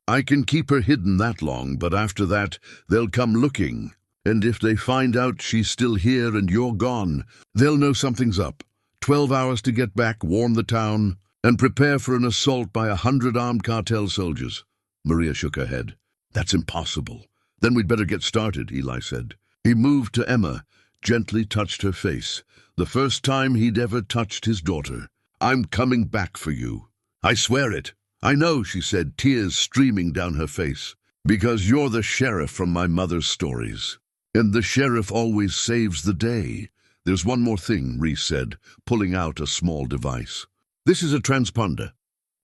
I can keep her hidden that long, but after that, they'll come looking. And if they find out she's still here and you're gone, they'll know something's up. 12 hours to get back, warn the town, and prepare for an assault by 100 armed cartel soldiers. Maria shook her head. That's impossible. Then we'd better get started, Eli said. He moved to Emma, gently touched her face. The first time he'd ever touched his daughter. I'm coming back for you. I swear it. I know, she said, tears streaming down her face. Because you're the sheriff from my mother's stories. And the sheriff always saves the day. There's one more thing, Reese said, pulling out a small device. This is a transponder.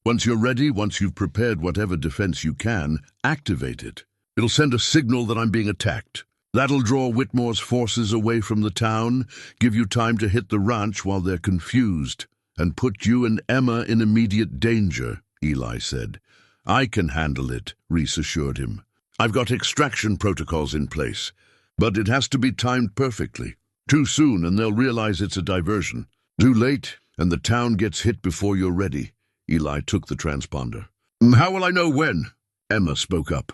Once you're ready, once you've prepared whatever defense you can, activate it. It'll send a signal that I'm being attacked. That'll draw Whitmore's forces away from the town, give you time to hit the ranch while they're confused, and put you and Emma in immediate danger, Eli said. I can handle it, Reese assured him. I've got extraction protocols in place, but it has to be timed perfectly. Too soon and they'll realize it's a diversion. Too late and the town gets hit before you're ready. Eli took the transponder. How will I know when? Emma spoke up.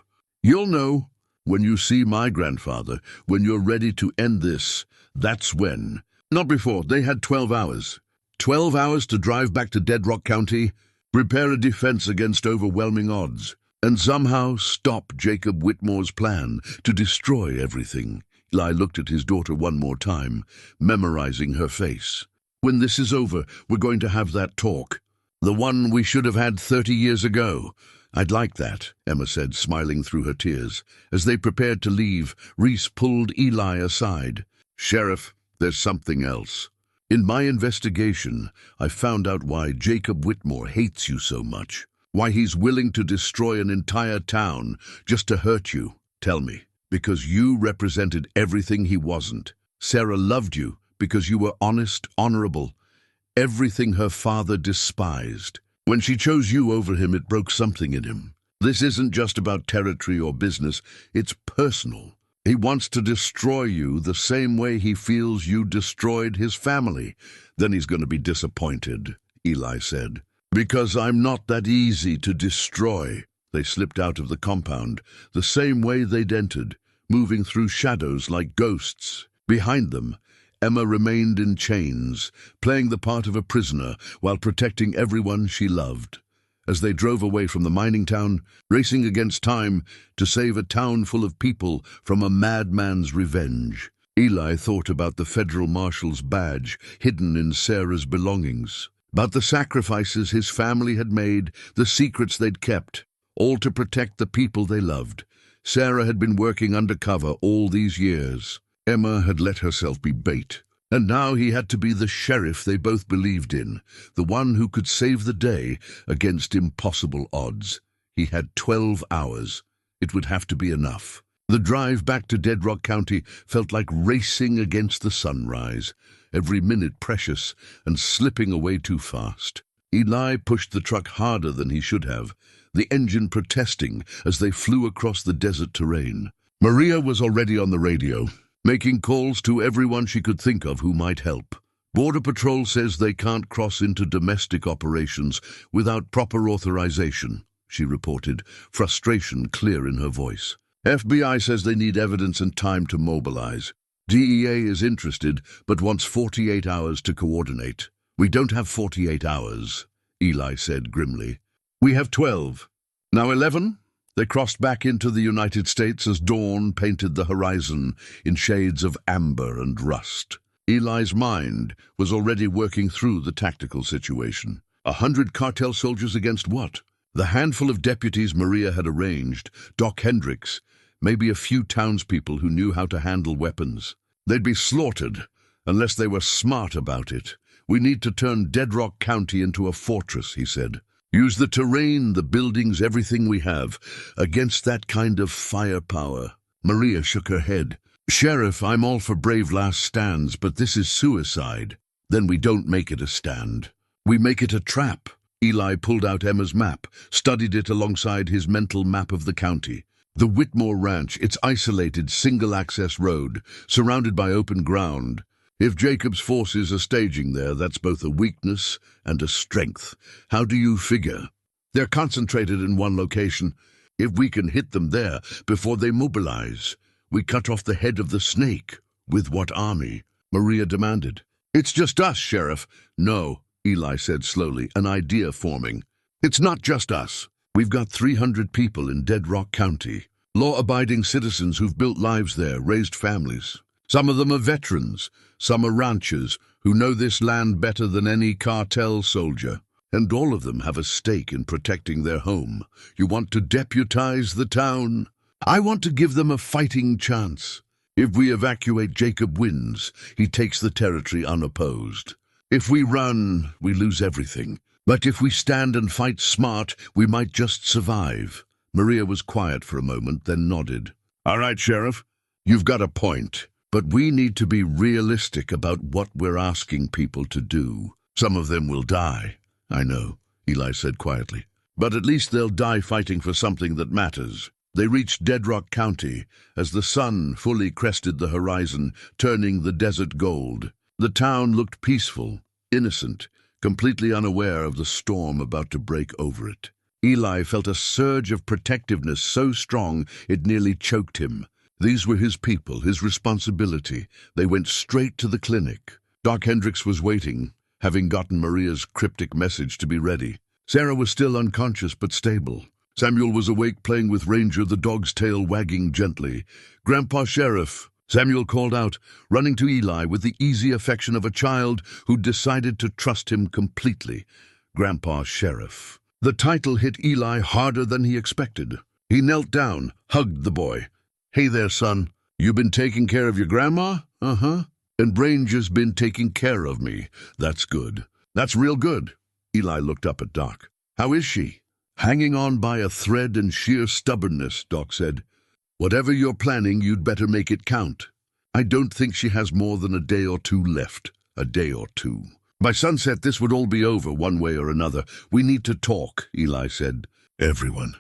You'll know when you see my grandfather, when you're ready to end this. That's when. Not before. They had 12 hours. 12 hours to drive back to Dead Rock County, prepare a defense against overwhelming odds, and somehow stop Jacob Whitmore's plan to destroy everything. Eli looked at his daughter one more time, memorizing her face. When this is over, we're going to have that talk. The one we should have had 30 years ago. I'd like that, Emma said, smiling through her tears. As they prepared to leave, Reese pulled Eli aside. Sheriff, there's something else. In my investigation, I found out why Jacob Whitmore hates you so much. Why he's willing to destroy an entire town just to hurt you. Tell me. Because you represented everything he wasn't. Sarah loved you because you were honest, honorable. Everything her father despised. When she chose you over him, it broke something in him. This isn't just about territory or business, it's personal. He wants to destroy you the same way he feels you destroyed his family. Then he's going to be disappointed, Eli said. Because I'm not that easy to destroy. They slipped out of the compound, the same way they'd entered, moving through shadows like ghosts. Behind them, Emma remained in chains, playing the part of a prisoner while protecting everyone she loved. As they drove away from the mining town, racing against time to save a town full of people from a madman's revenge. Eli thought about the federal marshal's badge hidden in Sarah's belongings, about the sacrifices his family had made, the secrets they'd kept, all to protect the people they loved. Sarah had been working undercover all these years. Emma had let herself be bait. And now he had to be the sheriff they both believed in, the one who could save the day against impossible odds. He had 12 hours. It would have to be enough. The drive back to Dead Rock County felt like racing against the sunrise, every minute precious and slipping away too fast. Eli pushed the truck harder than he should have, the engine protesting as they flew across the desert terrain. Maria was already on the radio, making calls to everyone she could think of who might help. Border Patrol says they can't cross into domestic operations without proper authorization, she reported, frustration clear in her voice. FBI says they need evidence and time to mobilize. DEA is interested, but wants 48 hours to coordinate. We don't have 48 hours, Eli said grimly. We have 12. Now 11? They crossed back into the United States as dawn painted the horizon in shades of amber and rust. Eli's mind was already working through the tactical situation. 100 cartel soldiers against what? The handful of deputies Maria had arranged, Doc Hendricks, maybe a few townspeople who knew how to handle weapons. They'd be slaughtered unless they were smart about it. We need to turn Dead Rock County into a fortress, he said. Use the terrain, the buildings, everything we have, against that kind of firepower. Maria shook her head. Sheriff, I'm all for brave last stands, but this is suicide. Then we don't make it a stand. We make it a trap. Eli pulled out Emma's map, studied it alongside his mental map of the county. The Whitmore Ranch, its isolated, single-access road, surrounded by open ground. If Jacob's forces are staging there, that's both a weakness and a strength. How do you figure? They're concentrated in one location. If we can hit them there before they mobilize, we cut off the head of the snake. With what army? Maria demanded. It's just us, Sheriff. No, Eli said slowly, an idea forming. It's not just us. We've got 300 people in Dead Rock County. Law-abiding citizens who've built lives there, raised families. Some of them are veterans. Some are ranchers who know this land better than any cartel soldier. And all of them have a stake in protecting their home. You want to deputize the town? I want to give them a fighting chance. If we evacuate, Jacob wins. He takes the territory unopposed. If we run, we lose everything. But if we stand and fight smart, we might just survive. Maria was quiet for a moment, then nodded. All right, Sheriff, you've got a point. But we need to be realistic about what we're asking people to do. Some of them will die. I know, Eli said quietly. But at least they'll die fighting for something that matters. They reached Dead Rock County as the sun fully crested the horizon, turning the desert gold. The town looked peaceful, innocent, completely unaware of the storm about to break over it. Eli felt a surge of protectiveness so strong it nearly choked him. These were his people, his responsibility. They went straight to the clinic. Doc Hendricks was waiting, having gotten Maria's cryptic message to be ready. Sarah was still unconscious but stable. Samuel was awake, playing with Ranger, the dog's tail wagging gently. "Grandpa Sheriff," Samuel called out, running to Eli with the easy affection of a child who decided to trust him completely. Grandpa Sheriff. The title hit Eli harder than he expected. He knelt down, hugged the boy. "Hey there, son. You been taking care of your grandma?" "Uh-huh. And Ranger's been taking care of me. That's good. That's real good." Eli looked up at Doc. "How is she?" "Hanging on by a thread and sheer stubbornness," Doc said. "Whatever you're planning, you'd better make it count. I don't think she has more than a day or two left. A day or two. By sunset, this would all be over, one way or another. We need to talk," Eli said. "Everyone."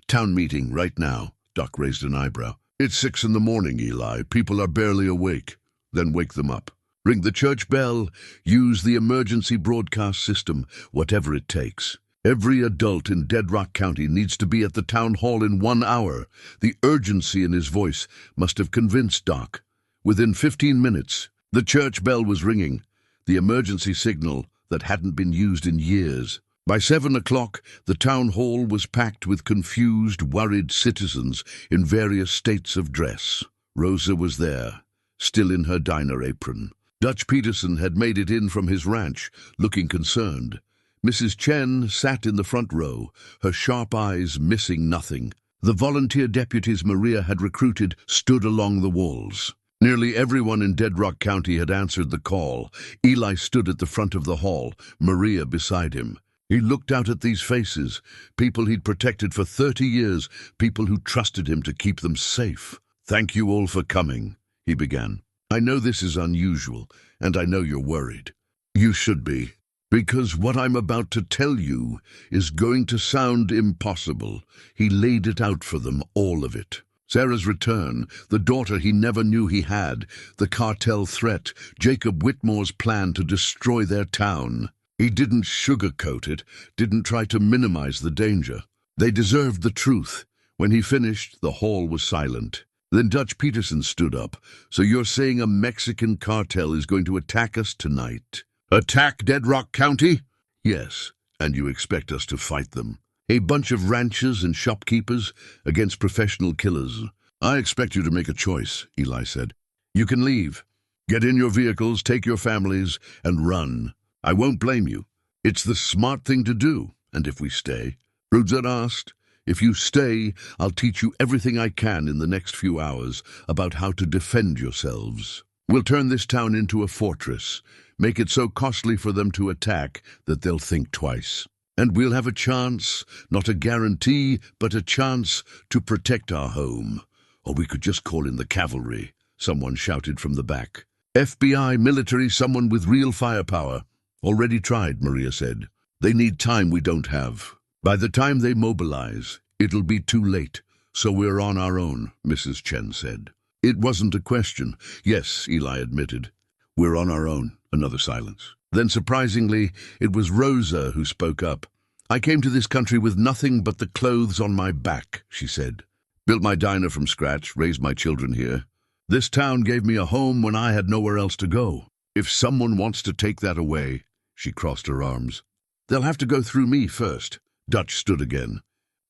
"Town meeting, right now." Doc raised an eyebrow. "It's 6 in the morning, Eli. People are barely awake." "Then wake them up. Ring the church bell. Use the emergency broadcast system, whatever it takes. Every adult in Dead Rock County needs to be at the town hall in 1 hour. The urgency in his voice must have convinced Doc. Within 15 minutes, the church bell was ringing, the emergency signal that hadn't been used in years. By 7 o'clock, the town hall was packed with confused, worried citizens in various states of dress. Rosa was there, still in her diner apron. Dutch Peterson had made it in from his ranch, looking concerned. Mrs. Chen sat in the front row, her sharp eyes missing nothing. The volunteer deputies Maria had recruited stood along the walls. Nearly everyone in Dead Rock County had answered the call. Eli stood at the front of the hall, Maria beside him. He looked out at these faces, people he'd protected for 30 years, people who trusted him to keep them safe. "Thank you all for coming," he began. "I know this is unusual, and I know you're worried. You should be. Because what I'm about to tell you is going to sound impossible." He laid it out for them, all of it. Sarah's return, the daughter he never knew he had, the cartel threat, Jacob Whitmore's plan to destroy their town. He didn't sugarcoat it, didn't try to minimize the danger. They deserved the truth. When he finished, the hall was silent. Then Dutch Peterson stood up. "So you're saying a Mexican cartel is going to attack us tonight?" "Attack Dead Rock County?" "Yes, and you expect us to fight them. A bunch of ranchers and shopkeepers against professional killers. I expect you to make a choice," Eli said. "You can leave. Get in your vehicles, take your families, and run. I won't blame you. It's the smart thing to do. And if we stay?" Rudzer asked. "If you stay, I'll teach you everything I can in the next few hours about how to defend yourselves. We'll turn this town into a fortress, make it so costly for them to attack that they'll think twice. And we'll have a chance, not a guarantee, but a chance to protect our home. Or we could just call in the cavalry," someone shouted from the back. "FBI, military, someone with real firepower." "Already tried," Maria said. "They need time we don't have. By the time they mobilize, it'll be too late. So we're on our own," Mrs. Chen said. It wasn't a question. "Yes," Eli admitted. "We're on our own." Another silence. Then, surprisingly, it was Rosa who spoke up. "I came to this country with nothing but the clothes on my back," she said. "Built my diner from scratch, raised my children here. This town gave me a home when I had nowhere else to go. If someone wants to take that away," she crossed her arms, "they'll have to go through me first." Dutch stood again.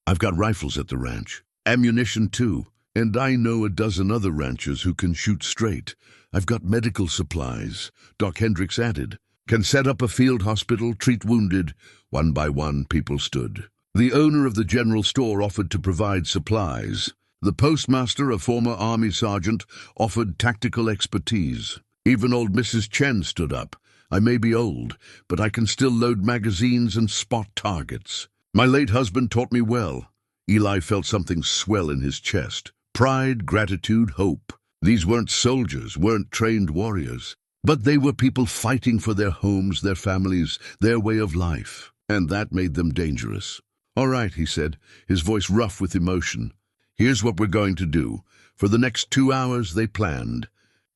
"I've got rifles at the ranch. Ammunition, too. And I know a dozen other ranchers who can shoot straight. I've got medical supplies," Doc Hendricks added. "Can set up a field hospital, treat wounded." One by one, people stood. The owner of the general store offered to provide supplies. The postmaster, a former army sergeant, offered tactical expertise. Even old Mrs. Chen stood up. "I may be old, but I can still load magazines and spot targets. My late husband taught me well." Eli felt something swell in his chest. Pride, gratitude, hope. These weren't soldiers, weren't trained warriors. But they were people fighting for their homes, their families, their way of life. And that made them dangerous. "All right," he said, his voice rough with emotion. "Here's what we're going to do." For the next 2 hours they planned.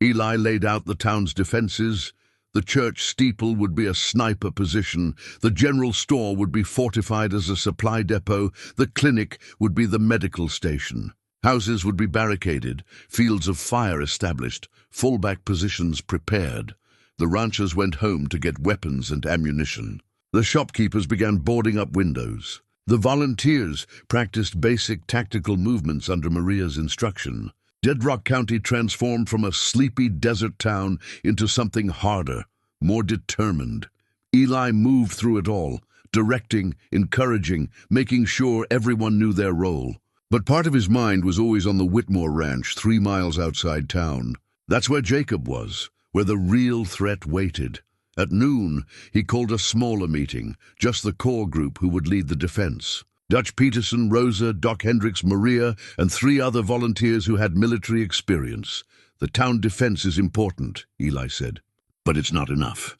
Eli laid out the town's defenses. The church steeple would be a sniper position, the general store would be fortified as a supply depot, the clinic would be the medical station. Houses would be barricaded, fields of fire established, fallback positions prepared. The ranchers went home to get weapons and ammunition. The shopkeepers began boarding up windows. The volunteers practiced basic tactical movements under Maria's instruction. Dead Rock County transformed from a sleepy desert town into something harder, more determined. Eli moved through it all, directing, encouraging, making sure everyone knew their role. But part of his mind was always on the Whitmore Ranch, 3 miles outside town. That's where Jacob was, where the real threat waited. At noon, he called a smaller meeting, just the core group who would lead the defense. Dutch Peterson, Rosa, Doc Hendricks, Maria, and 3 other volunteers who had military experience. The town defense is important, Eli said, but it's not enough.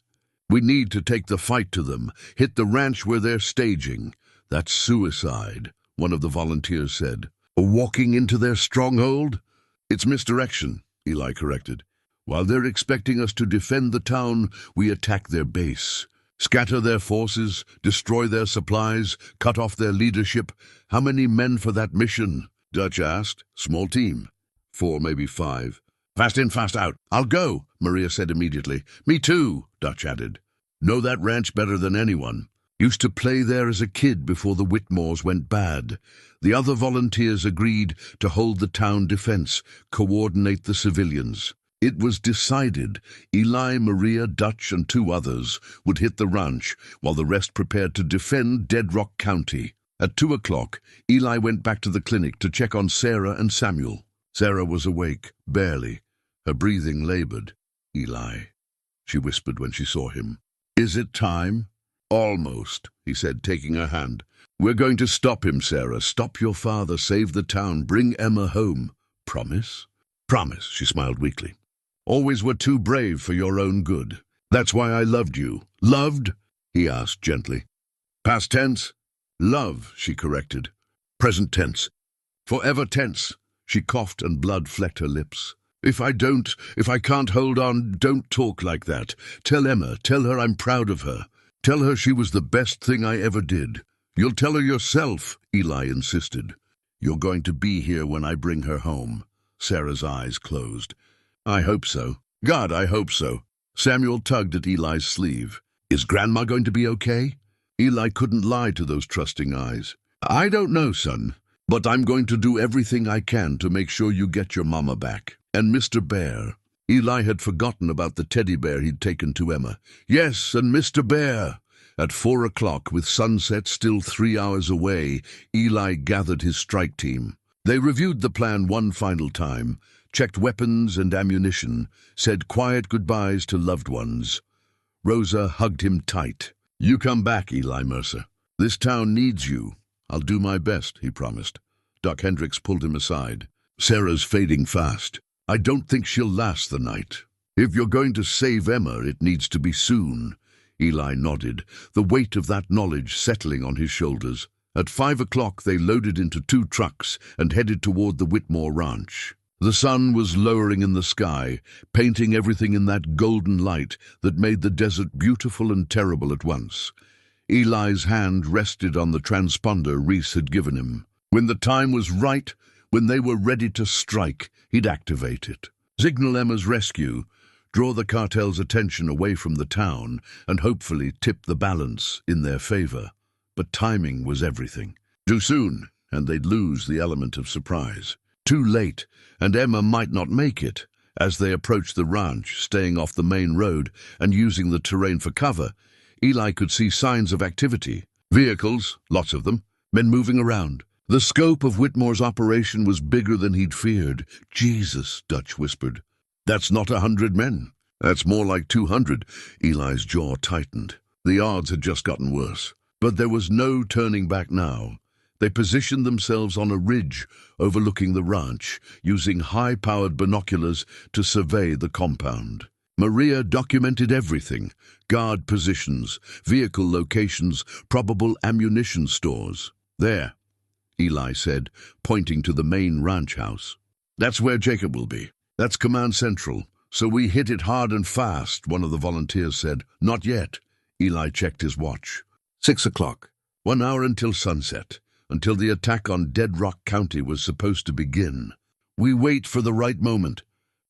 We need to take the fight to them, hit the ranch where they're staging. That's suicide, one of the volunteers said. Walking into their stronghold? It's misdirection, Eli corrected. While they're expecting us to defend the town, we attack their base. Scatter their forces, destroy their supplies, cut off their leadership. How many men for that mission? Dutch asked. Small team. 4, maybe 5. Fast in, fast out. I'll go, Maria said immediately. Me too, Dutch added. Know that ranch better than anyone. Used to play there as a kid before the Whitmores went bad. The other volunteers agreed to hold the town defense, coordinate the civilians. It was decided Eli, Maria, Dutch, and 2 others would hit the ranch, while the rest prepared to defend Dead Rock County. At 2 o'clock, Eli went back to the clinic to check on Sarah and Samuel. Sarah was awake, barely. Her breathing labored. Eli, she whispered when she saw him. Is it time? Almost, he said, taking her hand. We're going to stop him, Sarah. Stop your father, save the town, bring Emma home. Promise? Promise, she smiled weakly. Always were too brave for your own good. That's why I loved you. Loved? He asked gently. Past tense? Love, she corrected. Present tense. Forever tense. She coughed and blood flecked her lips. If I can't hold on, don't talk like that. Tell Emma, tell her I'm proud of her. Tell her she was the best thing I ever did. You'll tell her yourself, Eli insisted. You're going to be here when I bring her home. Sarah's eyes closed. I hope so. God, I hope so. Samuel tugged at Eli's sleeve. Is Grandma going to be okay? Eli couldn't lie to those trusting eyes. I don't know, son, but I'm going to do everything I can to make sure you get your mama back. And Mr. Bear. Eli had forgotten about the teddy bear he'd taken to Emma. Yes, and Mr. Bear. At 4 o'clock, with sunset still 3 hours away, Eli gathered his strike team. They reviewed the plan one final time, checked weapons and ammunition, said quiet goodbyes to loved ones. Rosa hugged him tight. You come back, Eli Mercer. This town needs you. I'll do my best, he promised. Doc Hendricks pulled him aside. Sarah's fading fast. I don't think she'll last the night. If you're going to save Emma, it needs to be soon. Eli nodded, the weight of that knowledge settling on his shoulders. At 5 o'clock, they loaded into 2 trucks and headed toward the Whitmore Ranch. The sun was lowering in the sky, painting everything in that golden light that made the desert beautiful and terrible at once. Eli's hand rested on the transponder Reese had given him. When the time was right, when they were ready to strike, he'd activate it. Signal Emma's rescue, draw the cartel's attention away from the town, and hopefully tip the balance in their favor. But timing was everything. Too soon, and they'd lose the element of surprise. Too late, and Emma might not make it. As they approached the ranch, staying off the main road and using the terrain for cover, Eli could see signs of activity. Vehicles, lots of them, men moving around. The scope of Whitmore's operation was bigger than he'd feared. Jesus, Dutch whispered. That's not 100 men. That's more like 200. Eli's jaw tightened. The odds had just gotten worse. But there was no turning back now. They positioned themselves on a ridge overlooking the ranch, using high-powered binoculars to survey the compound. Maria documented everything: guard positions, vehicle locations, probable ammunition stores. There, Eli said, pointing to the main ranch house. That's where Jacob will be. That's Command Central. So we hit it hard and fast, one of the volunteers said. Not yet. Eli checked his watch. 6 o'clock. 1 hour until sunset, until the attack on Dead Rock County was supposed to begin. We wait for the right moment.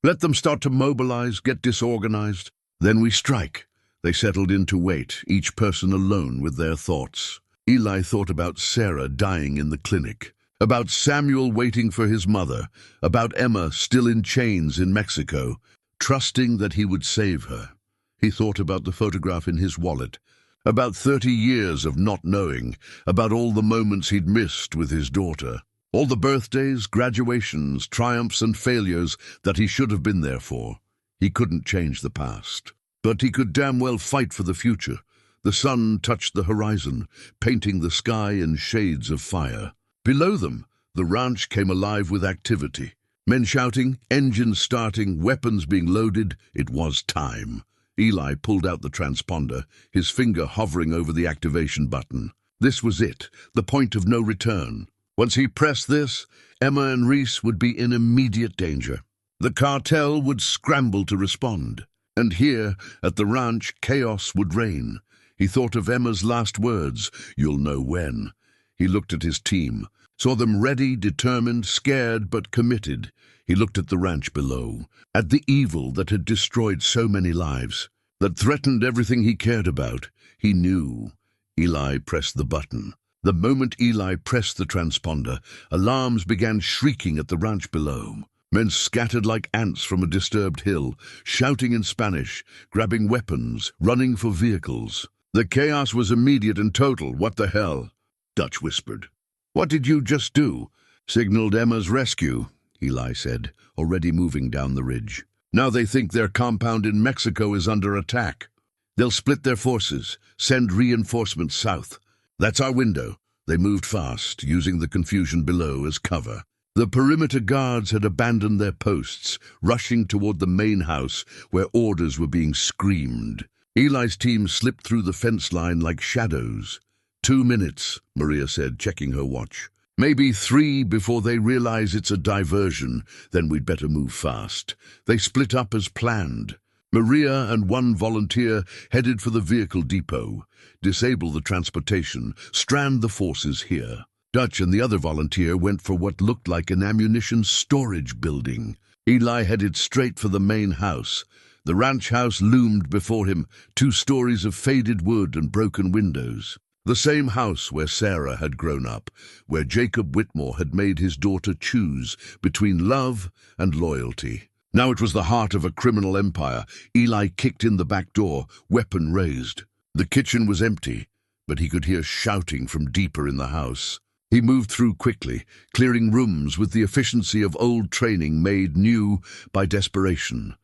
Let them start to mobilize, get disorganized. Then we strike. They settled in to wait, each person alone with their thoughts. Eli thought about Sarah dying in the clinic, about Samuel waiting for his mother, about Emma still in chains in Mexico, trusting that he would save her. He thought about the photograph in his wallet, about 30 years of not knowing, about all the moments he'd missed with his daughter, all the birthdays, graduations, triumphs and failures that he should have been there for. He couldn't change the past, but he could damn well fight for the future. The sun touched the horizon, painting the sky in shades of fire. Below them, the ranch came alive with activity. Men shouting, engines starting, weapons being loaded. It was time. Eli pulled out the transponder, his finger hovering over the activation button. This was it, the point of no return. Once he pressed this, Emma and Reese would be in immediate danger. The cartel would scramble to respond. And here, at the ranch, chaos would reign. He thought of Emma's last words, "You'll know when." He looked at his team, saw them ready, determined, scared, but committed. He looked at the ranch below, at the evil that had destroyed so many lives, that threatened everything he cared about. He knew. Eli pressed the button. The moment Eli pressed the transponder, alarms began shrieking at the ranch below. Men scattered like ants from a disturbed hill, shouting in Spanish, grabbing weapons, running for vehicles. The chaos was immediate and total. "What the hell?" Dutch whispered. "What did you just do?" "Signaled Emma's rescue," Eli said, already moving down the ridge. "Now they think their compound in Mexico is under attack. They'll split their forces, send reinforcements south. That's our window." They moved fast, using the confusion below as cover. The perimeter guards had abandoned their posts, rushing toward the main house where orders were being screamed. Eli's team slipped through the fence line like shadows. 2 minutes, Maria said, checking her watch. "Maybe 3 before they realize it's a diversion. Then we'd better move fast." They split up as planned. Maria and one volunteer headed for the vehicle depot, disable the transportation, strand the forces here. Dutch and the other volunteer went for what looked like an ammunition storage building. Eli headed straight for the main house. The ranch house loomed before him, 2 stories of faded wood and broken windows. The same house where Sarah had grown up, where Jacob Whitmore had made his daughter choose between love and loyalty. Now it was the heart of a criminal empire. Eli kicked in the back door, weapon raised. The kitchen was empty, but he could hear shouting from deeper in the house. He moved through quickly, clearing rooms with the efficiency of old training made new by desperation.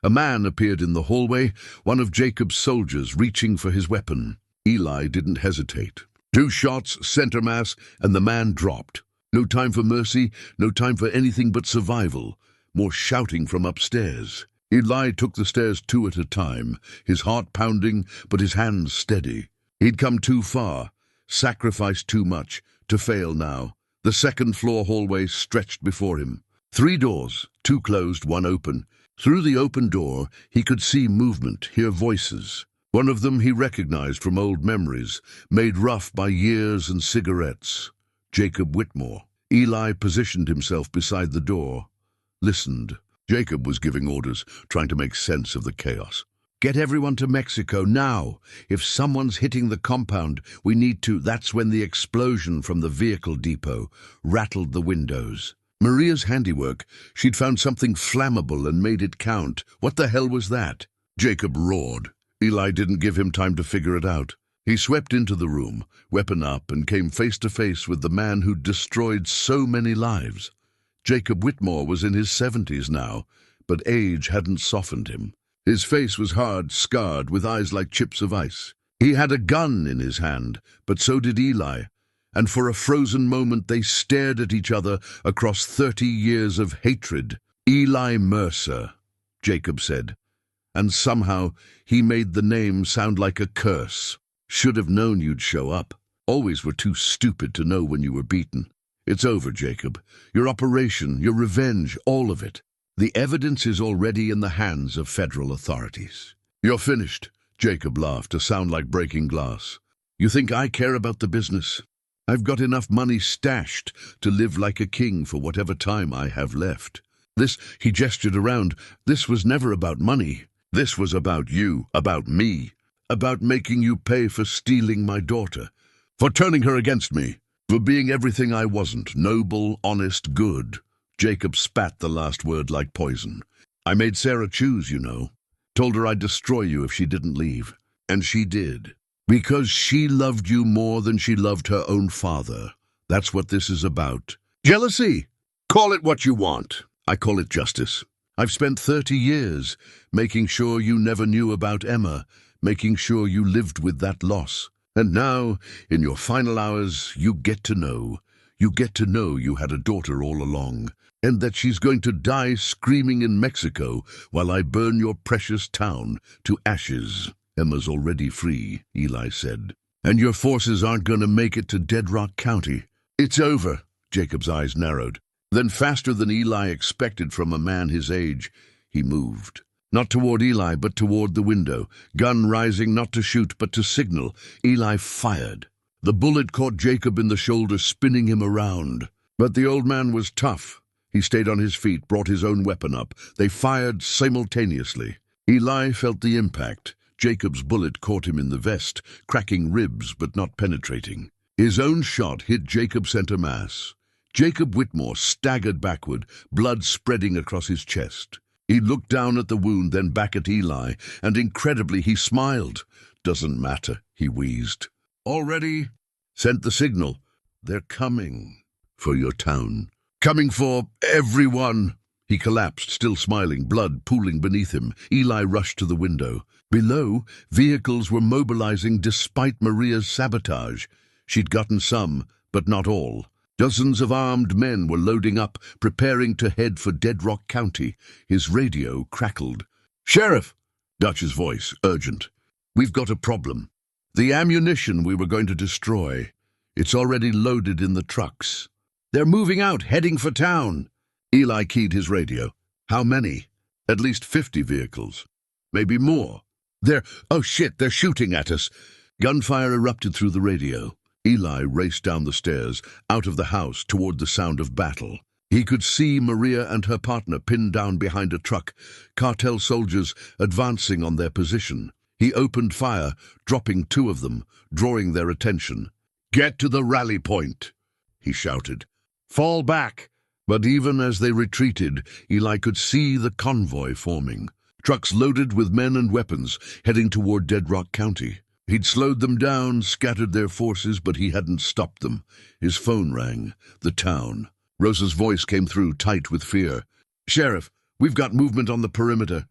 A man appeared in the hallway, one of Jacob's soldiers reaching for his weapon. Eli didn't hesitate. 2 shots, center mass, and the man dropped. No time for mercy, no time for anything but survival. More shouting from upstairs. Eli took the stairs 2 at a time, his heart pounding, but his hands steady. He'd come too far, sacrificed too much, to fail now. The 2nd-floor hallway stretched before him. 3 doors, 2 closed, 1 open. Through the open door, he could see movement, hear voices. One of them he recognized from old memories, made rough by years and cigarettes. Jacob Whitmore. Eli positioned himself beside the door, listened. Jacob was giving orders, trying to make sense of the chaos. "Get everyone to Mexico, now. If someone's hitting the compound, we need to..." That's when the explosion from the vehicle depot rattled the windows. Maria's handiwork. She'd found something flammable and made it count. What the hell was that? Jacob roared. Eli didn't give him time to figure it out. He swept into the room, weapon up, and came face to face with the man who'd destroyed so many lives. Jacob Whitmore was in his 70s now, but age hadn't softened him. His face was hard, scarred, with eyes like chips of ice. He had a gun in his hand, but so did Eli, and for a frozen moment they stared at each other across 30 years of hatred. "Eli Mercer," Jacob said, and somehow he made the name sound like a curse. "Should have known you'd show up. Always were too stupid to know when you were beaten. It's over, Jacob. Your operation, your revenge, all of it." The evidence is already in the hands of federal authorities. You're finished, Jacob laughed to sound like breaking glass. You think I care about the business? I've got enough money stashed to live like a king for whatever time I have left. He gestured around, this was never about money. This was about you, about me, about making you pay for stealing my daughter, for turning her against me, for being everything I wasn't, noble, honest, good. Jacob spat the last word like poison. I made Sarah choose, you know. Told her I'd destroy you if she didn't leave. And she did. Because she loved you more than she loved her own father. That's what this is about. Jealousy! Call it what you want. I call it justice. I've spent 30 years making sure you never knew about Emma, making sure you lived with that loss. And now, in your final hours, you get to know. You get to know you had a daughter all along, and that she's going to die screaming in Mexico while I burn your precious town to ashes. Emma's already free, Eli said. And your forces aren't going to make it to Dead Rock County. It's over. Jacob's eyes narrowed. Then, faster than Eli expected from a man his age, he moved. Not toward Eli, but toward the window, gun rising not to shoot but to signal. Eli fired. The bullet caught Jacob in the shoulder, spinning him around. But the old man was tough. He stayed on his feet, brought his own weapon up. They fired simultaneously. Eli felt the impact. Jacob's bullet caught him in the vest, cracking ribs but not penetrating. His own shot hit Jacob center mass. Jacob Whitmore staggered backward, blood spreading across his chest. He looked down at the wound, then back at Eli, and incredibly he smiled. Doesn't matter, he wheezed. Already? Sent the signal. They're coming for your town. Coming for everyone. He collapsed, still smiling, blood pooling beneath him. Eli rushed to the window. Below, vehicles were mobilizing despite Maria's sabotage. She'd gotten some, but not all. Dozens of armed men were loading up, preparing to head for Dead Rock County. His radio crackled. Sheriff! Dutch's voice, urgent. We've got a problem. The ammunition we were going to destroy. It's already loaded in the trucks. They're moving out, heading for town. Eli keyed his radio. How many? At least 50 vehicles. Maybe more. Oh shit, they're shooting at us. Gunfire erupted through the radio. Eli raced down the stairs, out of the house, toward the sound of battle. He could see Maria and her partner pinned down behind a truck, cartel soldiers advancing on their position. He opened fire, dropping 2 of them, drawing their attention. Get to the rally point, he shouted. Fall back. But even as they retreated, Eli could see the convoy forming. Trucks loaded with men and weapons, heading toward Dead Rock County. He'd slowed them down, scattered their forces, but he hadn't stopped them. His phone rang. The town. Rosa's voice came through, tight with fear. Sheriff, we've got movement on the perimeter.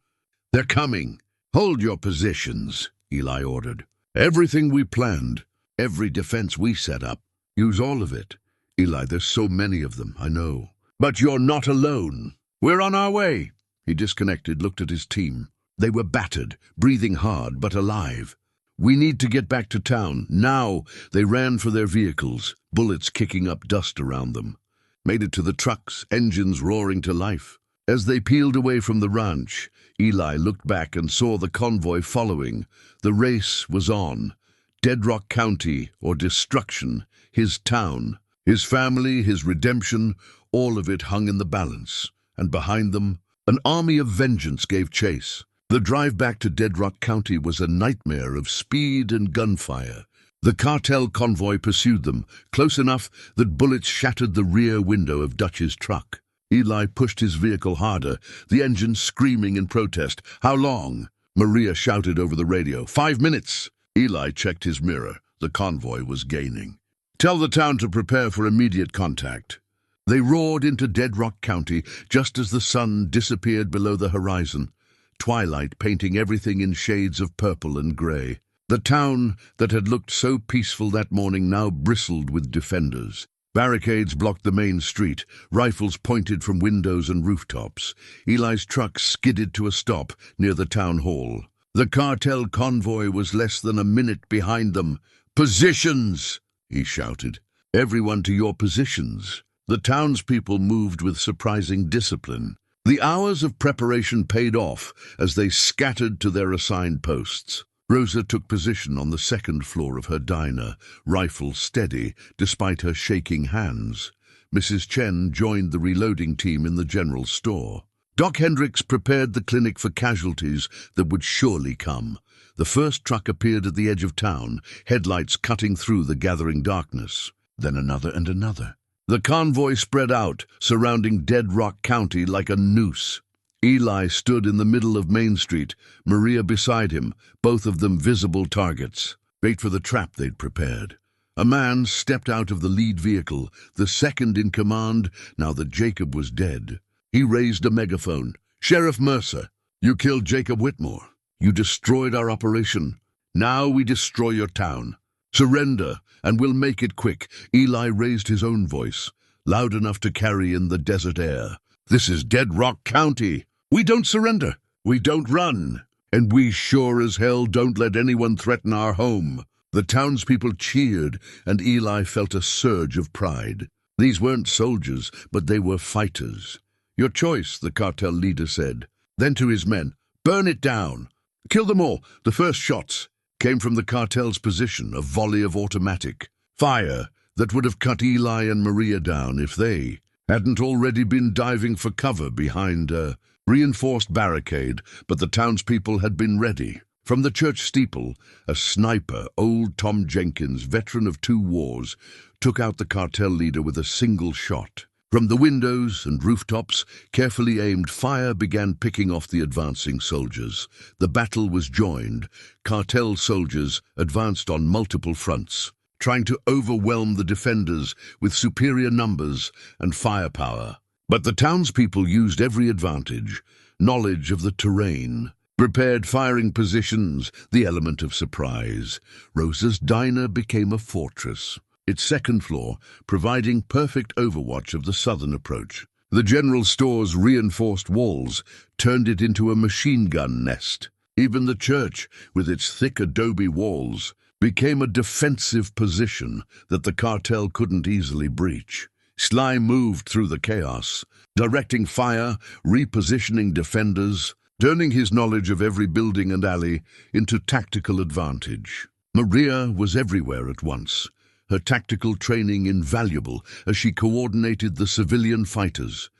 They're coming. Hold your positions, Eli ordered. Everything we planned, every defense we set up, use all of it. Eli, there's so many of them, I know. But you're not alone. We're on our way. He disconnected, looked at his team. They were battered, breathing hard, but alive. We need to get back to town, now. They ran for their vehicles, bullets kicking up dust around them. Made it to the trucks, engines roaring to life. As they peeled away from the ranch, Eli looked back and saw the convoy following. The race was on. Dead Rock County, or destruction, his town, his family, his redemption, all of it hung in the balance. And behind them, an army of vengeance gave chase. The drive back to Dead Rock County was a nightmare of speed and gunfire. The cartel convoy pursued them, close enough that bullets shattered the rear window of Dutch's truck. Eli pushed his vehicle harder, the engine screaming in protest. How long? Maria shouted over the radio. 5 minutes. Eli checked his mirror. The convoy was gaining. Tell the town to prepare for immediate contact. They roared into Dead Rock County just as the sun disappeared below the horizon. Twilight painting everything in shades of purple and gray. The town that had looked so peaceful that morning now bristled with defenders. Barricades blocked the main street, rifles pointed from windows and rooftops. Eli's truck skidded to a stop near the town hall. The cartel convoy was less than a minute behind them. Positions, he shouted. Everyone to your positions. The townspeople moved with surprising discipline. The hours of preparation paid off as they scattered to their assigned posts. Rosa took position on the second floor of her diner, rifle steady despite her shaking hands. Mrs. Chen joined the reloading team in the general store. Doc Hendricks prepared the clinic for casualties that would surely come. The first truck appeared at the edge of town, headlights cutting through the gathering darkness. Then another and another. The convoy spread out, surrounding Dead Rock County like a noose. Eli stood in the middle of Main Street, Maria beside him, both of them visible targets. Bait for the trap they'd prepared. A man stepped out of the lead vehicle, the second in command, now that Jacob was dead. He raised a megaphone. "Sheriff Mercer, you killed Jacob Whitmore. You destroyed our operation. Now we destroy your town. Surrender, and we'll make it quick." Eli raised his own voice, loud enough to carry in the desert air. "This is Dead Rock County. We don't surrender. We don't run. And we sure as hell don't let anyone threaten our home." The townspeople cheered, and Eli felt a surge of pride. These weren't soldiers, but they were fighters. "Your choice," the cartel leader said. Then to his men, "Burn it down. Kill them all." The first shots came from the cartel's position, a volley of automatic fire that would have cut Eli and Maria down if they hadn't already been diving for cover behind a reinforced barricade, but the townspeople had been ready. From the church steeple, a sniper, old Tom Jenkins, veteran of 2 wars, took out the cartel leader with a single shot. From the windows and rooftops, carefully aimed fire began picking off the advancing soldiers. The battle was joined. Cartel soldiers advanced on multiple fronts, trying to overwhelm the defenders with superior numbers and firepower. But the townspeople used every advantage, knowledge of the terrain, prepared firing positions, the element of surprise. Rosa's diner became a fortress, its second floor providing perfect overwatch of the southern approach. The general store's reinforced walls turned it into a machine gun nest. Even the church, with its thick adobe walls, became a defensive position that the cartel couldn't easily breach. Sly moved through the chaos, directing fire, repositioning defenders, turning his knowledge of every building and alley into tactical advantage. Maria was everywhere at once, her tactical training invaluable as she coordinated the civilian fighters.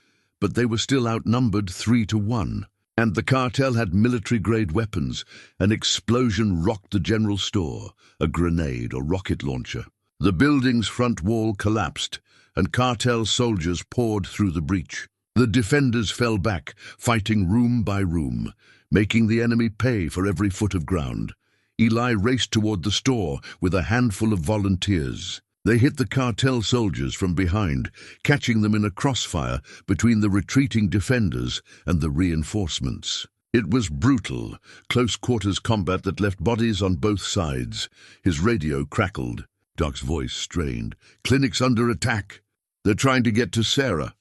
But they were still outnumbered 3-1, and the cartel had military-grade weapons. An explosion rocked the general store, a grenade or rocket launcher. The building's front wall collapsed, and cartel soldiers poured through the breach. The defenders fell back, fighting room by room, making the enemy pay for every foot of ground. Eli raced toward the store with a handful of volunteers. They hit the cartel soldiers from behind, catching them in a crossfire between the retreating defenders and the reinforcements. It was brutal, close-quarters combat that left bodies on both sides. His radio crackled. Doc's voice strained. "Clinic's under attack. They're trying to get to Sarah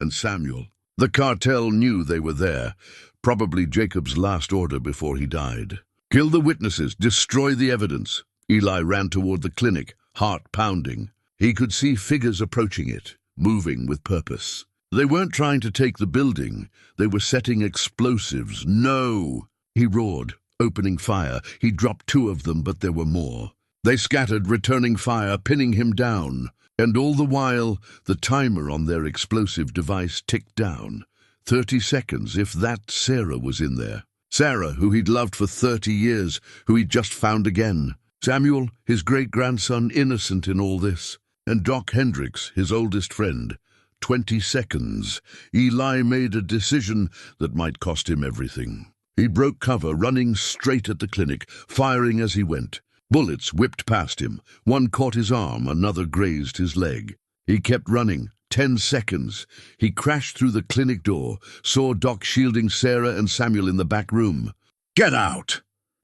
and Samuel." The cartel knew they were there, probably Jacob's last order before he died. "Kill the witnesses, destroy the evidence." Eli ran toward the clinic, heart pounding. He could see figures approaching it, moving with purpose. They weren't trying to take the building. They were setting explosives. "No!" he roared, opening fire. He dropped 2 of them, but there were more. They scattered, returning fire, pinning him down. And all the while, the timer on their explosive device ticked down. 30 seconds, if that. Sarah was in there. Sarah, who he'd loved for 30 years, who he'd just found again. Samuel, his great-grandson, innocent in all this. And Doc Hendricks, his oldest friend. 20 seconds. Eli made a decision that might cost him everything. He broke cover, running straight at the clinic, firing as he went. Bullets whipped past him. One caught his arm, another grazed his leg. He kept running. 10 seconds. He crashed through the clinic door, saw Doc shielding Sarah and Samuel in the back room. "Get out!"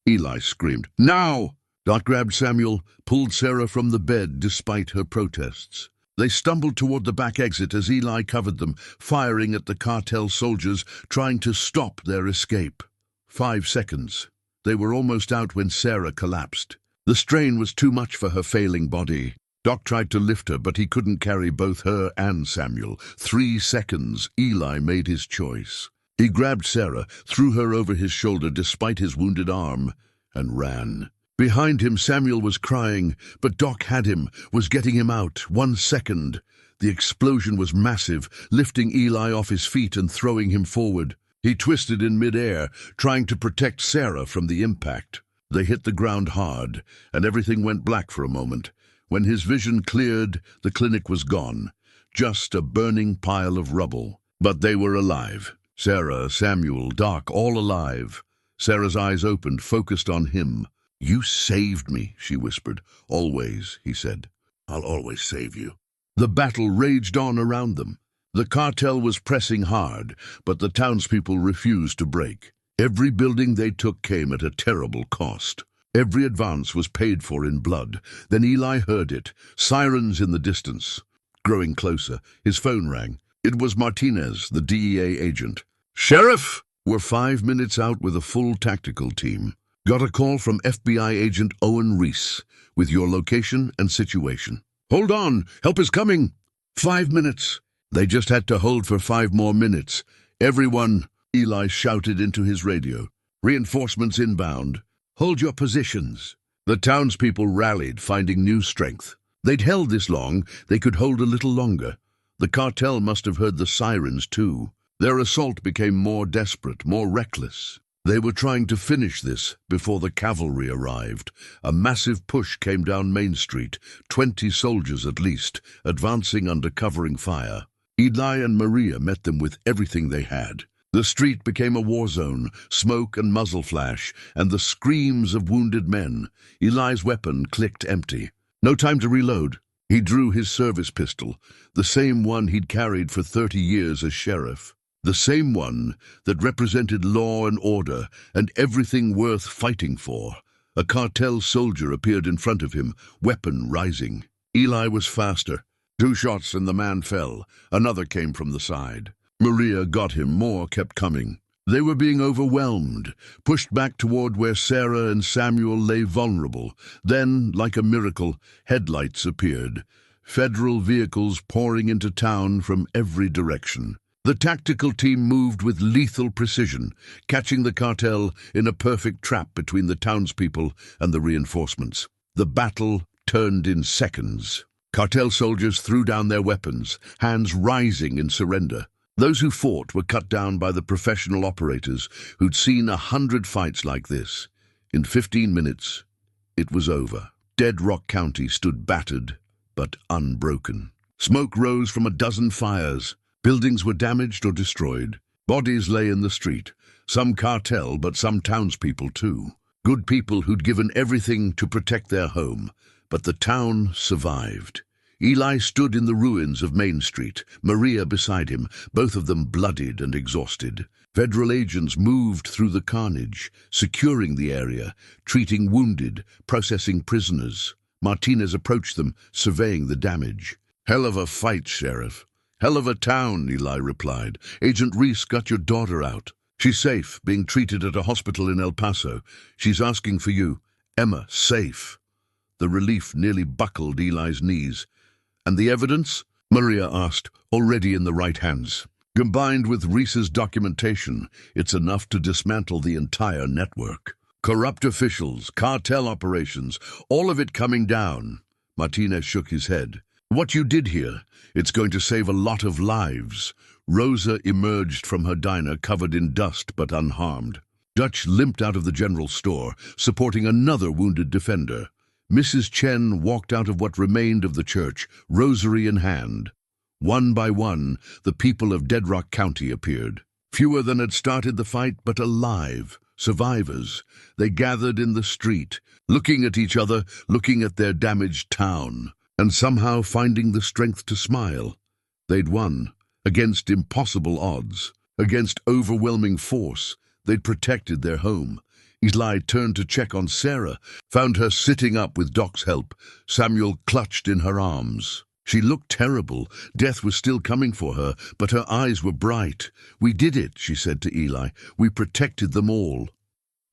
Eli screamed. "Now!" Doc grabbed Samuel, pulled Sarah from the bed despite her protests. They stumbled toward the back exit as Eli covered them, firing at the cartel soldiers, trying to stop their escape. 5 seconds. They were almost out when Sarah collapsed. The strain was too much for her failing body. Doc tried to lift her, but he couldn't carry both her and Samuel. 3 seconds, Eli made his choice. He grabbed Sarah, threw her over his shoulder despite his wounded arm, and ran. Behind him, Samuel was crying, but Doc had him, was getting him out. 1 second. The explosion was massive, lifting Eli off his feet and throwing him forward. He twisted in midair, trying to protect Sarah from the impact. They hit the ground hard, and everything went black for a moment. When his vision cleared, the clinic was gone. Just a burning pile of rubble. But they were alive. Sarah, Samuel, Doc, all alive. Sarah's eyes opened, focused on him. "You saved me," she whispered. "Always," he said. "I'll always save you." The battle raged on around them. The cartel was pressing hard, but the townspeople refused to break. Every building they took came at a terrible cost. Every advance was paid for in blood. Then Eli heard it, sirens in the distance. Growing closer, his phone rang. It was Martinez, the DEA agent. "Sheriff!" We're 5 minutes out with a full tactical team. Got a call from FBI agent Owen Reese with your location and situation. "Hold on, help is coming." 5 minutes. They just had to hold for 5 more minutes. "Everyone," Eli shouted into his radio. "Reinforcements inbound. Hold your positions." The townspeople rallied, finding new strength. They'd held this long, they could hold a little longer. The cartel must have heard the sirens too. Their assault became more desperate, more reckless. They were trying to finish this before the cavalry arrived. A massive push came down Main Street, 20 soldiers at least, advancing under covering fire. Eli and Maria met them with everything they had. The street became a war zone, smoke and muzzle flash, and the screams of wounded men. Eli's weapon clicked empty. No time to reload. He drew his service pistol, the same one he'd carried for 30 years as sheriff. The same one that represented law and order and everything worth fighting for. A cartel soldier appeared in front of him, weapon rising. Eli was faster. 2 shots and the man fell. Another came from the side. Maria got him. More kept coming. They were being overwhelmed, pushed back toward where Sarah and Samuel lay vulnerable. Then, like a miracle, headlights appeared. Federal vehicles pouring into town from every direction. The tactical team moved with lethal precision, catching the cartel in a perfect trap between the townspeople and the reinforcements. The battle turned in seconds. Cartel soldiers threw down their weapons, hands rising in surrender. Those who fought were cut down by the professional operators who'd seen 100 fights like this. In 15 minutes, it was over. Dead Rock County stood battered, but unbroken. Smoke rose from a dozen fires. Buildings were damaged or destroyed. Bodies lay in the street. Some cartel, but some townspeople too. Good people who'd given everything to protect their home. But the town survived. Eli stood in the ruins of Main Street, Maria beside him, both of them bloodied and exhausted. Federal agents moved through the carnage, securing the area, treating wounded, processing prisoners. Martinez approached them, surveying the damage. "Hell of a fight, Sheriff." "Hell of a town," Eli replied. "Agent Reese got your daughter out. She's safe, being treated at a hospital in El Paso. She's asking for you. Emma, safe." The relief nearly buckled Eli's knees. "And the evidence?" Maria asked. "Already in the right hands. Combined with Reese's documentation, it's enough to dismantle the entire network. Corrupt officials, cartel operations, all of it coming down." Martinez shook his head. "What you did here, it's going to save a lot of lives." Rosa emerged from her diner covered in dust but unharmed. Dutch limped out of the general store, supporting another wounded defender. Mrs. Chen walked out of what remained of the church, rosary in hand. One by one, the people of Dead Rock County appeared. Fewer than had started the fight, but alive, survivors. They gathered in the street, looking at each other, looking at their damaged town, and somehow finding the strength to smile. They'd won, against impossible odds, against overwhelming force. They'd protected their home. Eli turned to check on Sarah, found her sitting up with Doc's help, Samuel clutched in her arms. She looked terrible. Death was still coming for her, but her eyes were bright. "We did it," she said to Eli. "We protected them all."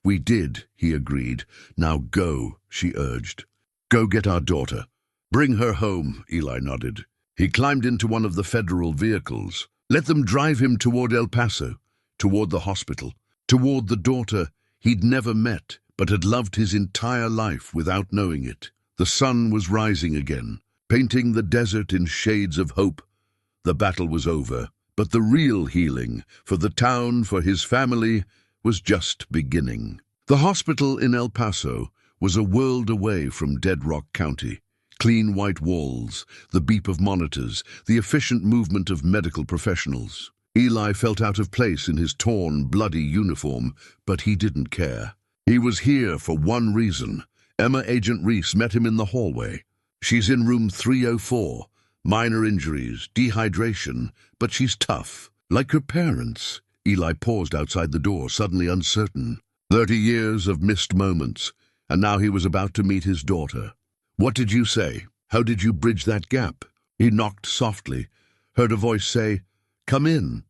"We did," he agreed. "Now go," she urged. "Go get our daughter." Bring her home, Eli nodded. He climbed into one of the federal vehicles. Let them drive him toward El Paso, toward the hospital, toward the daughter he'd never met but had loved his entire life without knowing it. The sun was rising again, painting the desert in shades of hope. The battle was over, but the real healing, for the town, for his family, was just beginning. The hospital in El Paso was a world away from Dead Rock County. Clean white walls, the beep of monitors, the efficient movement of medical professionals. Eli felt out of place in his torn, bloody uniform, but he didn't care. He was here for one reason. Emma Agent Reese met him in the hallway. She's in room 304. Minor injuries, dehydration, but she's tough. Like her parents. Eli paused outside the door, suddenly uncertain. 30 years of missed moments, and now he was about to meet his daughter. What did you say? How did you bridge that gap? He knocked softly, heard a voice say, "Come in."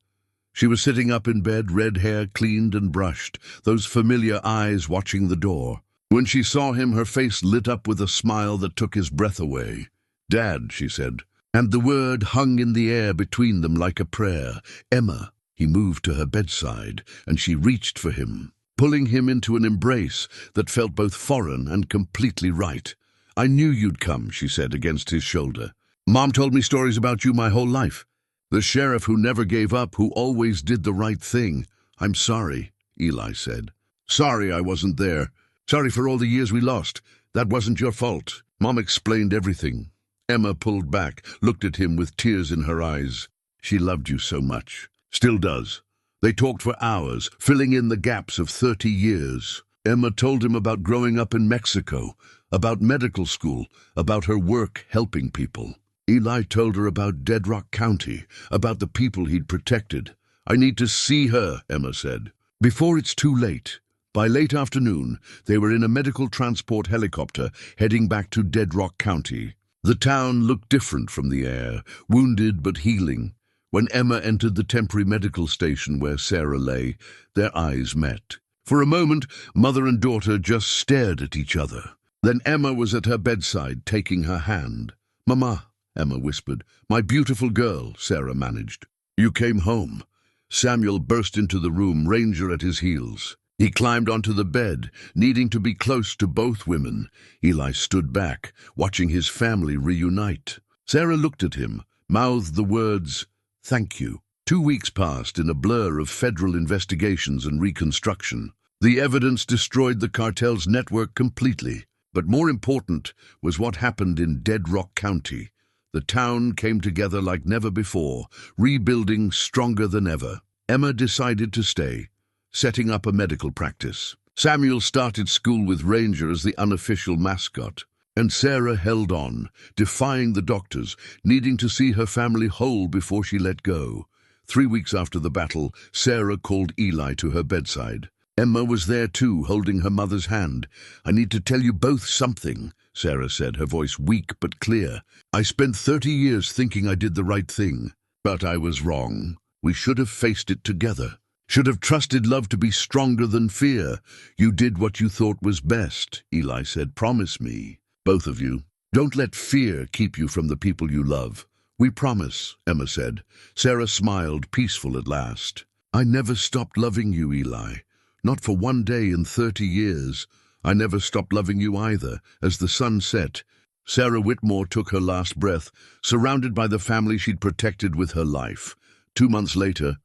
She was sitting up in bed, red hair cleaned and brushed, those familiar eyes watching the door. When she saw him, her face lit up with a smile that took his breath away. "Dad," she said, and the word hung in the air between them like a prayer. "Emma." He moved to her bedside, and she reached for him, pulling him into an embrace that felt both foreign and completely right. "I knew you'd come," she said against his shoulder. "Mom told me stories about you my whole life. The sheriff who never gave up, who always did the right thing." "I'm sorry," Eli said. "Sorry I wasn't there. Sorry for all the years we lost. That wasn't your fault." Mom explained everything. Emma pulled back, looked at him with tears in her eyes. "She loved you so much. Still does." They talked for hours, filling in the gaps of 30 years. Emma told him about growing up in Mexico, about medical school, about her work helping people. Eli told her about Dead Rock County, about the people he'd protected. "I need to see her," Emma said. "Before it's too late." By late afternoon, they were in a medical transport helicopter heading back to Dead Rock County. The town looked different from the air, wounded but healing. When Emma entered the temporary medical station where Sarah lay, their eyes met. For a moment, mother and daughter just stared at each other. Then Emma was at her bedside, taking her hand. "Mama," Emma whispered. "My beautiful girl," Sarah managed. "You came home." Samuel burst into the room, Ranger at his heels. He climbed onto the bed, needing to be close to both women. Eli stood back, watching his family reunite. Sarah looked at him, mouthed the words, "Thank you." 2 weeks passed in a blur of federal investigations and reconstruction. The evidence destroyed the cartel's network completely. But more important was what happened in Dead Rock County. The town came together like never before, rebuilding stronger than ever. Emma decided to stay, setting up a medical practice. Samuel started school with Ranger as the unofficial mascot. And Sarah held on, defying the doctors, needing to see her family whole before she let go. 3 weeks after the battle, Sarah called Eli to her bedside. Emma was there too, holding her mother's hand. "I need to tell you both something," Sarah said, her voice weak but clear. "I spent 30 years thinking I did the right thing, but I was wrong. We should have faced it together. Should have trusted love to be stronger than fear. You did what you thought was best," Eli said. "Promise me, both of you. Don't let fear keep you from the people you love." "We promise," Emma said. Sarah smiled, peaceful at last. "I never stopped loving you, Eli. Not for one day in 30 years. I never stopped loving you either." As the sun set, Sarah Whitmore took her last breath, surrounded by the family she'd protected with her life. 2 months later,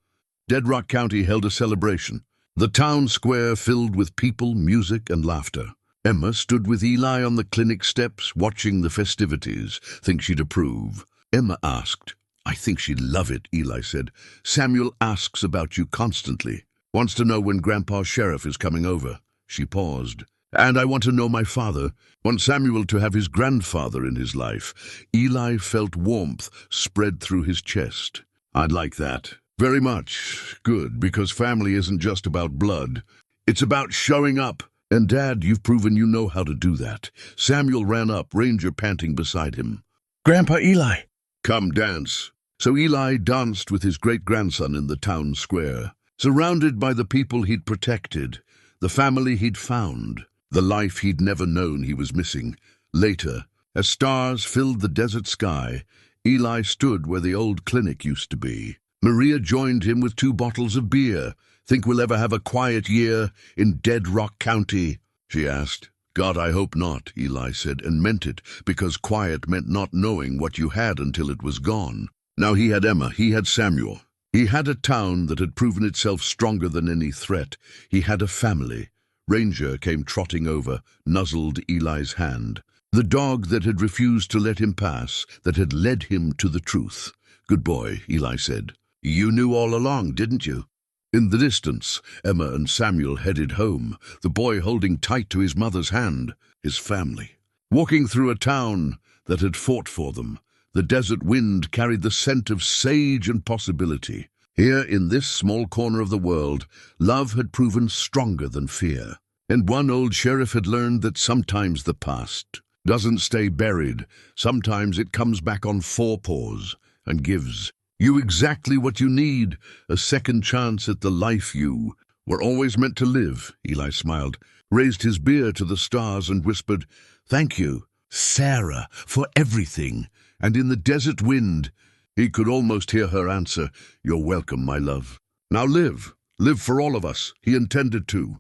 Dead Rock County held a celebration. The town square filled with people, music, and laughter. Emma stood with Eli on the clinic steps, watching the festivities. "Think she'd approve?" Emma asked. "I think she'd love it," Eli said. "Samuel asks about you constantly. Wants to know when Grandpa Sheriff is coming over." She paused. "And I want to know my father. Want Samuel to have his grandfather in his life." Eli felt warmth spread through his chest. "I'd like that. Very much. Good, because family isn't just about blood. It's about showing up. And Dad, you've proven you know how to do that." Samuel ran up, Ranger panting beside him. "Grandpa Eli." "Come dance." So Eli danced with his great-grandson in the town square, surrounded by the people he'd protected, the family he'd found, the life he'd never known he was missing. Later, As stars filled the desert sky, Eli stood where the old clinic used to be. Maria joined him with 2 bottles of beer. "Think we'll ever have a quiet year in Dead Rock County?" she asked. "God, I hope not," Eli said, and meant it, because quiet meant not knowing what you had until it was gone. Now he had Emma, he had Samuel. He had a town that had proven itself stronger than any threat. He had a family. Ranger came trotting over, nuzzled Eli's hand. The dog that had refused to let him pass, that had led him to the truth. "Good boy," Eli said. "You knew all along, didn't you?" In the distance, Emma and Samuel headed home, the boy holding tight to his mother's hand, his family. Walking through a town that had fought for them, the desert wind carried the scent of sage and possibility. Here, in this small corner of the world, love had proven stronger than fear. And one old sheriff had learned that sometimes the past doesn't stay buried. Sometimes it comes back on 4 paws and gives you exactly what you need, a second chance at the life you were always meant to live. Eli smiled, raised his beer to the stars and whispered, "Thank you, Sarah, for everything." And in the desert wind, he could almost hear her answer, "You're welcome, my love. Now live for all of us." He intended to.